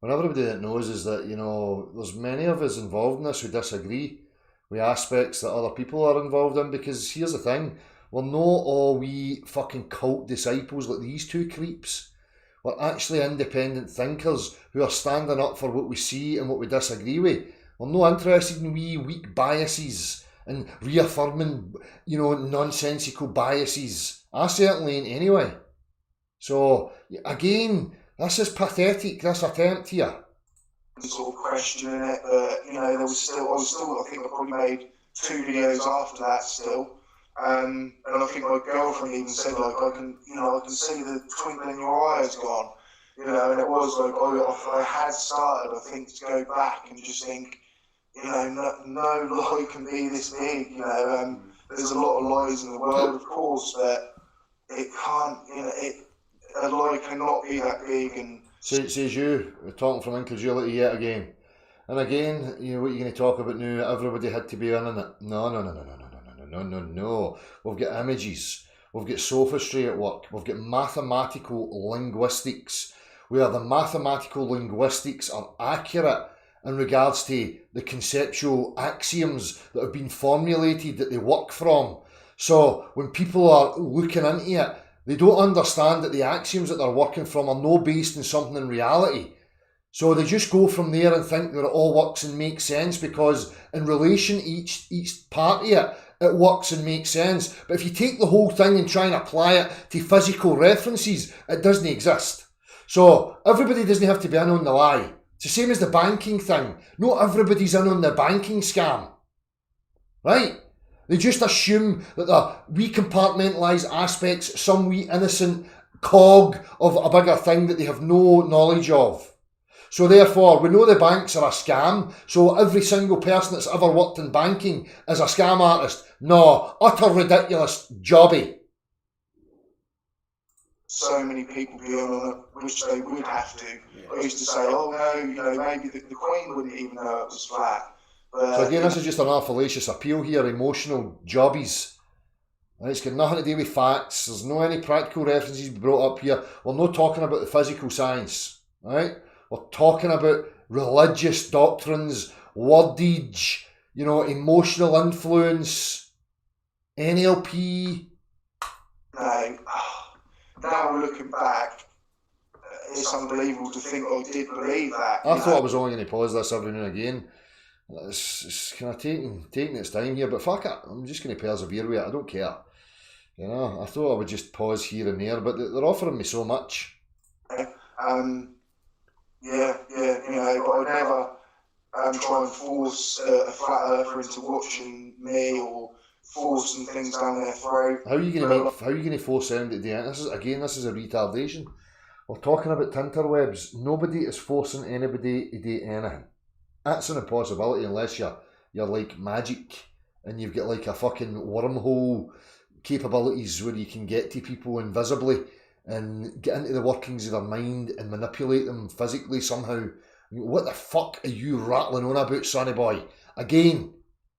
And everybody that knows is that, you know, there's many of us involved in this who disagree with aspects that other people are involved in, because here's the thing, we're not all wee fucking cult disciples like these two creeps. We're actually independent thinkers who are standing up for what we see and what we disagree with. We're not interested in wee weak biases and reaffirming, you know, nonsensical biases. I certainly ain't anyway. So, again, this is pathetic, this attempt here. Sort of questioning it, but, you know, I think I probably made 2 videos after that still. And I think my girlfriend even said, like, I can see the twinkle in your eye has gone, you know, and it was like, I had started, I think, to go back and just think, you know, no lie can be this big, you know, there's a lot of lies in the world, of course, but it can't, you know, a lie cannot be that big. And says you, talking from incredulity yet again. And again, you know, what you're going to talk about now, everybody had to be in it. No. We've got images. We've got sophistry at work. We've got mathematical linguistics, where the mathematical linguistics are accurate in regards to the conceptual axioms that have been formulated that they work from. So when people are looking into it, they don't understand that the axioms that they're working from are no based in something in reality. So they just go from there and think that it all works and makes sense, because in relation to each part of it, it works and makes sense. But if you take the whole thing and try and apply it to physical references, it doesn't exist. So everybody doesn't have to be in on the lie. It's the same as the banking thing. Not everybody's in on the banking scam. Right? They just assume that we compartmentalise aspects, some wee innocent cog of a bigger thing that they have no knowledge of. So therefore, we know the banks are a scam, so every single person that's ever worked in banking is a scam artist. No, utter ridiculous jobby. So many people be on it, which they would have to. I used to say, oh no, you know, maybe the Queen wouldn't even know it was flat. So again, this is just another fallacious appeal here, emotional jobbies. It's got nothing to do with facts. There's no any practical references brought up here. We're not talking about the physical science, right? We're talking about religious doctrines, wordage, you know, emotional influence, NLP. Now looking back, it's unbelievable to think I did believe that. I thought I was only going to pause this every now and again. It's kind of taking its time here, but fuck it, I'm just going to persevere with it. I don't care. You know, I thought I would just pause here and there, but they're offering me so much. Yeah, you know, but I'd never try and force a flat earther into watching me or forcing things down their throat. How are you going to force them to do it? This is a retardation. We're talking about tinterwebs. Nobody is forcing anybody to do anything. That's an impossibility unless you're like magic and you've got like a fucking wormhole capabilities where you can get to people invisibly and get into the workings of their mind and manipulate them physically somehow. I mean, what the fuck are you rattling on about, sonny boy? Again,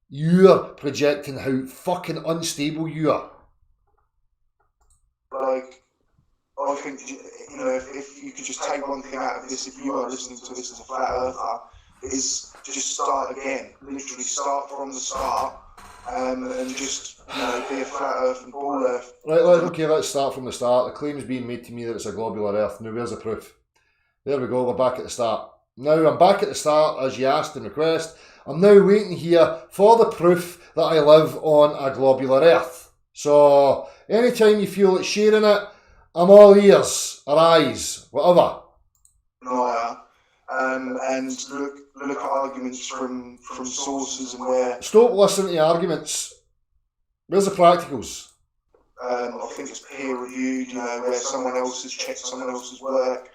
you're projecting how fucking unstable you are. Like, I think, you know, if you could just take one thing out of this, if you are listening to this as a flat earther, is just start again. Literally start from the start, and just, you know, be a flat earth and ball earth. Right, okay, let's start from the start. The claim's being made to me that it's a globular earth. Now, where's the proof? There we go, we're back at the start. Now, I'm back at the start, as you asked in request. I'm now waiting here for the proof that I live on a globular earth. So, anytime you feel like sharing it, I'm all ears, or eyes, whatever. No, and look at arguments from sources and where... Stop listening to arguments. Where's the practicals? I think it's peer reviewed, you know, where someone else has checked someone else's work.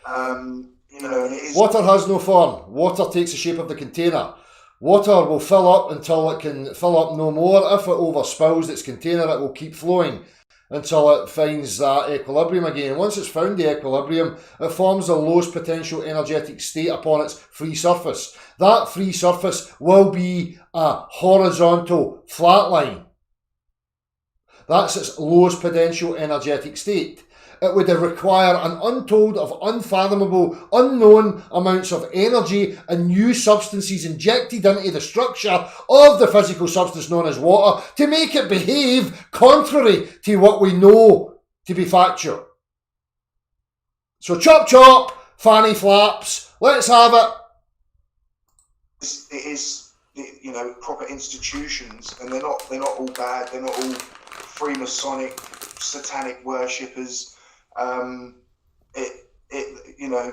You know, and it is... Water has no form. Water takes the shape of the container. Water will fill up until it can fill up no more. If it overspills its container, it will keep flowing until it finds that equilibrium again. Once it's found the equilibrium, it forms the lowest potential energetic state upon its free surface. That free surface will be a horizontal flat line. That's its lowest potential energetic state. It would require an untold of unfathomable, unknown amounts of energy and new substances injected into the structure of the physical substance known as water to make it behave contrary to what we know to be factual. So chop chop, fanny flaps, let's have it. It is, you know, proper institutions, and they're not all bad. They're not all Freemasonic, satanic worshippers. You know,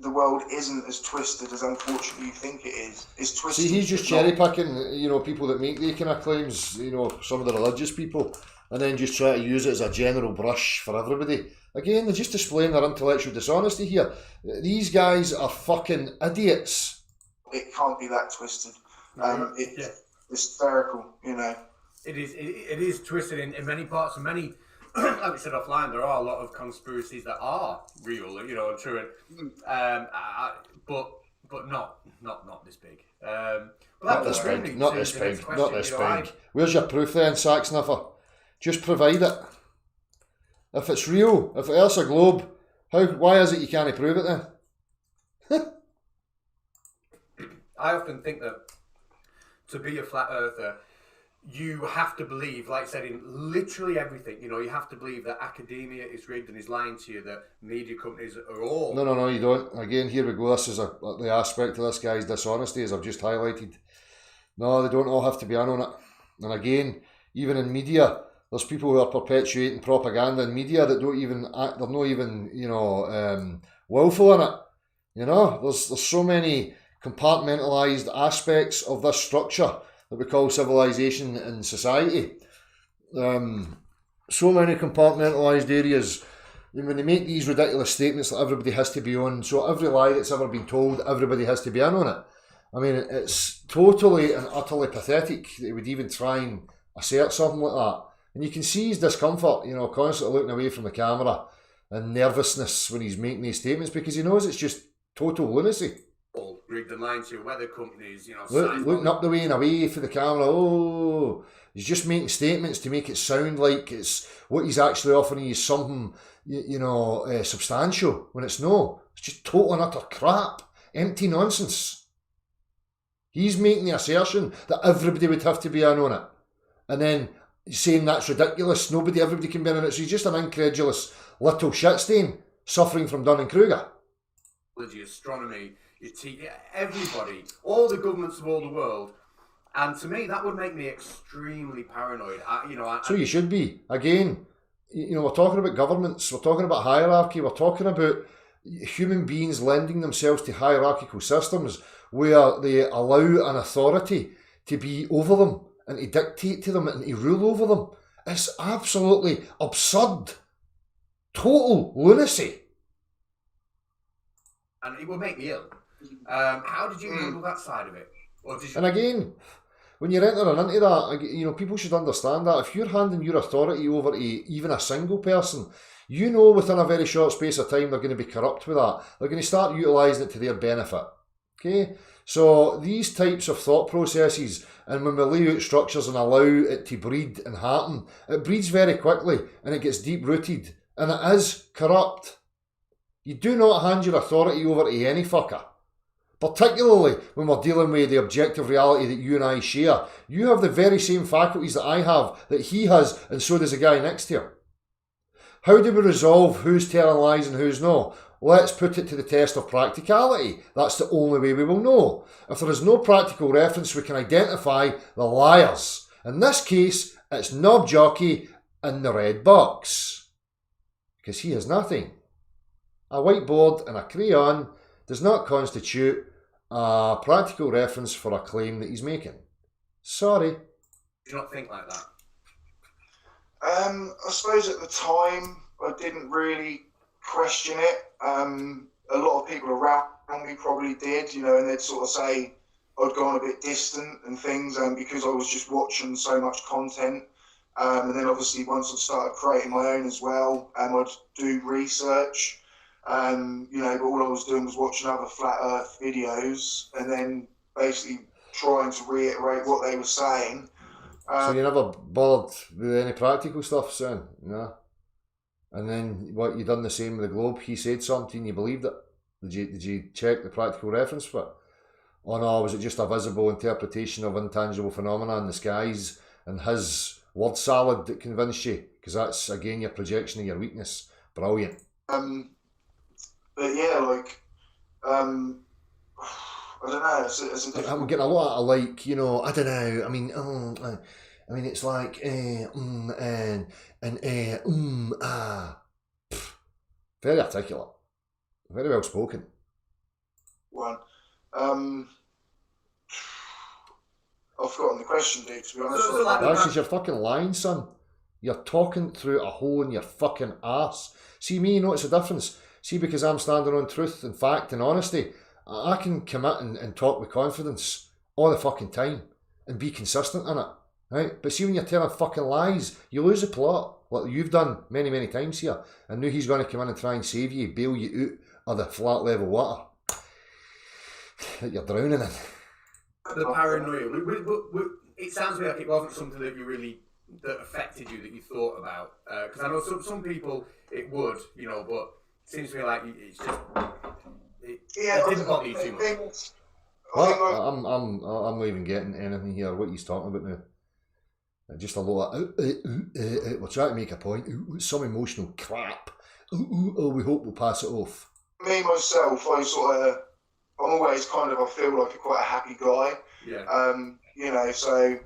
the world isn't as twisted as unfortunately you think it is. It's twisted. See, he's just cherry picking, you know, people that make the kind of claims, you know, some of the religious people, and then just try to use it as a general brush for everybody. Again, they're just displaying their intellectual dishonesty here. These guys are fucking idiots. It can't be that twisted. It's hysterical, you know. It is twisted in many parts, and many, like we said offline, there are a lot of conspiracies that are real, you know, and true, but not this big. Not this big. Not this big. Where's your proof then, sack sniffer? Just provide it. If it's real, if Earth's a globe, why is it you can't prove it then? I often think that to be a flat earther, you have to believe, like I said, in literally everything. You know, you have to believe that academia is rigged and is lying to you, that media companies are all... No, you don't. Again, here we go. This is the aspect of this guy's dishonesty, as I've just highlighted. No, they don't all have to be in on it. And again, even in media, there's people who are perpetuating propaganda in media that don't even act, they're not even, you know, willful in it. You know, there's so many compartmentalised aspects of this structure that we call civilization and society. So many compartmentalised areas. And when they make these ridiculous statements that everybody has to be on, so every lie that's ever been told, everybody has to be in on it. I mean, it's totally and utterly pathetic that he would even try and assert something like that. And you can see his discomfort, you know, constantly looking away from the camera and nervousness when he's making these statements because he knows it's just total lunacy. Rigged and lying to weather companies, you know, looking up the way and away for the camera. Oh, he's just making statements to make it sound like it's what he's actually offering is something, you know, substantial, when it's no. It's just total and utter crap, empty nonsense. He's making the assertion that everybody would have to be in on it, and then saying that's ridiculous. Everybody can be in on it. So he's just an incredulous little shit stain suffering from Dunning-Kruger. Astronomy. Everybody, all the governments of all the world, and to me that would make me extremely paranoid. So you should be. Again, you know, we're talking about governments, we're talking about hierarchy, we're talking about human beings lending themselves to hierarchical systems where they allow an authority to be over them and to dictate to them and to rule over them. It's absolutely absurd, total lunacy. And it would make me ill. How did you handle that side of it? And again, when you're entering into that, you know, people should understand that if you're handing your authority over to even a single person, you know within a very short space of time they're going to be corrupt with that. They're going to start utilising it to their benefit. Okay? So these types of thought processes, and when we lay out structures and allow it to breed and happen, it breeds very quickly and it gets deep-rooted and it is corrupt. You do not hand your authority over to any fucker. Particularly when we're dealing with the objective reality that you and I share. You have the very same faculties that I have, that he has, and so does the guy next to him. How do we resolve who's telling lies and who's no? Let's put it to the test of practicality. That's the only way we will know. If there is no practical reference, we can identify the liars. In this case, it's Knob Jockey in the red box. Because he has nothing. A whiteboard and a crayon does not constitute a practical reference for a claim that he's making. Sorry. Do you not think like that? I suppose at the time I didn't really question it. A lot of people around me probably did, you know, and they'd sort of say I'd gone a bit distant and things, because I was just watching so much content. And then obviously once I started creating my own as well, I'd do research. You know, but all I was doing was watching other flat earth videos and then basically trying to reiterate what they were saying. So you never bothered with any practical stuff, son? No. And then what, you done the same with the Globe? He said something, you believed it? Did you check the practical reference for it? Or no, was it just a visible interpretation of intangible phenomena in the skies and his word salad that convinced you? Because that's, again, your projection of your weakness. Brilliant. But yeah, like, I don't know. It's a difficult... I'm getting a lot of, like, you know, I don't know. I mean, it's like, Very articulate. Very well spoken. One. I've forgotten the question, dude, to be honest. That's because you're fucking lying, son. You're talking through a hole in your fucking arse. See me, notice the difference. See, because I'm standing on truth and fact and honesty, I can commit and talk with confidence all the fucking time and be consistent in it, right? But see, when you're telling fucking lies, you lose the plot, like you've done many, many times here. And now he's going to come in and try and save you, bail you out of the flat level water that you're drowning in. The paranoia. It sounds to me like it wasn't something that that affected you, that you thought about. Because I know some people it would, you know, but it seems to me like it's just it didn't bother you too much. What? I'm not even getting anything here. What he's talking about now? Just a lot of we're trying to make a point. Some emotional crap. We hope we'll pass it off. Me myself, I'm always I feel like quite a happy guy. Yeah. You know, so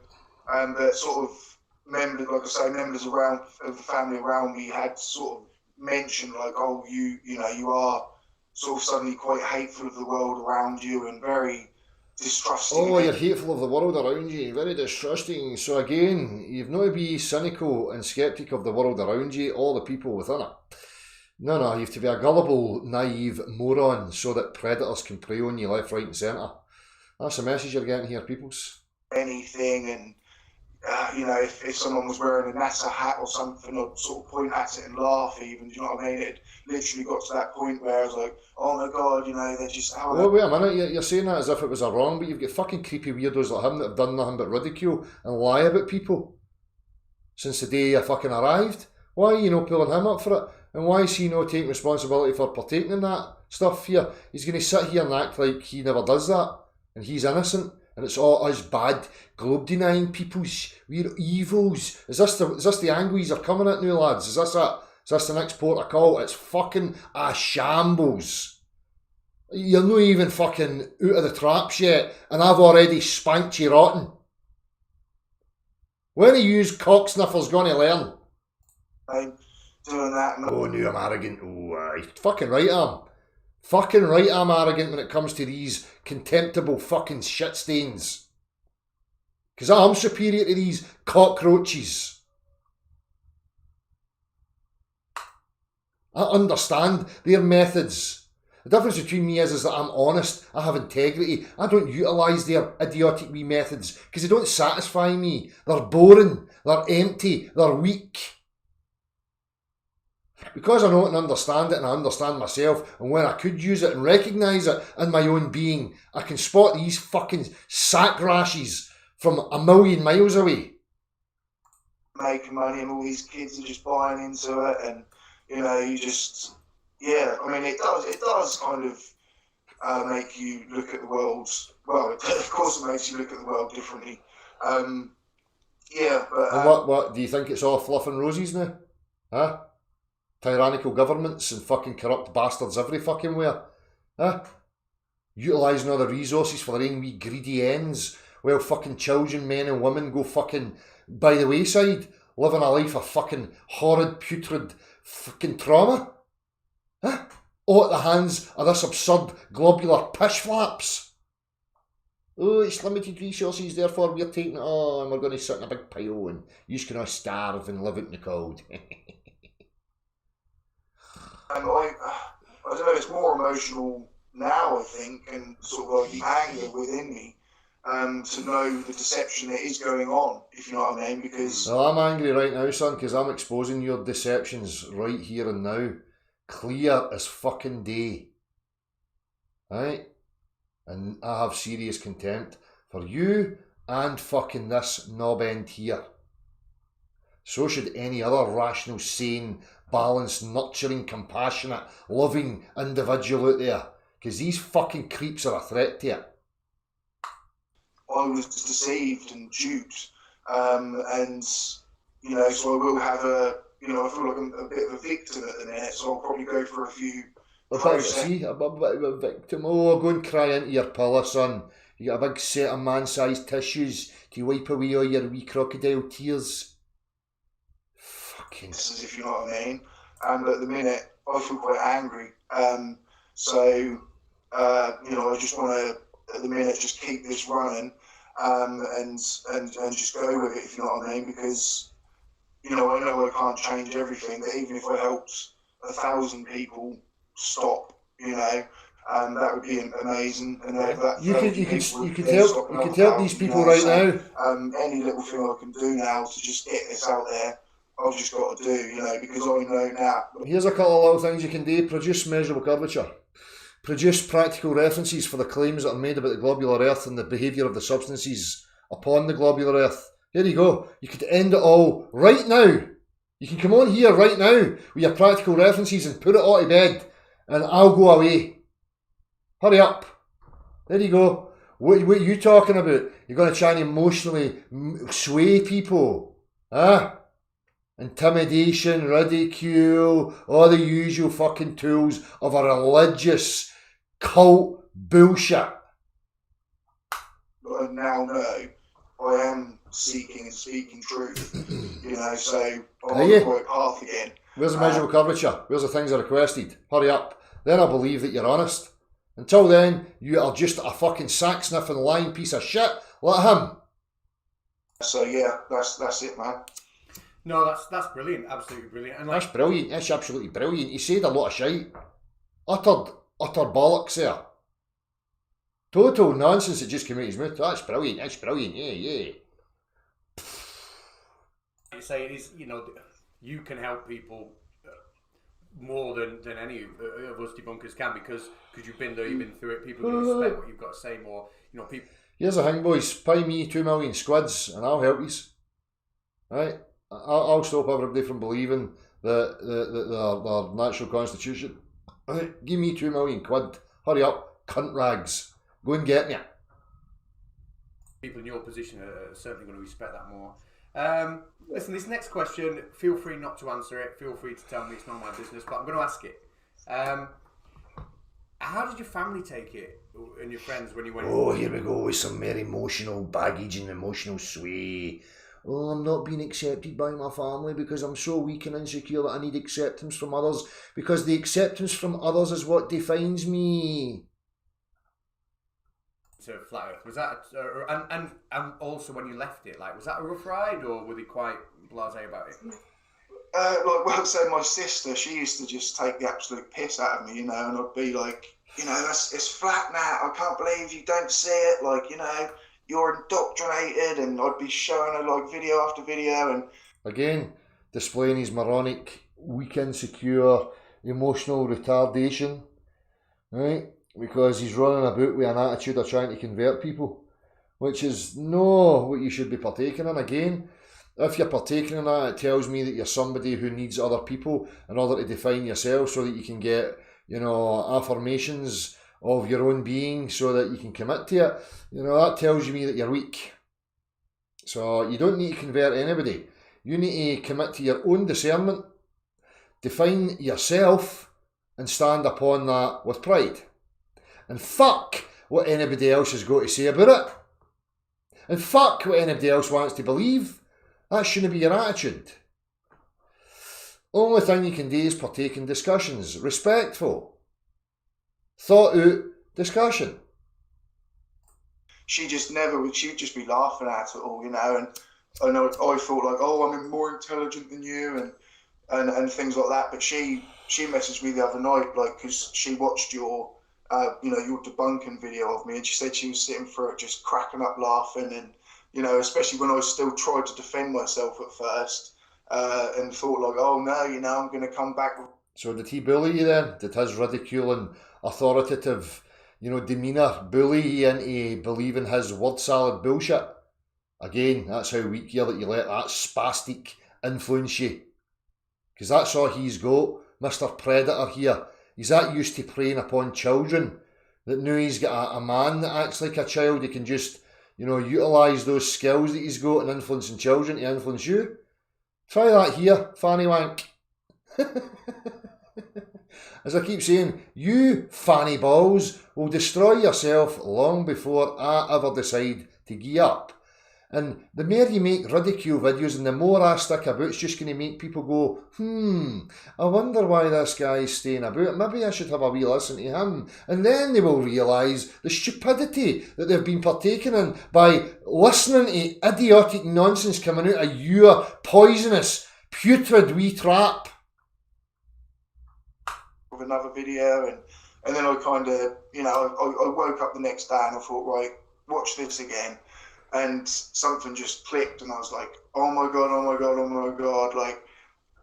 but sort of members, like I say, members around of the family around me had sort of mentioned like, oh, you know, you are sort of suddenly quite hateful of the world around you and very distrusting. Oh, you're hateful of the world around you, very distrusting. So again, you've not to be cynical and sceptic of the world around you, all the people within it. No, you have to be a gullible, naive moron so that predators can prey on you left, right and centre. That's the message you're getting here, peoples. Anything, and you know, if someone was wearing a NASA hat or something, I'd sort of point at it and laugh even, do you know what I mean? It literally got to that point where I was like, oh my God, you know, they're just... Wait a minute, you're saying that as if it was a wrong, but you've got fucking creepy weirdos like him that have done nothing but ridicule and lie about people since the day you fucking arrived. Why are you not pulling him up for it? And why is he not taking responsibility for partaking in that stuff here? He's going to sit here and act like he never does that, and he's innocent, and it's all us bad, globe-denying peoples. We're evils. Is this the angle he's coming at now, lads? Is this it? Is this the next port of call? It's fucking a shambles. You're not even fucking out of the traps yet, and I've already spanked you rotten. When are you cocksniffers going to learn? I'm doing that. Oh, no, I'm arrogant. Oh, fucking right I'm. Fucking right I'm arrogant when it comes to these contemptible fucking shit stains. Because I'm superior to these cockroaches. I understand their methods. The difference between me is that I'm honest, I have integrity. I don't utilise their idiotic wee methods because they don't satisfy me. They're boring, they're empty, they're weak. Because I know it and understand it, and I understand myself, and when I could use it and recognise it in my own being, I can spot these fucking sack rashes from a million miles away. Making money and all these kids are just buying into it, and you know, you just, yeah, I mean, it does kind of make you look at the world, well, of course it makes you look at the world differently. Yeah, but... And what, do you think it's all fluff and roses now? Huh? Tyrannical governments and fucking corrupt bastards every fucking where. Huh? Utilising all the resources for their own wee greedy ends, while fucking children, men and women go fucking by the wayside, living a life of fucking horrid, putrid fucking trauma. Huh? All at the hands of this absurd globular pish flaps. Oh, it's limited resources, therefore we're taking it on, and we're going to sit in a big pile and you're going to starve and live out in the cold. And I don't know, it's more emotional now, I think, and sort of like the anger within me to know the deception that is going on, if you know what I mean, because... Well, I'm angry right now, son, because I'm exposing your deceptions right here and now. Clear as fucking day. Right? And I have serious contempt for you and fucking this knob end here. So should any other rational, sane, balanced, nurturing, compassionate, loving individual out there. Because these fucking creeps are a threat to you. I was deceived and duped. And, you know, so I will have I feel like I'm a bit of a victim at the minute, so I'll probably go for a few See, a bit of a victim. Oh, go and cry into your pillow, son. You got a big set of man-sized tissues to wipe away all your wee crocodile tears. Fucking... As if you know what I mean. And at the minute, I feel quite angry. I just want to, at the minute, just keep this running and just go with it, if you know what I mean, because, you know I can't change everything, but even if I helped 1,000 people stop, you know, that would be amazing. And you could help these people right now. Any little thing I can do now to just get this out there, I've just got to do, you know, because I know now. Here's a couple of little things you can do. Produce measurable curvature. Produce practical references for the claims that are made about the globular earth and the behaviour of the substances upon the globular earth. There you go. You could end it all right now. You can come on here right now with your practical references and put it all to bed, and I'll go away. Hurry up. There you go. What are you talking about? You're going to try and emotionally sway people. Huh? Intimidation, ridicule, all the usual fucking tools of a religious cult bullshit. I now know I am seeking and speaking truth, you know, so I'm on the right path again. Where's the measurable curvature? Where's the things I requested? Hurry up. Then I believe that you're honest. Until then, you are just a fucking sack-sniffing lying piece of shit. Let him. So yeah, that's it, man. No, that's brilliant, absolutely brilliant. And that's brilliant. That's absolutely brilliant. He said a lot of shite. Utter bollocks there. Total nonsense that just came out of his mouth. That's brilliant. That's brilliant. Yeah. You say it is, you know, you can help people more than any of us debunkers can because you've been there, you've been through it. People will respect what you've got to say more. You know, people. Here's the thing, boys. Pay me 2 million squids, and I'll help you. Right. I'll stop everybody from believing their natural constitution. Right, give me 2 million quid. Hurry up, cunt rags. Go and get me. People in your position are certainly going to respect that more. Listen, this next question, feel free not to answer it. Feel free to tell me it's not my business, but I'm going to ask it. How did your family take it and your friends when you went? Oh, here we go with some more emotional baggage and emotional sway. Oh, I'm not being accepted by my family because I'm so weak and insecure that I need acceptance from others because the acceptance from others is what defines me. So flat Earth, was that, and also when you left it, like, was that a rough ride or were they quite blasé about it? So my sister, she used to just take the absolute piss out of me, you know, and I'd be like, you know, it's flat now, I can't believe you don't see it, like, you know, you're indoctrinated, and I'd be showing her like video after video, and again displaying his moronic, weak, insecure, emotional retardation, right? Because he's running about with an attitude of trying to convert people, which is not what you should be partaking in. Again, if you're partaking in that, it tells me that you're somebody who needs other people in order to define yourself, so that you can get, you know, affirmations of your own being so that you can commit to it. You know, that tells me that you're weak. So you don't need to convert anybody. You need to commit to your own discernment, define yourself, and stand upon that with pride. And fuck what anybody else has got to say about it. And fuck what anybody else wants to believe. That shouldn't be your attitude. Only thing you can do is partake in discussions. Respectful. Thought out discussion. She would just be laughing at it all, you know, and I know I thought like, oh, I'm more intelligent than you and things like that. But she messaged me the other night, like, because she watched your your debunking video of me, and she said she was sitting through it just cracking up laughing, and, you know, especially when I still tried to defend myself at first, and thought like, oh no, you know, I'm going to come back. So did he bully you then? Did his ridicule and authoritative, you know, demeanour bully you into believing his word salad bullshit? Again, that's how weak you are that you let that spastic influence you. Because that's all he's got, Mr. Predator here. He's that used to preying upon children that now he's got a man that acts like a child. He can just, you know, utilise those skills that he's got in influencing children to influence you. Try that here, fanny wank. As I keep saying, you fanny balls will destroy yourself long before I ever decide to gear up. And the more you make ridicule videos and the more I stick about, it's just going to make people go, I wonder why this guy's staying about. Maybe I should have a wee listen to him. And then they will realise the stupidity that they've been partaking in by listening to idiotic nonsense coming out of your poisonous, putrid wee trap. With another video, and then I kind of, you know, I woke up the next day and I thought, right, watch this again. And something just clicked, and I was like, oh my God, like,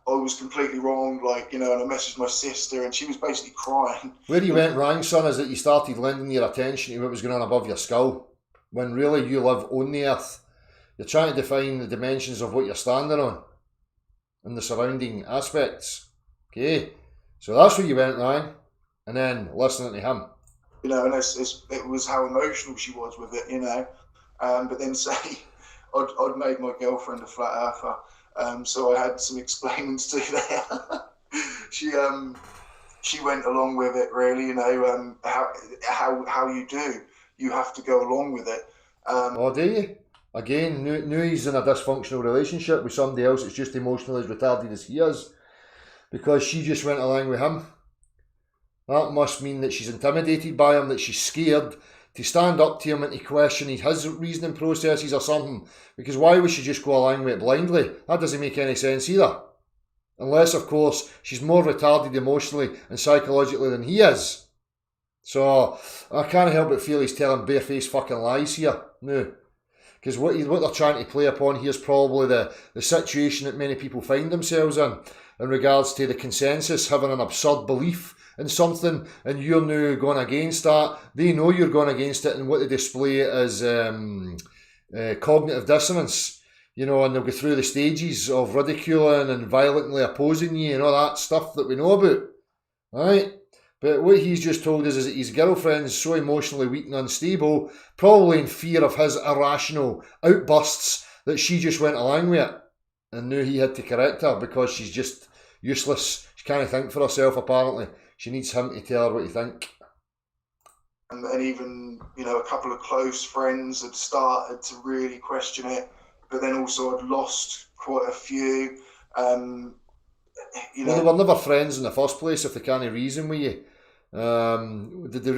I was completely wrong, like, you know, and I messaged my sister, and she was basically crying. Where you went wrong, son, is that you started lending your attention to what was going on above your skull, when really you live on the earth. You're trying to define the dimensions of what you're standing on, and the surrounding aspects, okay? So that's where you went wrong, and then listening to him. You know, and it was how emotional she was with it, you know. But then say I'd made my girlfriend a flat earther, so I had some explaining to do there. She went along with it, really, you know. How you have to go along with it. Oh, do you? Again, now he's in a dysfunctional relationship with somebody else that's just emotionally as retarded as he is, because she just went along with him. That must mean that she's intimidated by him, that she's scared to stand up to him and to question his reasoning processes or something. Because why would she just go along with it blindly? That doesn't make any sense either. Unless, of course, she's more retarded emotionally and psychologically than he is. So, I can't help but feel he's telling barefaced fucking lies here. No. Because what they're trying to play upon here is probably the situation that many people find themselves in regards to the consensus having an absurd belief in something, and you're now going against that. They know you're going against it, and what they display is cognitive dissonance, you know, and they'll go through the stages of ridiculing and violently opposing you and all that stuff that we know about, right? But what he's just told us is that his girlfriend's so emotionally weak and unstable, probably in fear of his irrational outbursts, that she just went along with it, and now he had to correct her because she's just useless. She can't think for herself, apparently. She needs him to tell her what to think. And even, you know, a couple of close friends had started to really question it, but then also I'd lost quite a few. You know, well, they were never friends in the first place if they can't reason with you. Were they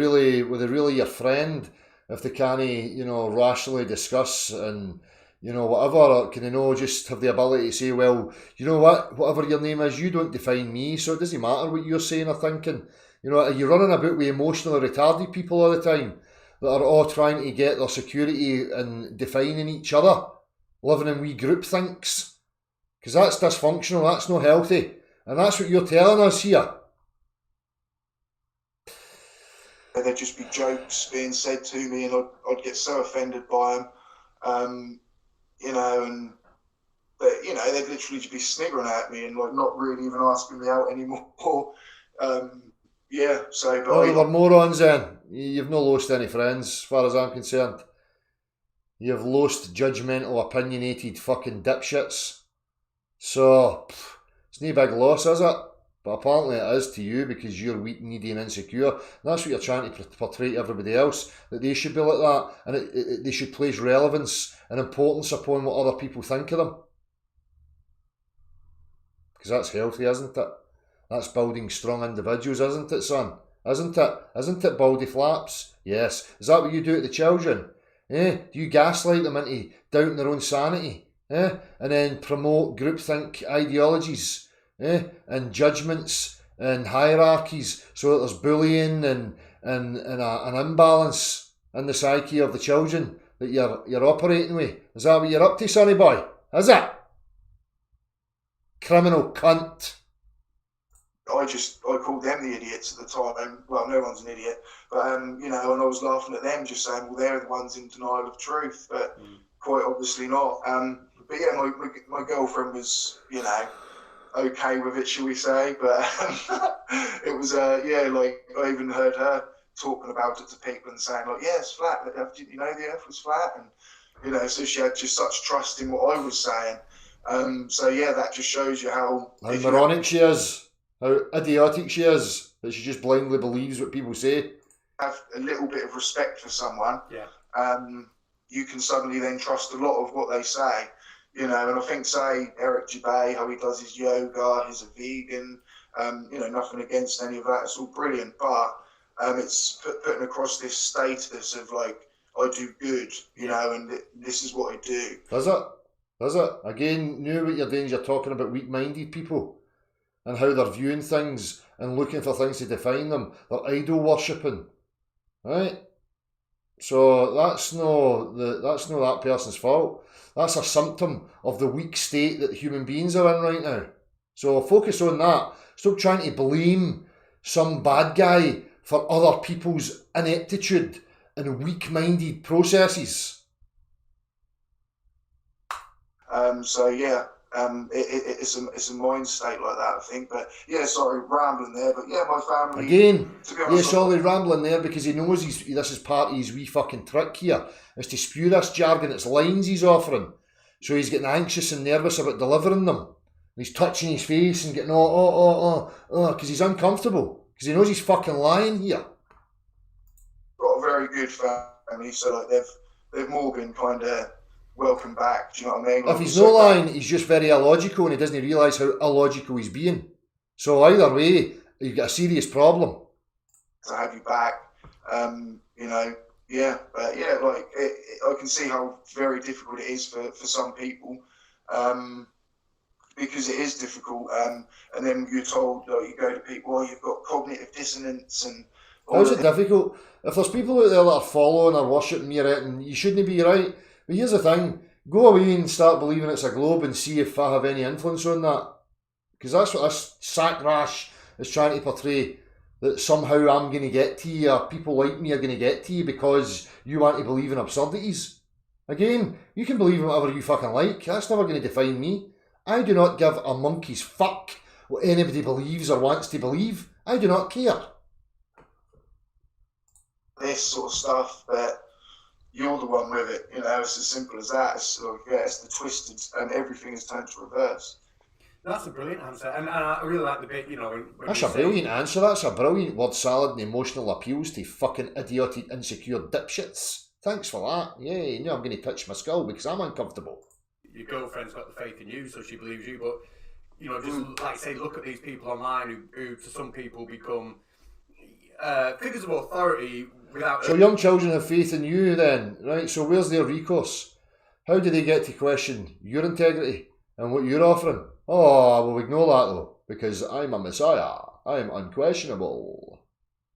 really your friend if they can't, you know, rationally discuss and, you know, whatever, or can they not just have the ability to say, well, you know what, whatever your name is, you don't define me, so it doesn't matter what you're saying or thinking. You know, are you running about with emotionally retarded people all the time that are all trying to get their security and defining each other, living in wee group thinks? Because that's dysfunctional, that's not healthy, and that's what you're telling us here. There'd just be jokes being said to me, and I'd get so offended by them. You know, and you know, they'd literally just be sniggering at me and like not really even asking me out anymore. Yeah, so. But they were morons then. You've not lost any friends, as far as I'm concerned. You've lost judgmental, opinionated fucking dipshits. So, it's no big loss, is it? But apparently it is to you because you're weak, needy and insecure. And that's what you're trying to portray to everybody else, that they should be like that, and they should place relevance and importance upon what other people think of them. Because that's healthy, isn't it? That's building strong individuals, isn't it, son? Isn't it? Isn't it, baldy flaps? Yes. Is that what you do to the children? Do you gaslight them into doubting their own sanity? And then promote groupthink ideologies? And judgments and hierarchies, so that there's bullying and an imbalance in the psyche of the children that you're operating with. Is that what you're up to, sonny boy? Is it? Criminal cunt. I called them the idiots at the time. Well, no one's an idiot, but you know, and I was laughing at them, just saying, well, they're the ones in denial of truth. But quite obviously not. But yeah, my girlfriend was, you know, okay with it, shall we say? But it was, yeah, like I even heard her talking about it to people and saying like, yeah, it's flat. You know, the Earth was flat, and you know, so she had just such trust in what I was saying. So yeah, that just shows you how moronic she is, how idiotic she is, that she just blindly believes what people say. Have a little bit of respect for someone, yeah, you can suddenly then trust a lot of what they say, you know. And I think, say, Eric Jabay, how he does his yoga, he's a vegan, you know, nothing against any of that, it's all brilliant, but it's putting across this status of like, I do good, you know, and this is what I do. Does it? Again, know what you're doing is you're talking about weak-minded people and how they're viewing things and looking for things to define them. They're idol worshipping, right? So that's no that person's fault. That's a symptom of the weak state that human beings are in right now. So focus on that. Stop trying to blame some bad guy for other people's ineptitude and weak-minded processes. So yeah, it's a mind state like that, I think. But yeah, sorry, rambling there. But yeah, my family. Again, sorry, rambling there because he knows this is part of his wee fucking trick here, is to spew this jargon, it's lines he's offering. So he's getting anxious and nervous about delivering them. And he's touching his face and getting because he's uncomfortable. Because he knows he's fucking lying here. Got a very good family, so like they've more been kind of welcome back, do you know what I mean? Like, if he's not lying, he's just very illogical and he doesn't realise how illogical he's being. So either way, you've got a serious problem. To have you back, you know, yeah, but yeah, like I can see how very difficult it is for some people, because it is difficult, and then you're told, like, you go to people, oh, you've got cognitive dissonance and how's it difficult? If there's people out there that are following or worshipping you, and you shouldn't be, right? But here's the thing, go away and start believing it's a globe and see if I have any influence on that. Because that's what this sack rash is trying to portray, that somehow I'm going to get to you, or people like me are going to get to you because you want to believe in absurdities. Again, you can believe in whatever you fucking like, that's never going to define me. I do not give a monkey's fuck what anybody believes or wants to believe. I do not care. This sort of stuff, but you're the one with it, you know, it's as simple as that. It's like, yeah, it's the twisted, and everything is turned to reverse. That's a brilliant answer, and I really like the bit, you know, when that's a brilliant answer, that's a brilliant word salad and emotional appeals to fucking idiotic, insecure dipshits. Thanks for that. Yeah, you know I'm going to touch my skull because I'm uncomfortable. Your girlfriend's got the faith in you, so she believes you, but, you know, just like say, look at these people online who to some people become figures of authority without... So young children have faith in you then, right? So where's their recourse? How do they get to question your integrity and what you're offering? Oh, we'll ignore that though, because I'm a messiah. I am unquestionable.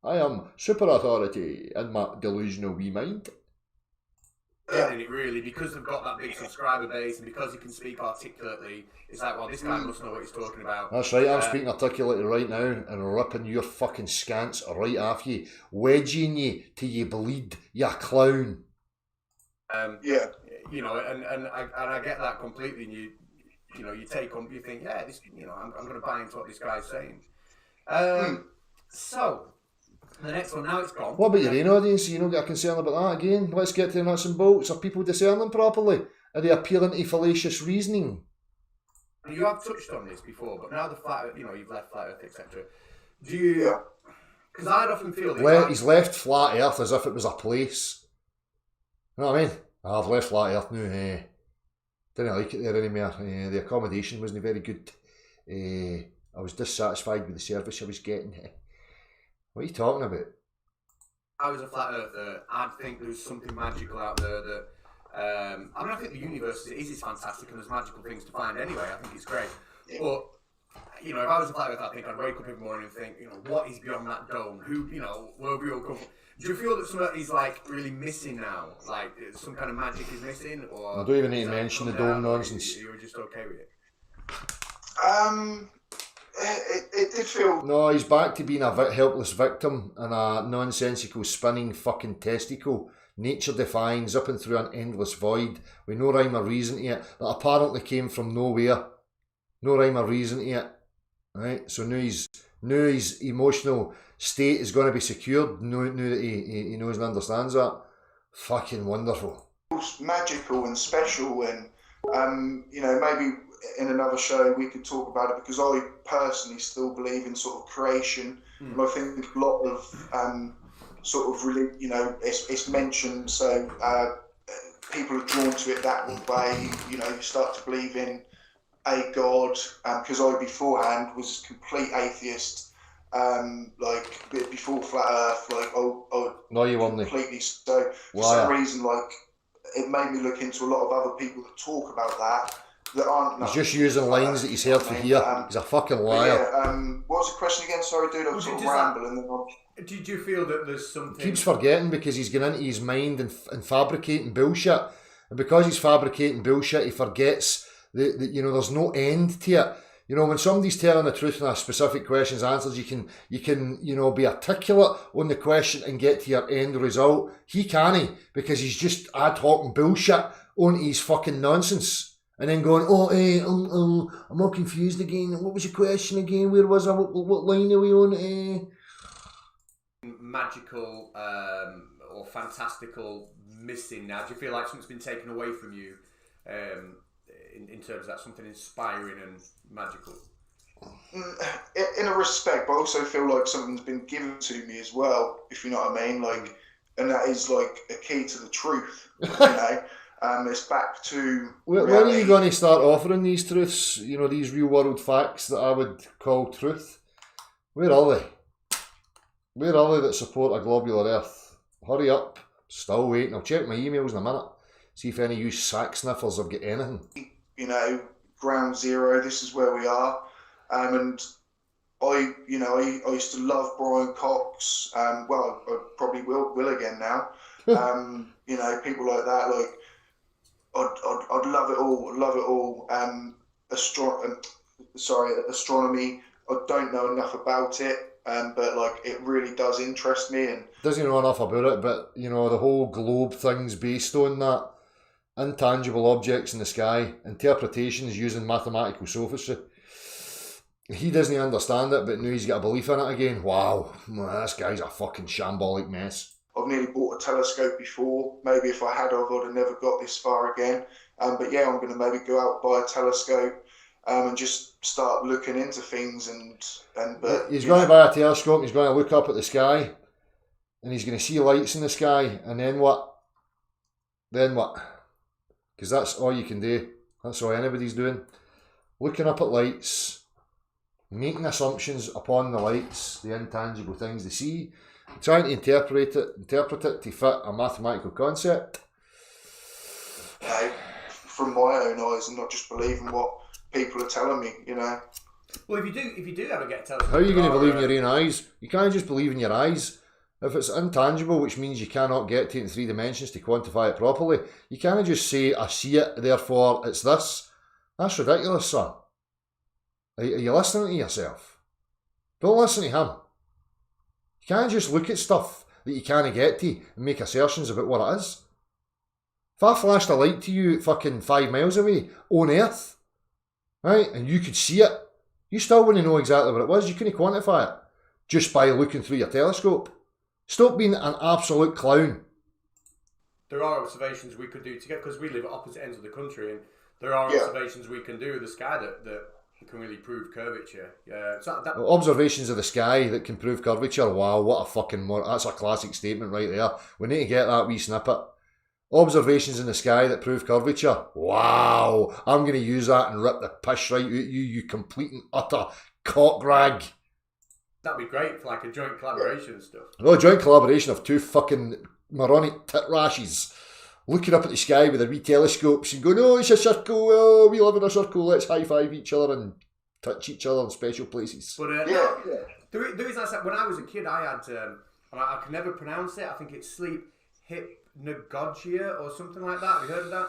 I am super authority in my delusional wee mind. Getting it really, because they've got that big subscriber base and because he can speak articulately, it's like, well, this guy must know what he's talking about. That's right, I'm speaking articulately right now and ripping your fucking scants right off you, wedging you till you bleed, you clown. Yeah. You know, and I get that completely, and you know, you take on, you think, yeah, this, you know, I'm going to buy into what this guy's saying. So, the next one, now it's gone. What about your own audience? You don't get a concern about that again? Let's get to the nuts and bolts. Are people discerning properly? Are they appealing to fallacious reasoning? You have touched on this before, but now the flat, you know, you've left flat Earth, etc. Do you? Because I'd often feel that he's left flat Earth as if it was a place. You know what I mean? I've left flat Earth now. Didn't like it there anymore. The accommodation wasn't very good. I was dissatisfied with the service I was getting. What are you talking about? I was a flat earther. I'd think there's something magical out there that... I mean, I think the universe is fantastic and there's magical things to find anyway. I think it's great. But, you know, if I was a flat earther, I think I'd wake up every morning and think, you know, what is beyond that dome? Who, you know, where we all come from? Do you feel that something is, like, really missing now? Like, some kind of magic is missing? Or I don't even need to mention the dome nonsense. You were just okay with it? It did feel... No, he's back to being a helpless victim and a nonsensical spinning fucking testicle nature defying, zipping through an endless void with no rhyme or reason to it, that apparently came from nowhere. No rhyme or reason to it. Right? So now his emotional state is going to be secured, now that he knows and understands that. Fucking wonderful. It's magical and special, and you know, maybe in another show we could talk about it, because I personally still believe in sort of creation, and I think a lot of sort of really, you know, it's mentioned, so people are drawn to it that way. You know, you start to believe in a god, because I beforehand was a complete atheist, like before flat Earth, like No, you weren't. Completely. So for some reason, like, it made me look into a lot of other people that talk about that aren't. He's just using lines that he's heard for here. He's a fucking liar. Yeah, what was the question again? Sorry, dude, I was sort of rambling. Did you feel that there's something... He keeps forgetting because he's going into his mind and fabricating bullshit. And because he's fabricating bullshit, he forgets that you know, there's no end to it. You know, when somebody's telling the truth in a specific question's answers, you can you know, be articulate on the question and get to your end result. He can't, because he's just ad hoc and bullshit on his fucking nonsense. And then going, I'm all confused again. What was your question again? Where was I? What line are we on? Magical or fantastical missing now? Do you feel like something's been taken away from you in terms of that, something inspiring and magical? In a respect, but I also feel like something's been given to me as well, if you know what I mean. Like, and that is like a key to the truth, you know. It's back to when are you going to start offering these truths, you know, these real world facts that I would call truth? Where are they? Where are they that support a globular earth? Hurry up. Still waiting. I'll check my emails in a minute. See if any of you sack sniffers have got anything. You know, ground zero, this is where we are. And I used to love Brian Cox. Well, I probably will again now. You know, people like that, like, I'd love it all. Astronomy, I don't know enough about it, but like, it really does interest me. And doesn't know enough about it, but you know, the whole globe thing's based on that. Intangible objects in the sky, interpretations using mathematical sophistry. He doesn't understand it, but now he's got a belief in it again. Wow, this guy's a fucking shambolic mess. I've nearly bought a telescope before. Maybe if I had, I would have never got this far again. But yeah, I'm going to maybe go out, buy a telescope, and just start looking into things. But he's going to buy a telescope. He's going to look up at the sky, and he's going to see lights in the sky. And then what? Because that's all you can do. That's all anybody's doing. Looking up at lights, making assumptions upon the lights, the intangible things they see, trying to interpret it to fit a mathematical concept. From my own eyes, and not just believing what people are telling me, you know. Well, if you do ever get a telescope, how are you going to believe in your own eyes? You can't just believe in your eyes. If it's intangible, which means you cannot get to it in 3 dimensions to quantify it properly, you can't just say, I see it, therefore it's this. That's ridiculous, son. Are you listening to yourself? Don't listen to him. You can't just look at stuff that you can't get to and make assertions about what it is. If I flashed a light to you fucking 5 miles away on Earth, right, and you could see it, you still wouldn't know exactly what it was. You couldn't quantify it just by looking through your telescope. Stop being an absolute clown. There are observations we could do together, because we live at opposite ends of the country, and there are observations we can do of the sky that can really prove curvature. Observations of the sky that can prove curvature. Wow, what a fucking that's a classic statement right there. We need to get that wee snippet. Observations in the sky that prove curvature. Wow, I'm going to use that and rip the piss right out you complete and utter cockrag. That'd be great for like a joint collaboration and stuff. No, joint collaboration of 2 fucking moronic tit rashes looking up at the sky with their wee telescopes and going, oh, it's a circle, oh, we live in a circle, let's high-five each other and touch each other in special places. But the reason I said, when I was a kid, I had, and I can never pronounce it, I think it's sleep hypnagogia or something like that. Have you heard of that?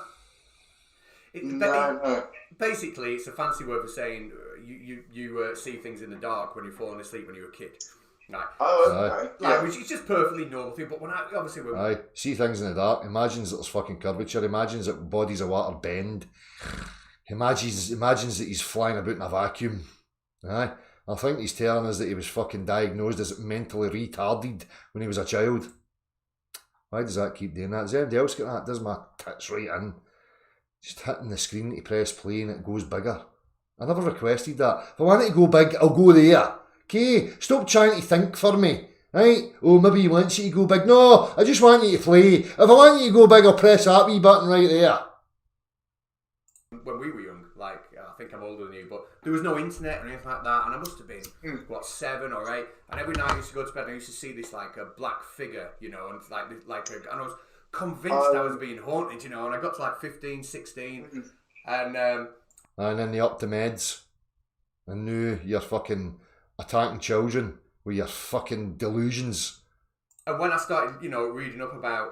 No. Basically, it's a fancy word for saying you see things in the dark when you're falling asleep when you're a kid. Right. Oh, okay. Like, which is just perfectly normal thing, but when Aye, see things in the dark, imagines that there's fucking curvature, imagines that bodies of water bend, imagines that he's flying about in a vacuum. Aye, I think he's telling us that he was fucking diagnosed as mentally retarded when he was a child. Why does that keep doing that? Does anybody else get that? Does my tits right in? Just hitting the screen that you press play and it goes bigger. I never requested that. If I want it to go big, I'll go there. Okay, stop trying to think for me. Right? Oh, maybe he wants you to go big. No, I just want you to play. If I want you to go big, I'll press that wee button right there. When we were young, like, I think I'm older than you, but there was no internet or anything like that, and I must have been, 7 or 8, and every night I used to go to bed and I used to see this, like, a black figure, you know, and and I was convinced I was being haunted, you know, and I got to, like, 15, 16, and then they upped the meds, and now you're fucking attacking children with your fucking delusions. And when I started, you know, reading up about,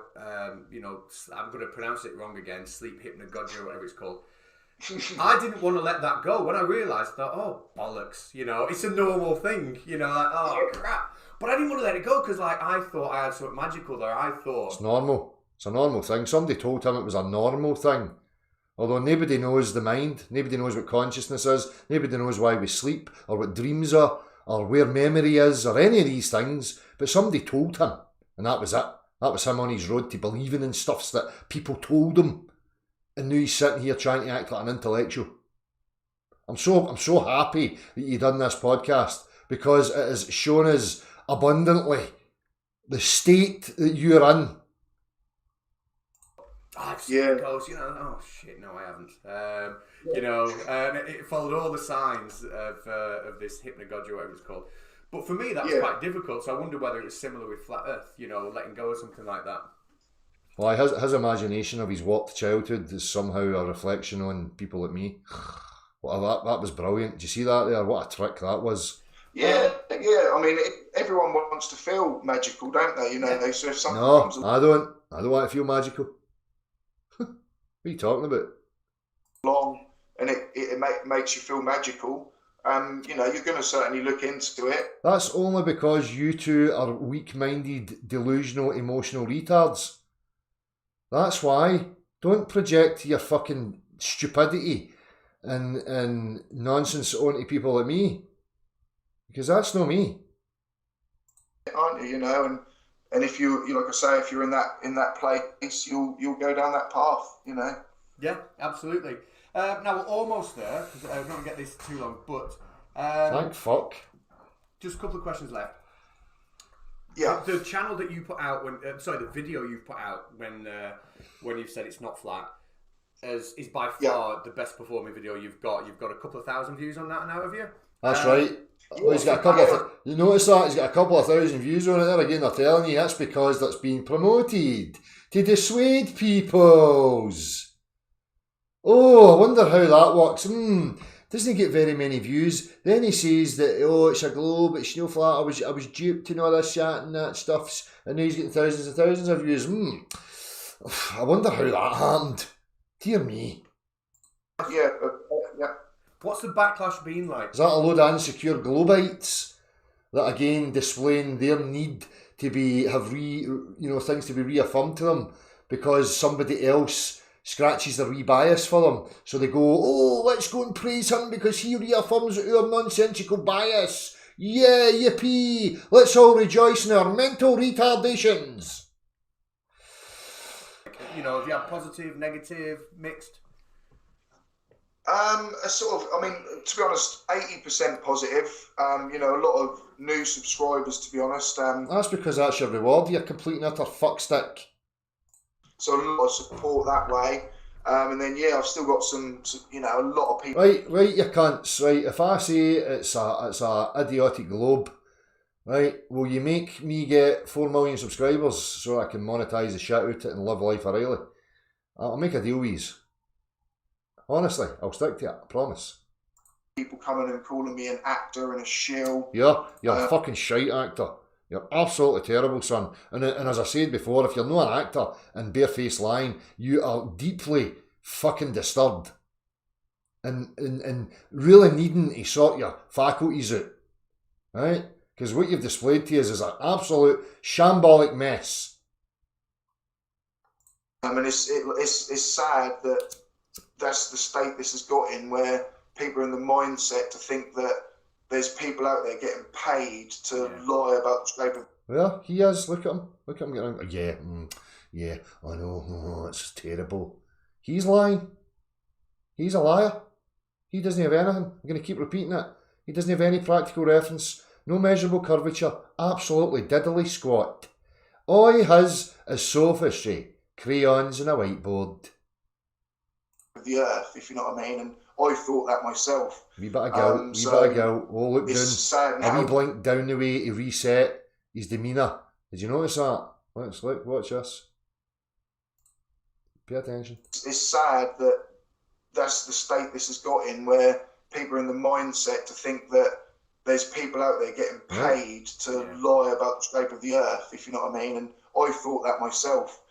you know, I'm going to pronounce it wrong again, sleep hypnagogia or whatever it's called, I didn't want to let that go. When I realised that, oh, bollocks, you know, it's a normal thing, you know, like, oh, crap. But I didn't want to let it go because, like, I thought I had something magical there. I thought... It's normal. It's a normal thing. Somebody told him it was a normal thing. Although nobody knows the mind, nobody knows what consciousness is, nobody knows why we sleep, or what dreams are, or where memory is, or any of these things. But somebody told him, and that was it. That was him on his road to believing in stuffs that people told him. And now he's sitting here trying to act like an intellectual. I'm so happy that you've done this podcast, because it has shown us abundantly the state that you're in. I've seen ghosts, you know. Oh shit, no, I haven't. You know, it followed all the signs of this hypnagogia, whatever it's called. But for me, that was quite difficult. So I wonder whether it was similar with Flat Earth, you know, letting go of something like that. Well, his imagination of his warped childhood is somehow a reflection on people like me. Well, that was brilliant. Did you see that there? What a trick that was. Yeah. I mean, everyone wants to feel magical, don't they? You know, so if something comes I don't want to feel magical. What are you talking about? Along, and it makes you feel magical. You know, you're going to certainly look into it. That's only because you two are weak-minded, delusional, emotional retards. That's why. Don't project your fucking stupidity and nonsense onto people like me. Because that's not me. Aren't you? You know, and if you like I say, if you're in that place, you'll go down that path. You know. Yeah, absolutely. Now we're almost there, because I'm not going to get this too long, but... Thank fuck. Just a couple of questions left. Yeah. The channel that you put out, the video you've put out when you've said it's not flat, is by far the best performing video you've got. You've got a couple of thousand views on that now, have you? That's right. Well, he's got a couple of... You notice that? He's got a couple of thousand views on it there. Again, they're telling you that's because that's being promoted to dissuade peoples. Oh, I wonder how that works. Doesn't get very many views. Then he says that, oh, it's a globe, it's no flat, I was duped and all this chat and that stuff, and now he's getting thousands and thousands of views. I wonder how that happened. Dear me. Yeah. What's the backlash been like? Is that a load of insecure globites that again displaying their need to things to be reaffirmed to them because somebody else scratches their wee bias for them, so they go, oh, let's go and praise him because he reaffirms our nonsensical bias. Yeah, yippee! Let's all rejoice in our mental retardations. You know, if you have positive, negative, mixed? To be honest, 80% positive. You know, a lot of new subscribers, to be honest. That's because that's your reward. You're complete and utter fuckstick. So a lot of support that way. And then, I've still got a lot of people. Right, you cunts. Right, if I say it's a idiotic globe, right, will you make me get 4 million subscribers so I can monetize the shit out of it and live life O'Reilly? I'll make a deal with you. Honestly, I'll stick to it, I promise. People coming and calling me an actor and a shill. You're a fucking shite actor. You're absolutely terrible, son. And as I said before, if you're not an actor and barefaced lying, you are deeply fucking disturbed. And really needing to sort your faculties out. Right? Because what you've displayed to us is an absolute shambolic mess. I mean, it's sad that that's the state this has got in, where people are in the mindset to think that there's people out there getting paid to lie about the shape of... Yeah, he is. Look at him. Look at him getting... Yeah, I know. Oh, it's terrible. He's lying. He's a liar. He doesn't have anything. I'm going to keep repeating it. He doesn't have any practical reference. No measurable curvature. Absolutely diddly squat. All he has is sophistry, crayons and a whiteboard. The earth, if you know what I mean. And I thought that myself. Wee bit of guilt, wee bit of guilt. Oh, look down. A wee blink down the way to reset his demeanour. Did you notice that? Let's look, watch this. Pay attention. It's sad that that's the state this has got in, where people are in the mindset to think that there's people out there getting paid to lie about the shape of the earth, if you know what I mean. And I thought that myself.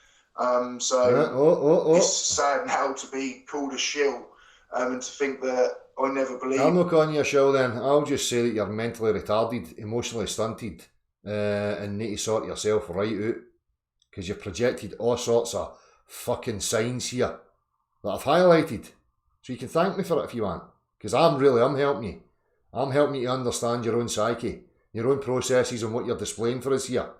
It's sad now to be called a shill, and to think that I never believed. I'm not calling you a shill then. I'll just say that you're mentally retarded, emotionally stunted, and need to sort yourself right out, because you've projected all sorts of fucking signs here that I've highlighted. So you can thank me for it if you want, because I'm helping you. I'm helping you to understand your own psyche, your own processes and what you're displaying for us here.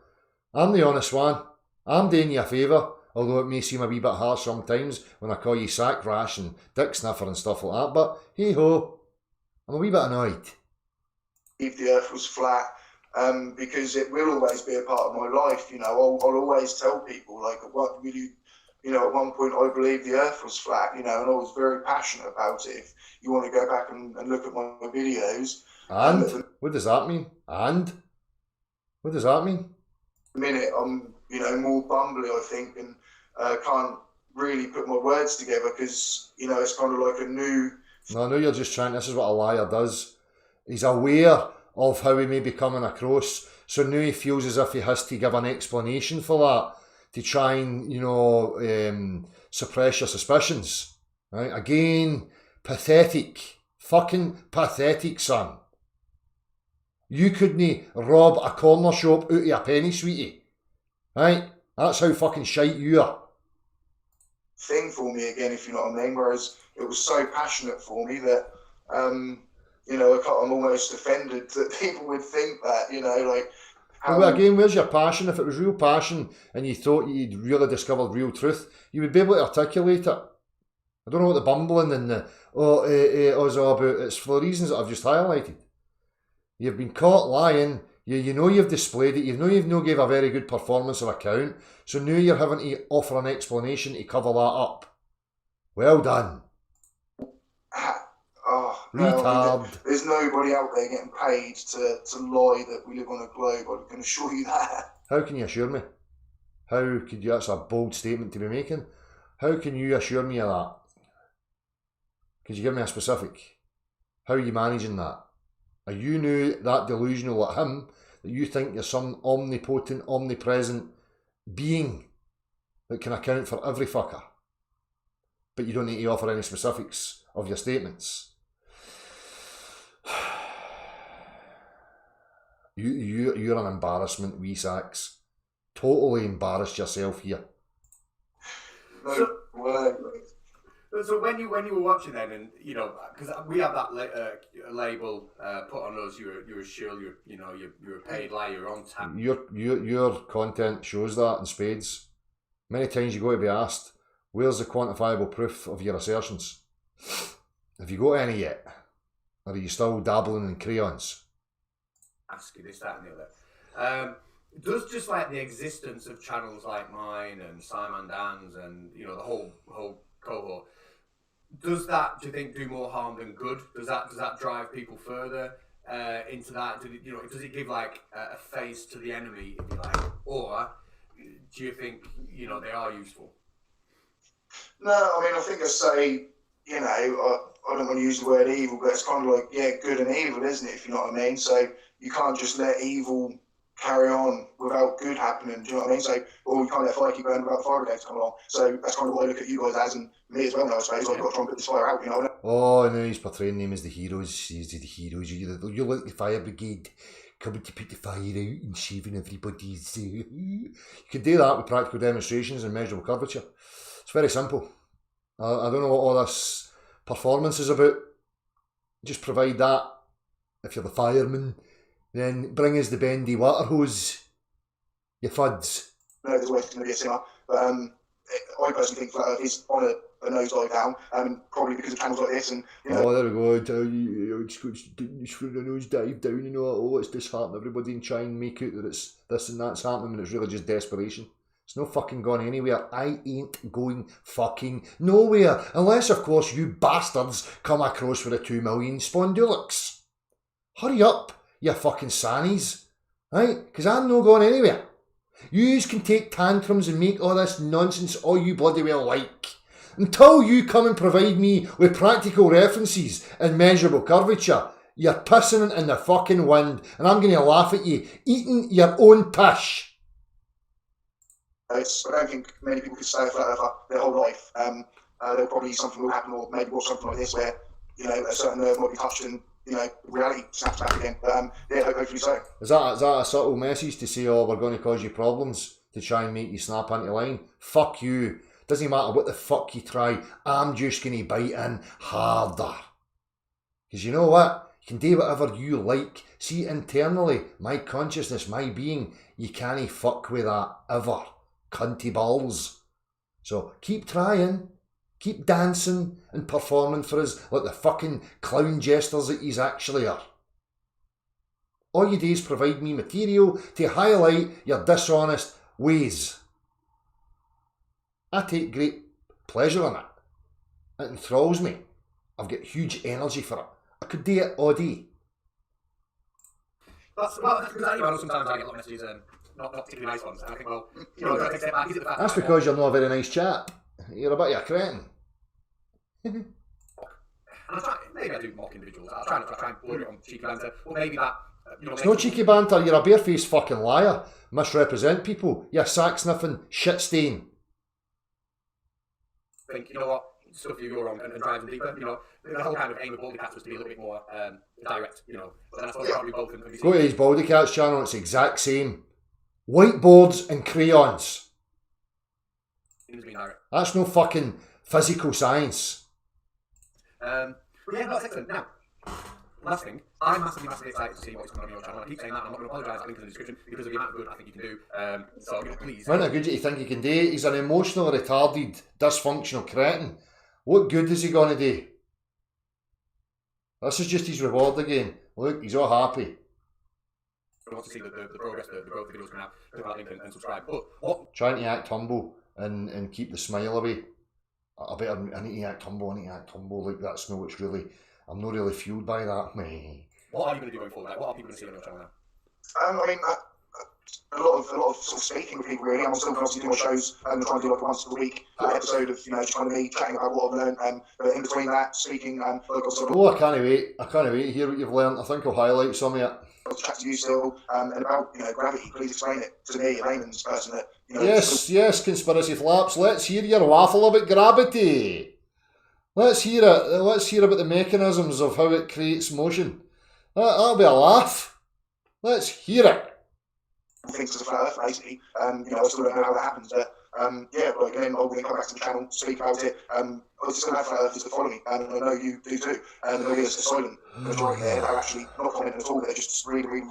I'm the honest one. I'm doing you a favour, although it may seem a wee bit harsh sometimes when I call you sack rash and dick sniffer and stuff like that, but hey ho, I'm a wee bit annoyed. If the earth was flat, because it will always be a part of my life, you know. I'll always tell people, like, what really, you know, at one point I believed the earth was flat, you know, and I was very passionate about it. If you want to go back and look at my videos. And? What does that mean? And? What does that mean? A minute, I'm, you know, more bumbly, I think, and can't really put my words together, because, you know, it's kind of like a new... No, I know you're just trying, this is what a liar does. He's aware of how he may be coming across, so now he feels as if he has to give an explanation for that, to try and, you know, suppress your suspicions. Right? Again, pathetic. Fucking pathetic, son. You couldn't rob a corner shop out of a penny, sweetie. Right? That's how fucking shite you are. Thing for me again, if you know what I mean. Whereas it was so passionate for me that, you know, I'm almost offended that people would think that, you know, like... Well, again, where's your passion? If it was real passion and you thought you'd really discovered real truth, you would be able to articulate it. I don't know what the bumbling and the is all about. It's for the reasons that I've just highlighted. You've been caught lying. You know you've displayed it. You know you've not gave a very good performance of account. So now you're having to offer an explanation to cover that up. Well done. Retard. I mean, there's nobody out there getting paid to lie that we live on a globe. I can assure you that. How can you assure me? How could you? That's a bold statement to be making. How can you assure me of that? Could you give me a specific? How are you managing that? Are you now that delusional like him that you think you're some omnipotent, omnipresent being that can account for every fucker? But you don't need to offer any specifics of your statements. You're an embarrassment, wee sacks. Totally embarrassed yourself here. So when you were watching then, and you know, because we have that label put on us, you're a shill, you're a paid liar, you're on tap. Your content shows that in spades. Many times you go to be asked, where's the quantifiable proof of your assertions? Have you got any yet? Or are you still dabbling in crayons? Asking this, that and the other. Does just like the existence of channels like mine and Simon Dan's and, you know, the whole cohort, does that, do you think, do more harm than good? Does that drive people further into that? Does it give like a face to the enemy, if you like? Or do you think, you know, they are useful? No, I mean, I think I say, you know, I don't want to use the word evil, but it's kind of like, yeah, good and evil, isn't it, if you know what I mean? So you can't just let evil carry on without good happening, do you know what I mean? So, or you can't let fire keep burning without the fire brigade to come along. So that's kind of what I look at you guys as, and me as well now, I suppose. I've got to try and put this fire out, you know? Oh, and then he's portraying them as the heroes. He's the heroes. You're like the fire brigade. coming to put the fire out and shaving everybody's... You can do that with practical demonstrations and measurable curvature. It's very simple. I don't know what all this performance is about. Just provide that. If you're the fireman, then bring us the bendy water hose. Your fuds. No, there's always going to be a simmer. But I personally think Flat Earth is on a nosedive down, probably because of channels like this. And you know, oh, there we go. I tell you, it's for the nosedive down, you know. Oh, it's disheartening everybody and try and make out that it's this and that's happening when it's really just desperation. It's no fucking gone anywhere. I ain't going fucking nowhere. Unless, of course, you bastards come across with a 2 million spondylix. Hurry up, you fucking sannies. Right? Because I'm no going anywhere. Yous can take tantrums and make all this nonsense all you bloody well like. Until you come and provide me with practical references and measurable curvature, you're pissing it in the fucking wind, and I'm going to laugh at you eating your own pish. I don't think many people could stay a flat earther their whole life. There'll probably something will happen, or maybe watch something like this where, you know, a certain nerve might be touched and, you know, reality snaps back again. Yeah, hopefully so. Is that a subtle message to say, oh, we're going to cause you problems to try and make you snap into line? Fuck you. Doesn't matter what the fuck you try, I'm just going to bite in harder. Because you know what? You can do whatever you like. See, internally, my consciousness, my being, you can't fuck with that ever. Cunty balls. So keep trying, keep dancing and performing for us like the fucking clown jesters that yous actually are. All you do is provide me material to highlight your dishonest ways. I take great pleasure in it. It enthralls me. I've got huge energy for it. I could do it all day. That's because I know sometimes I get a lot of messages not particularly nice ones, and I think, well, you know, take a step back. Is it the fact that's because you're not a very nice chap. You're a bit of a cretin. And I try, maybe I do mock individuals. I try and word it on cheeky banter, or maybe that, you know... It's no cheeky banter, you're a barefaced fucking liar. Misrepresent people. You're sack-sniffing shit stain. Think, you know what, stuff you're wrong, and drive them deeper, you know. The whole kind of aim of Baldy Catz was to be a little bit more direct, you know. But then I suppose probably both... Go to his Baldy Catz channel, it's the exact same. Whiteboards and crayons. That's no fucking physical science. But yeah, that's excellent. Now, last thing, I'm massively excited to see what's coming on your channel. I keep saying that, and I'm not going to apologise, I'll link in the description, because of the amount of good I think you can do. So, you know, please. How good do you think he can do? He's an emotional, retarded, dysfunctional cretin. What good is he going to do? This is just his reward again. Look, he's all happy. I want to see the progress, the growth the videos coming out. Click that link and subscribe. But what? Trying to act humble and keep the smile away. I need to act humble. Like, that's not what's really... I'm not really fueled by that. What are you going to do going forward? Like, what are people going to see on your channel now? I mean, a lot of sort of speaking with people, really. I'm still obviously doing my shows and trying to do like a once a week episode of, you know, just kind of me chatting about what I've learned. But in between that, speaking, like I can't wait. I can't wait to hear what you've learned. I think I'll highlight some of it. I'll chat to you still, and about, you know, gravity. Please explain it to me, a layman's person. That, you know, yes, conspiracy flaps. Let's hear your waffle about gravity. Let's hear it. Let's hear about the mechanisms of how it creates motion. That'll be a laugh. Let's hear it. Things as a flat earth, basically. You know, I still don't know how that happens, but yeah, like, and then I'll come back to the channel, speak about it. I was just going to have flat earthers that follow me, and I know you do too. And there is a silent majority there that are actually not commenting at all, they're just reading.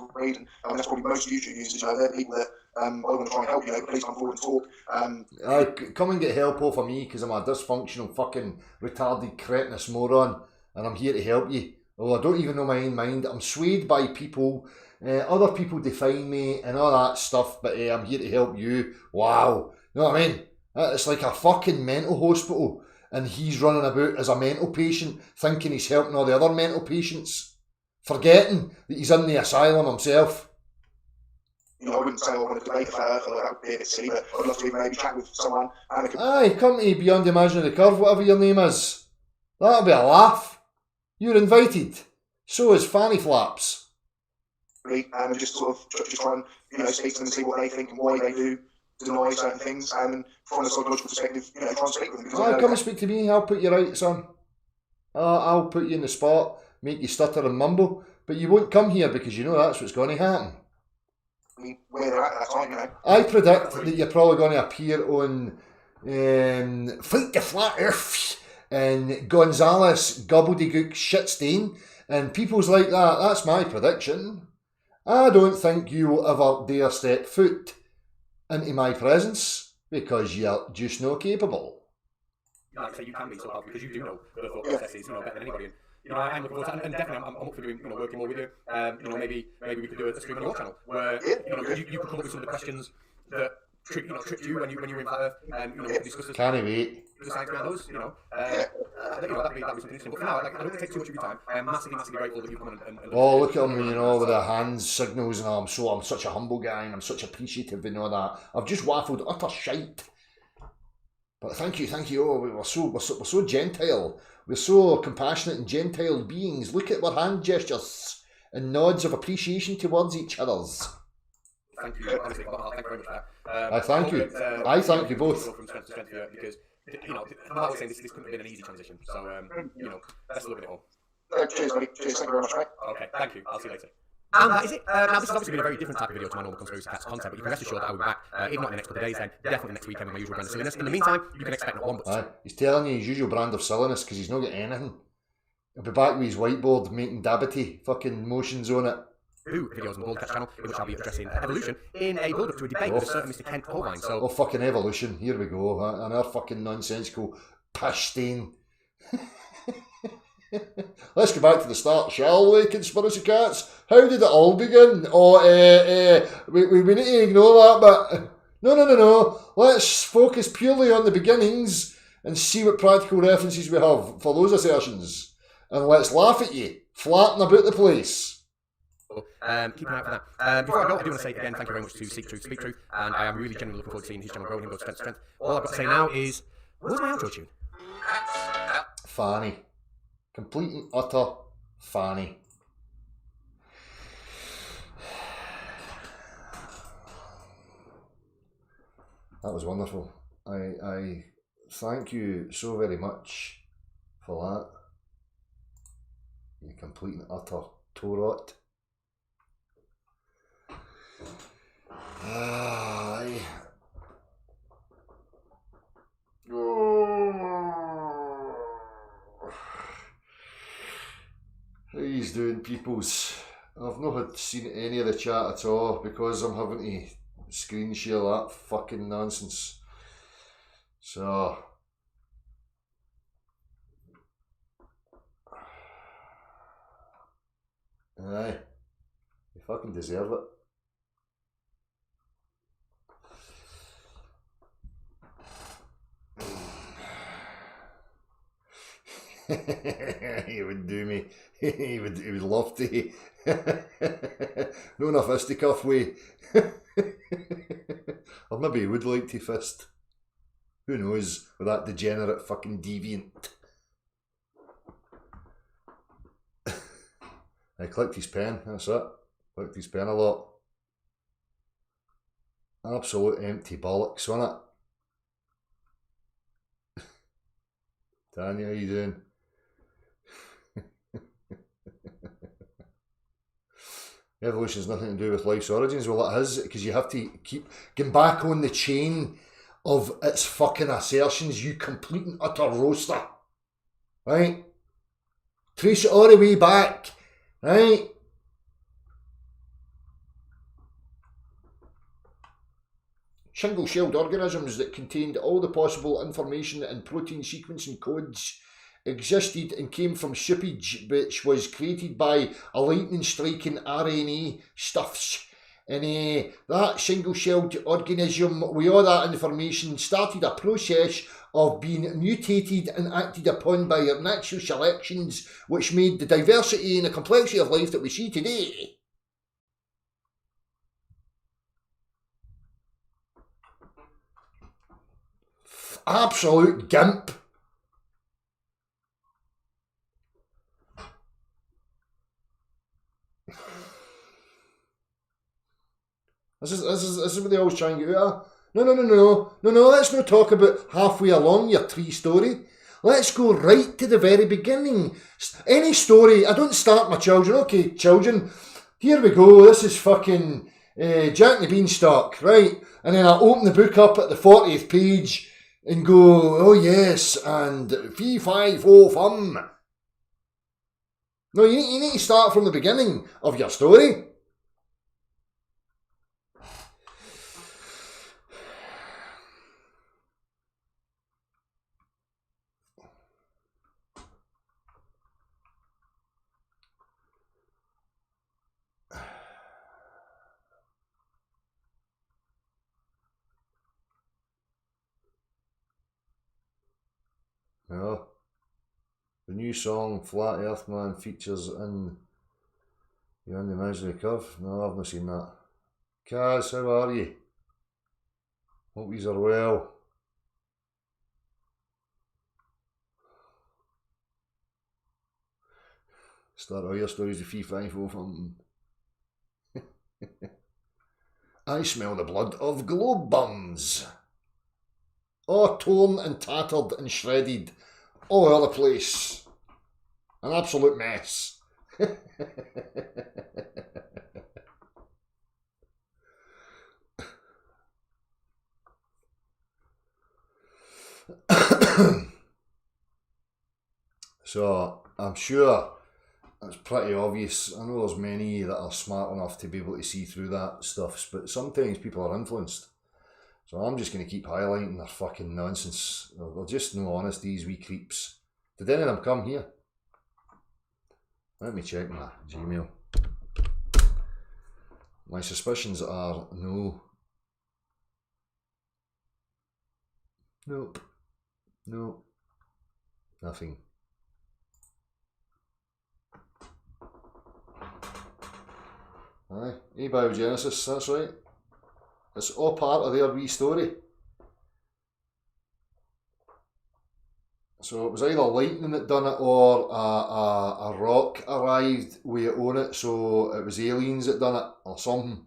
And that's probably most YouTube users, you know, they're people that I want to try and help, you know, please come forward and talk. Come and get help off of me, because I'm a dysfunctional fucking retarded cretinous moron, and I'm here to help you. Well, I don't even know my own mind. I'm swayed by people. Other people define me and all that stuff, but I'm here to help you. Wow. You know what I mean? It's like a fucking mental hospital, and he's running about as a mental patient, thinking he's helping all the other mental patients, forgetting that he's in the asylum himself. You know, I wouldn't say I want to debate a flat earth, that would be a bit silly, but I'd love to maybe chat with someone. Aye, come to Beyond Imaginary Curve, whatever your name is. That'll be a laugh. You're invited. So is Fanny Flaps. And just sort of just try and, you know, speak to them and see what they think and why they do deny certain things, and from a psychological perspective, you know, try and speak with them. Come and speak to me, I'll put you right, son. I'll put you in the spot, make you stutter and mumble, But you won't come here because you know that's what's going to happen. Where they're at that time, you know. I predict that you're probably going to appear on Fight the Flat Earth and Gonzalez Gobbledygook Shitstain and people's like that. That's my prediction. I don't think you will ever dare step foot into my presence because you're just not capable. Like I say, you can be so hard because you do know the thought processes, better than anybody. And, I'm looking forward to that, and definitely I'm up for doing, working more with you. Maybe we could do a stream on your channel where you could come up with some of the questions that tripped you when you were in Flat Earth, and we could discuss this. Can't wait. The science around those, that'd be something interesting. But for now, I don't want to take too much of your time. I'm massively grateful that you've come and oh, look at him, with their hands signals, and I'm such a humble guy, and I'm such appreciative and all that. I've just waffled utter shite. But thank you. Oh, we're so gentile. We're so compassionate and gentile beings. Look at our hand gestures and nods of appreciation towards each other's. Thank you. Honestly, thank you very much for that. I thank you. I thank you both. From strength to strength here because I'm always saying this couldn't have been an easy transition. So let's look at it all. Cheers, buddy. Cheers. Thank you very much, mate. Okay, thank you. I'll see you later. And that is it. Now, this has obviously been a very different type of video to my normal conspiracy cats content, but you can rest assured that I will be back, if not in the next couple of days, then definitely next weekend with my usual brand of silliness. In the meantime, you can expect not one but he's telling you his usual brand of silliness because he's not got anything. He'll be back with his whiteboard making dabbity fucking motions on it. 2 videos on the Bold Catz channel, in which I'll be addressing evolution in a build-up to a debate with a certain Mr. Kent Holbein. So, fucking evolution. Here we go. Another fucking nonsensical pish stain. Let's go back to the start, shall we, conspiracy cats? How did it all begin? We need to ignore that, but no. Let's focus purely on the beginnings and see what practical references we have for those assertions. And let's laugh at you, flatten about the place. Keep an eye out for that. Before I go, I do want to say again, thank you very much to Seek Truth, Speak Truth, and I am really genuinely looking forward to seeing his channel grow and him go strength to strength. All I've got to say now is, where's my outro tune? Fanny. Complete and utter fanny. That was wonderful. I thank you so very much for that. You complete and utter torot. Aye. How he's doing, peoples? I've not seen any of the chat at all because I'm having to screen share that fucking nonsense. So aye, you fucking deserve it. He would do me. He would love to. No enough fisticuff way. Or maybe he would like to fist. Who knows, with that degenerate fucking deviant. I clicked his pen, that's it. Clicked his pen a lot. Absolute empty bollocks, wasn't it? Tanya, how you doing? Evolution has nothing to do with life's origins. Well, it has, because you have to keep getting back on the chain of its fucking assertions, you complete and utter roaster. Right? Trace it all the way back. Right? Single-celled organisms that contained all the possible information and protein sequencing codes existed and came from seepage, which was created by a lightning-striking RNA stuffs. And that single-celled organism, with all that information, started a process of being mutated and acted upon by natural selections, which made the diversity and the complexity of life that we see today. Absolute gimp. This is what they always try and get out of. No, let's not talk about halfway along your tree story. Let's go right to the very beginning. Any story, I don't start my children, okay, children, here we go, this is fucking Jack and the Beanstalk, right? And then I open the book up at the 40th page and go, oh yes, and fee, fi, fo, fum. No, you need to start from the beginning of your story. Yeah. The new song Flat Earth Man features in You in the Misery Curve? No, I've not seen that. Catz, how are you? Hope yous are well. Start all your stories with 354 from. I smell the blood of globe bums. Oh, torn and tattered and shredded all over the place. An absolute mess. So, I'm sure it's pretty obvious. I know there's many that are smart enough to be able to see through that stuff, but sometimes people are influenced. So I'm just going to keep highlighting their fucking nonsense. They're just no honest, these wee creeps. Did any of them come here? Let me check my Gmail. My suspicions are no. Nope. No. Nothing. Aye, abiogenesis, that's right. It's all part of their wee story. So it was either lightning that done it or a rock arrived where you own it, so it was aliens that done it or something.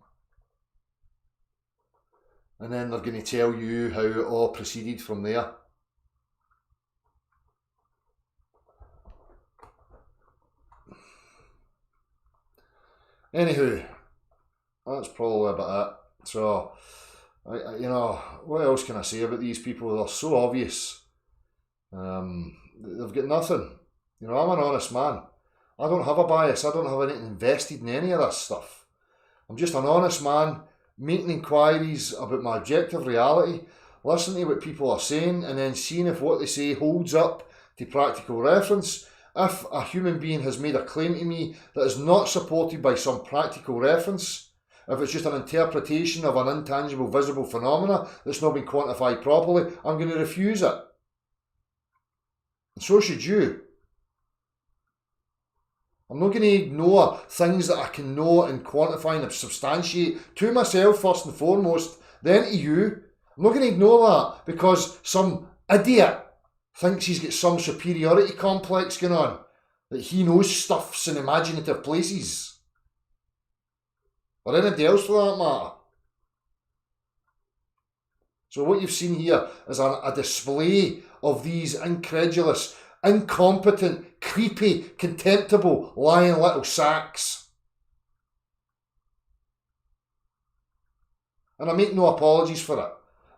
And then they're going to tell you how it all proceeded from there. Anywho, that's probably about it. So, you know, what else can I say about these people? They're so obvious. They've got nothing. You know, I'm an honest man. I don't have a bias. I don't have anything invested in any of this stuff. I'm just an honest man making inquiries about my objective reality, listening to what people are saying, and then seeing if what they say holds up to practical reference. If a human being has made a claim to me that is not supported by some practical reference, if it's just an interpretation of an intangible, visible phenomena that's not been quantified properly, I'm going to refuse it. And so should you. I'm not going to ignore things that I can know and quantify and substantiate to myself first and foremost, then to you. I'm not going to ignore that because some idiot thinks he's got some superiority complex going on, that he knows stuffs in imaginative places. Or anybody else for that matter. So what you've seen here is a display of these incredulous, incompetent, creepy, contemptible, lying little sacks. And I make no apologies for it.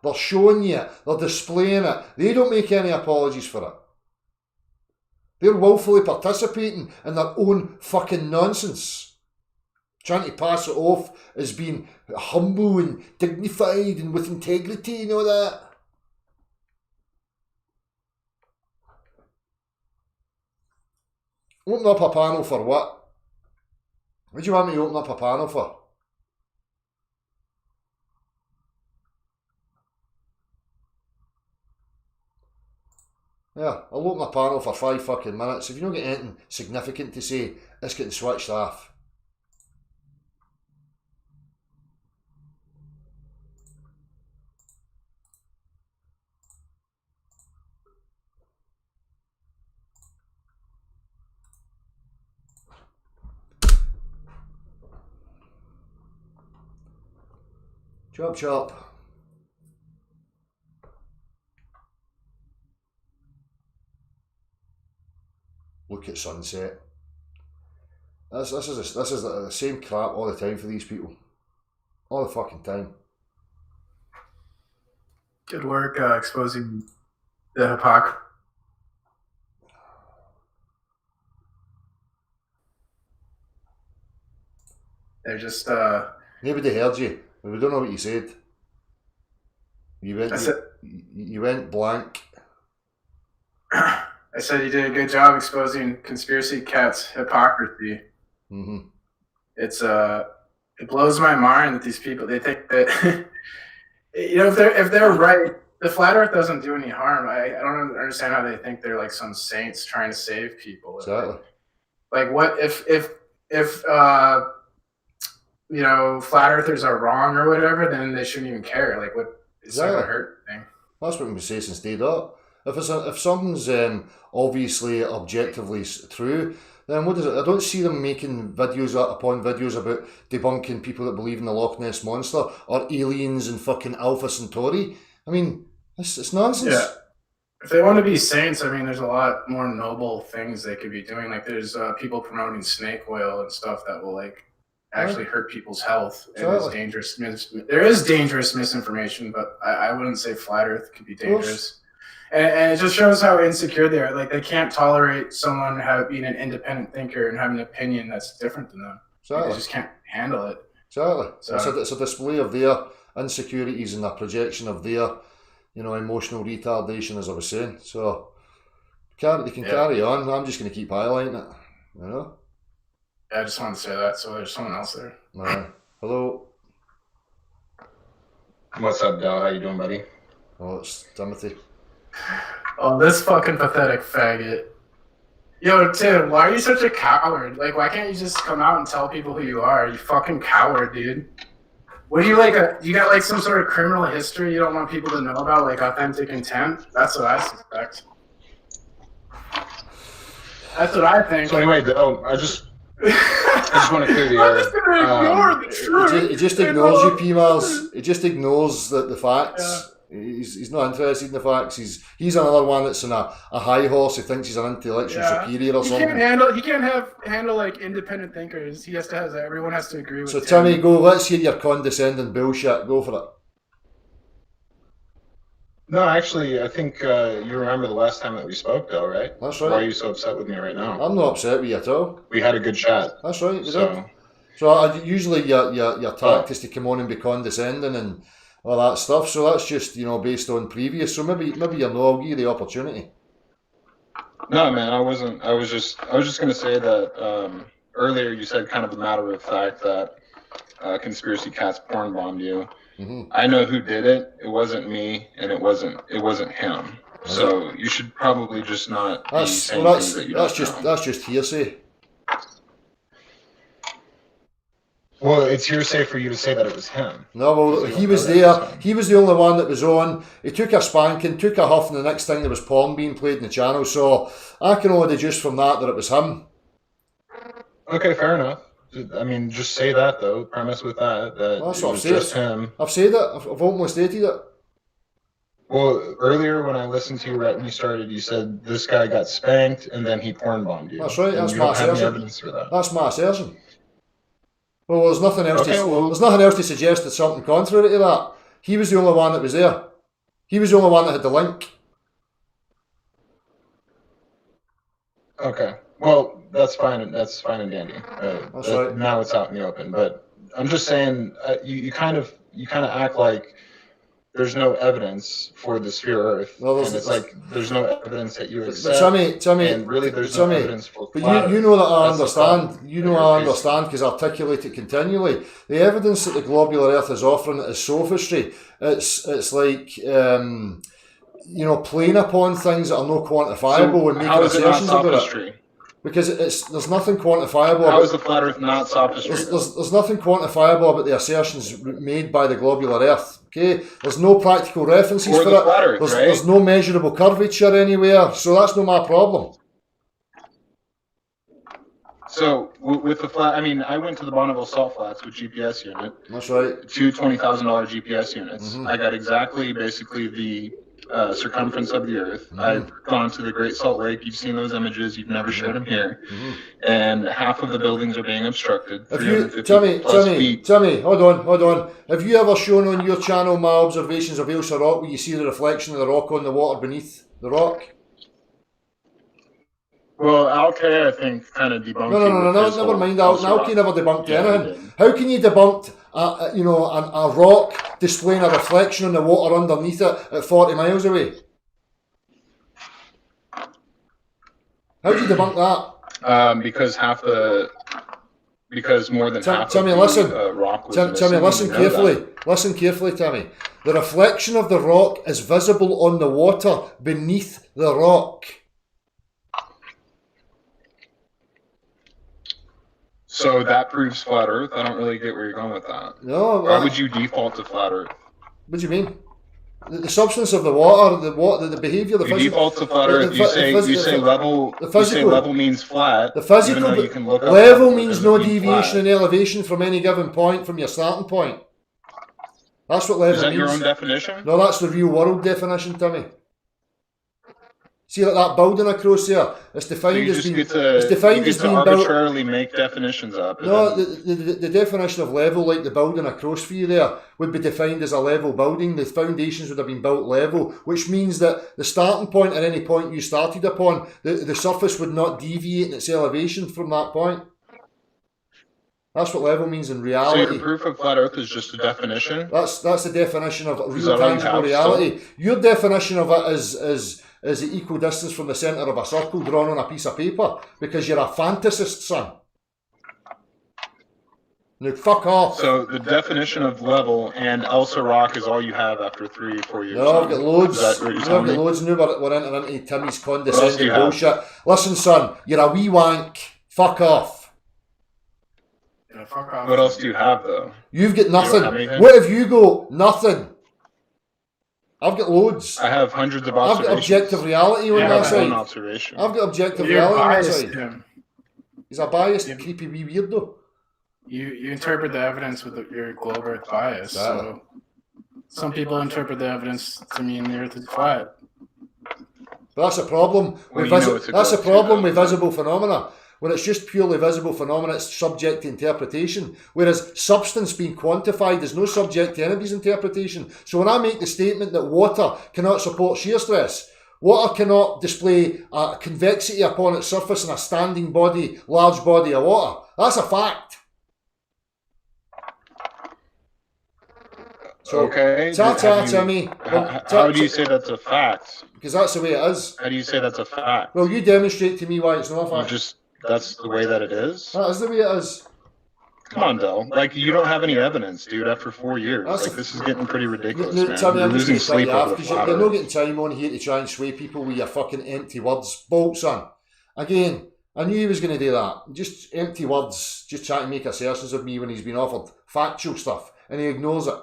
They're showing you it, they're displaying it. They don't make any apologies for it. They're willfully participating in their own fucking nonsense. Trying to pass it off as being humble and dignified and with integrity and all that. Open up a panel for what? What do you want me to open up a panel for? Yeah, I'll open a panel for 5 fucking minutes. If you don't get anything significant to say, it's getting switched off. Chop chop. look at sunset. This is the same crap all the time for these people. All the fucking time. Good work exposing the hypocrisy. They're just Nobody heard you. We don't know what you said. You went blank. I said you did a good job exposing conspiracy cats' hypocrisy. Mm-hmm. It's it blows my mind that these people, they think that if they're right, the flat Earth doesn't do any harm. I don't understand how they think they're like some saints trying to save people. Exactly. Like what if flat earthers are wrong or whatever, then they shouldn't even care. Like what it's not gonna hurt thing. That's what we say since day dot. If something's obviously objectively true, then what is it? I don't see them making videos upon videos about debunking people that believe in the Loch Ness Monster or aliens and fucking Alpha Centauri. I mean, it's nonsense. Yeah. If they want to be saints, I mean, there's a lot more noble things they could be doing. Like there's people promoting snake oil and stuff that will like actually hurt people's health. And it's dangerous. There is dangerous misinformation, but I wouldn't say flat Earth could be dangerous. And it just shows how insecure they are. Like they can't tolerate someone being an independent thinker and having an opinion that's different than them. Exactly. They just can't handle it. Exactly. So it's a display of their insecurities and a projection of their, emotional retardation, as I was saying. So they can carry on. I'm just going to keep highlighting it. Yeah, I just wanted to say that. So there's someone else there. Hello. What's up, Del? How you doing, buddy? Oh, it's Timothy. Oh, this fucking pathetic faggot. Yo, Tim, why are you such a coward? Like, why can't you just come out and tell people who you are? You fucking coward, dude. What do you you got like some sort of criminal history you don't want people to know about, like authentic intent? That's what I suspect. That's what I think. So anyway, Del, I just want to clear the air. I'm just gonna ignore the truth. He just ignores you, P-Mars. He just ignores the facts. Yeah. He's not interested in the facts. He's another one that's in a high horse. He thinks he's an intellectual superior or something. He can't handle like independent thinkers. He has to have everyone has to agree with. So Timmy, go. Let's hear your condescending bullshit. Go for it. No, actually, I think you remember the last time that we spoke, though, right? That's right. Why are you so upset with me right now? I'm not upset with you at all. We had a good chat. That's right. So usually your tact is to come on and be condescending and all that stuff. So that's just based on previous. So maybe you're not. I'll give you the opportunity. No, man, I wasn't. I was just going to say that earlier you said kind of a matter of fact that Conspiracy Catz porn bombed you. Mm-hmm. I know who did it. It wasn't me, and it wasn't him. So you should probably just not. That's just hearsay. Well, it's hearsay for you to say that it was him. No, well, he was there. He was the only one that was on. He took a spanking, took a huff, and the next thing there was porn being played in the channel. So I can only deduce from that it was him. Okay, fair enough. I mean, just say that, though. Premise with that it was just him. I've said it. I've almost stated it. Well, earlier when I listened to you right when you started, you said this guy got spanked and then he porn bombed you. That's right. That's my assertion. Evidence for that. That's my assertion. Well, there's nothing else. There's nothing else to suggest that something contrary to that. He was the only one that was there. He was the only one that had the link. Okay. Well, that's fine. That's fine and dandy. That's right. Now it's out in the open. But I'm just saying, you kind of act like there's no evidence for the sphere Earth, and it's like there's no evidence that you accept. Timmy, and really there's no evidence for. But you know that I understand. You know I understand because I articulate it continually. The evidence that the globular Earth is offering is sophistry. It's like playing upon things that are not quantifiable and making assertions about it. Because there's nothing quantifiable. How is the flat Earth not sophistry? There's nothing quantifiable about the assertions made by the globular Earth. Okay, there's no practical references for it. Flat Earth, there's no measurable curvature anywhere, so that's not my problem. So with the flat, I mean, I went to the Bonneville Salt Flats with GPS unit. That's right. Two $20,000 GPS units. Mm-hmm. I got exactly basically the circumference of the Earth. I've gone to the Great Salt Lake. You've seen those images. You've never showed them here. And half of the buildings are being obstructed. Timmy, hold on. Have you ever shown on your channel my observations of Ailsa Rock where you see the reflection of the rock on the water beneath the rock? Well, Alkay, I think, kind of debunked. No, never mind. Alkay never debunked anything. How can you debunk a rock displaying a reflection on the water underneath it at 40 miles away? How do you debunk that? Because more than half Timmy, of listen. the rock was Timmy, missing. listen carefully, Timmy. The reflection of the rock is visible on the water beneath the rock. So that proves flat Earth? I don't really get where you're going with that. No. Why would you default to flat Earth? What do you mean? The substance of the water, the behaviour, the physical. You default to flat Earth. You say level. You say level means flat. The physical level means no deviation in elevation from any given point from your starting point. That's what level means. Is that your own definition? No, that's the real world definition, Timmy. See, like that building across there, it's defined as being arbitrarily make definitions up. No, the definition of level, like the building across for you there, would be defined as a level building. The foundations would have been built level, which means that the starting point at any point you started upon, the surface would not deviate in its elevation from that point. That's what level means in reality. So your proof of flat Earth is just a definition? That's the definition of real tangible reality. Your definition of it is the equal distance from the centre of a circle drawn on a piece of paper, because you're a fantasist, son. Now, fuck off. So the definition of level and Ailsa Rock is all you have after 3 or 4 years? No, I've got loads. I've got loads. Now we're into Timmy's condescending bullshit. Listen, son, you're a wee wank. Fuck off. Yeah, fuck off. What else do you have, though? You've got nothing. What have you got? Nothing. I've got loads. I have hundreds of observations. I've got objective reality on my side. Observation. I've got objective reality on my side. He's a biased, creepy wee weirdo. You interpret the evidence with your globe Earth bias. So some people interpret the evidence to mean the Earth is flat. But that's a problem. That's a problem with visible phenomena. When it's just purely visible phenomena, it's subject to interpretation. Whereas substance being quantified is no subject to anybody's interpretation. So when I make the statement that water cannot support shear stress, water cannot display convexity upon its surface in a standing body, large body of water. That's a fact. So, okay. Timmy. How do you say that's a fact? Because that's the way it is. How do you say that's a fact? Well, you demonstrate to me why it's not a fact. That's the way that it is? That is the way it is. Come on, Del. Like, you don't have any evidence, dude, after 4 years. This is getting pretty ridiculous, man. Timmy, You're losing sleep over the flat You're not getting time on here to try and sway people with your fucking empty words. Bolt, son. Again, I knew he was going to do that. Just empty words. Just trying to make assertions of me when he's been offered factual stuff. And he ignores it.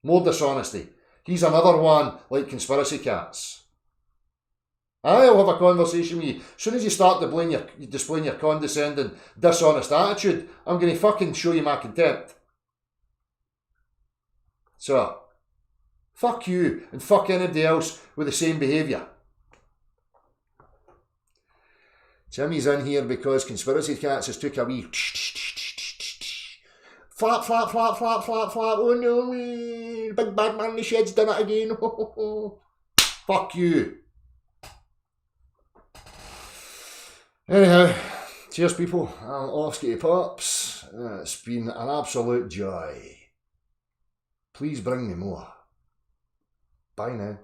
More dishonesty. He's another one like Conspiracy Catz. I'll have a conversation with you. As soon as you start displaying your condescending, dishonest attitude, I'm going to fucking show you my contempt. So, fuck you and fuck anybody else with the same behaviour. Timmy's in here because Conspiracy Catz has took a wee flap, flap, flap, flap, flap, flap. Oh no, big bad man in the shed's done it again. Fuck you. Anyhow, cheers people, I'm off skitty pops. It's been an absolute joy. Please bring me more. Bye now.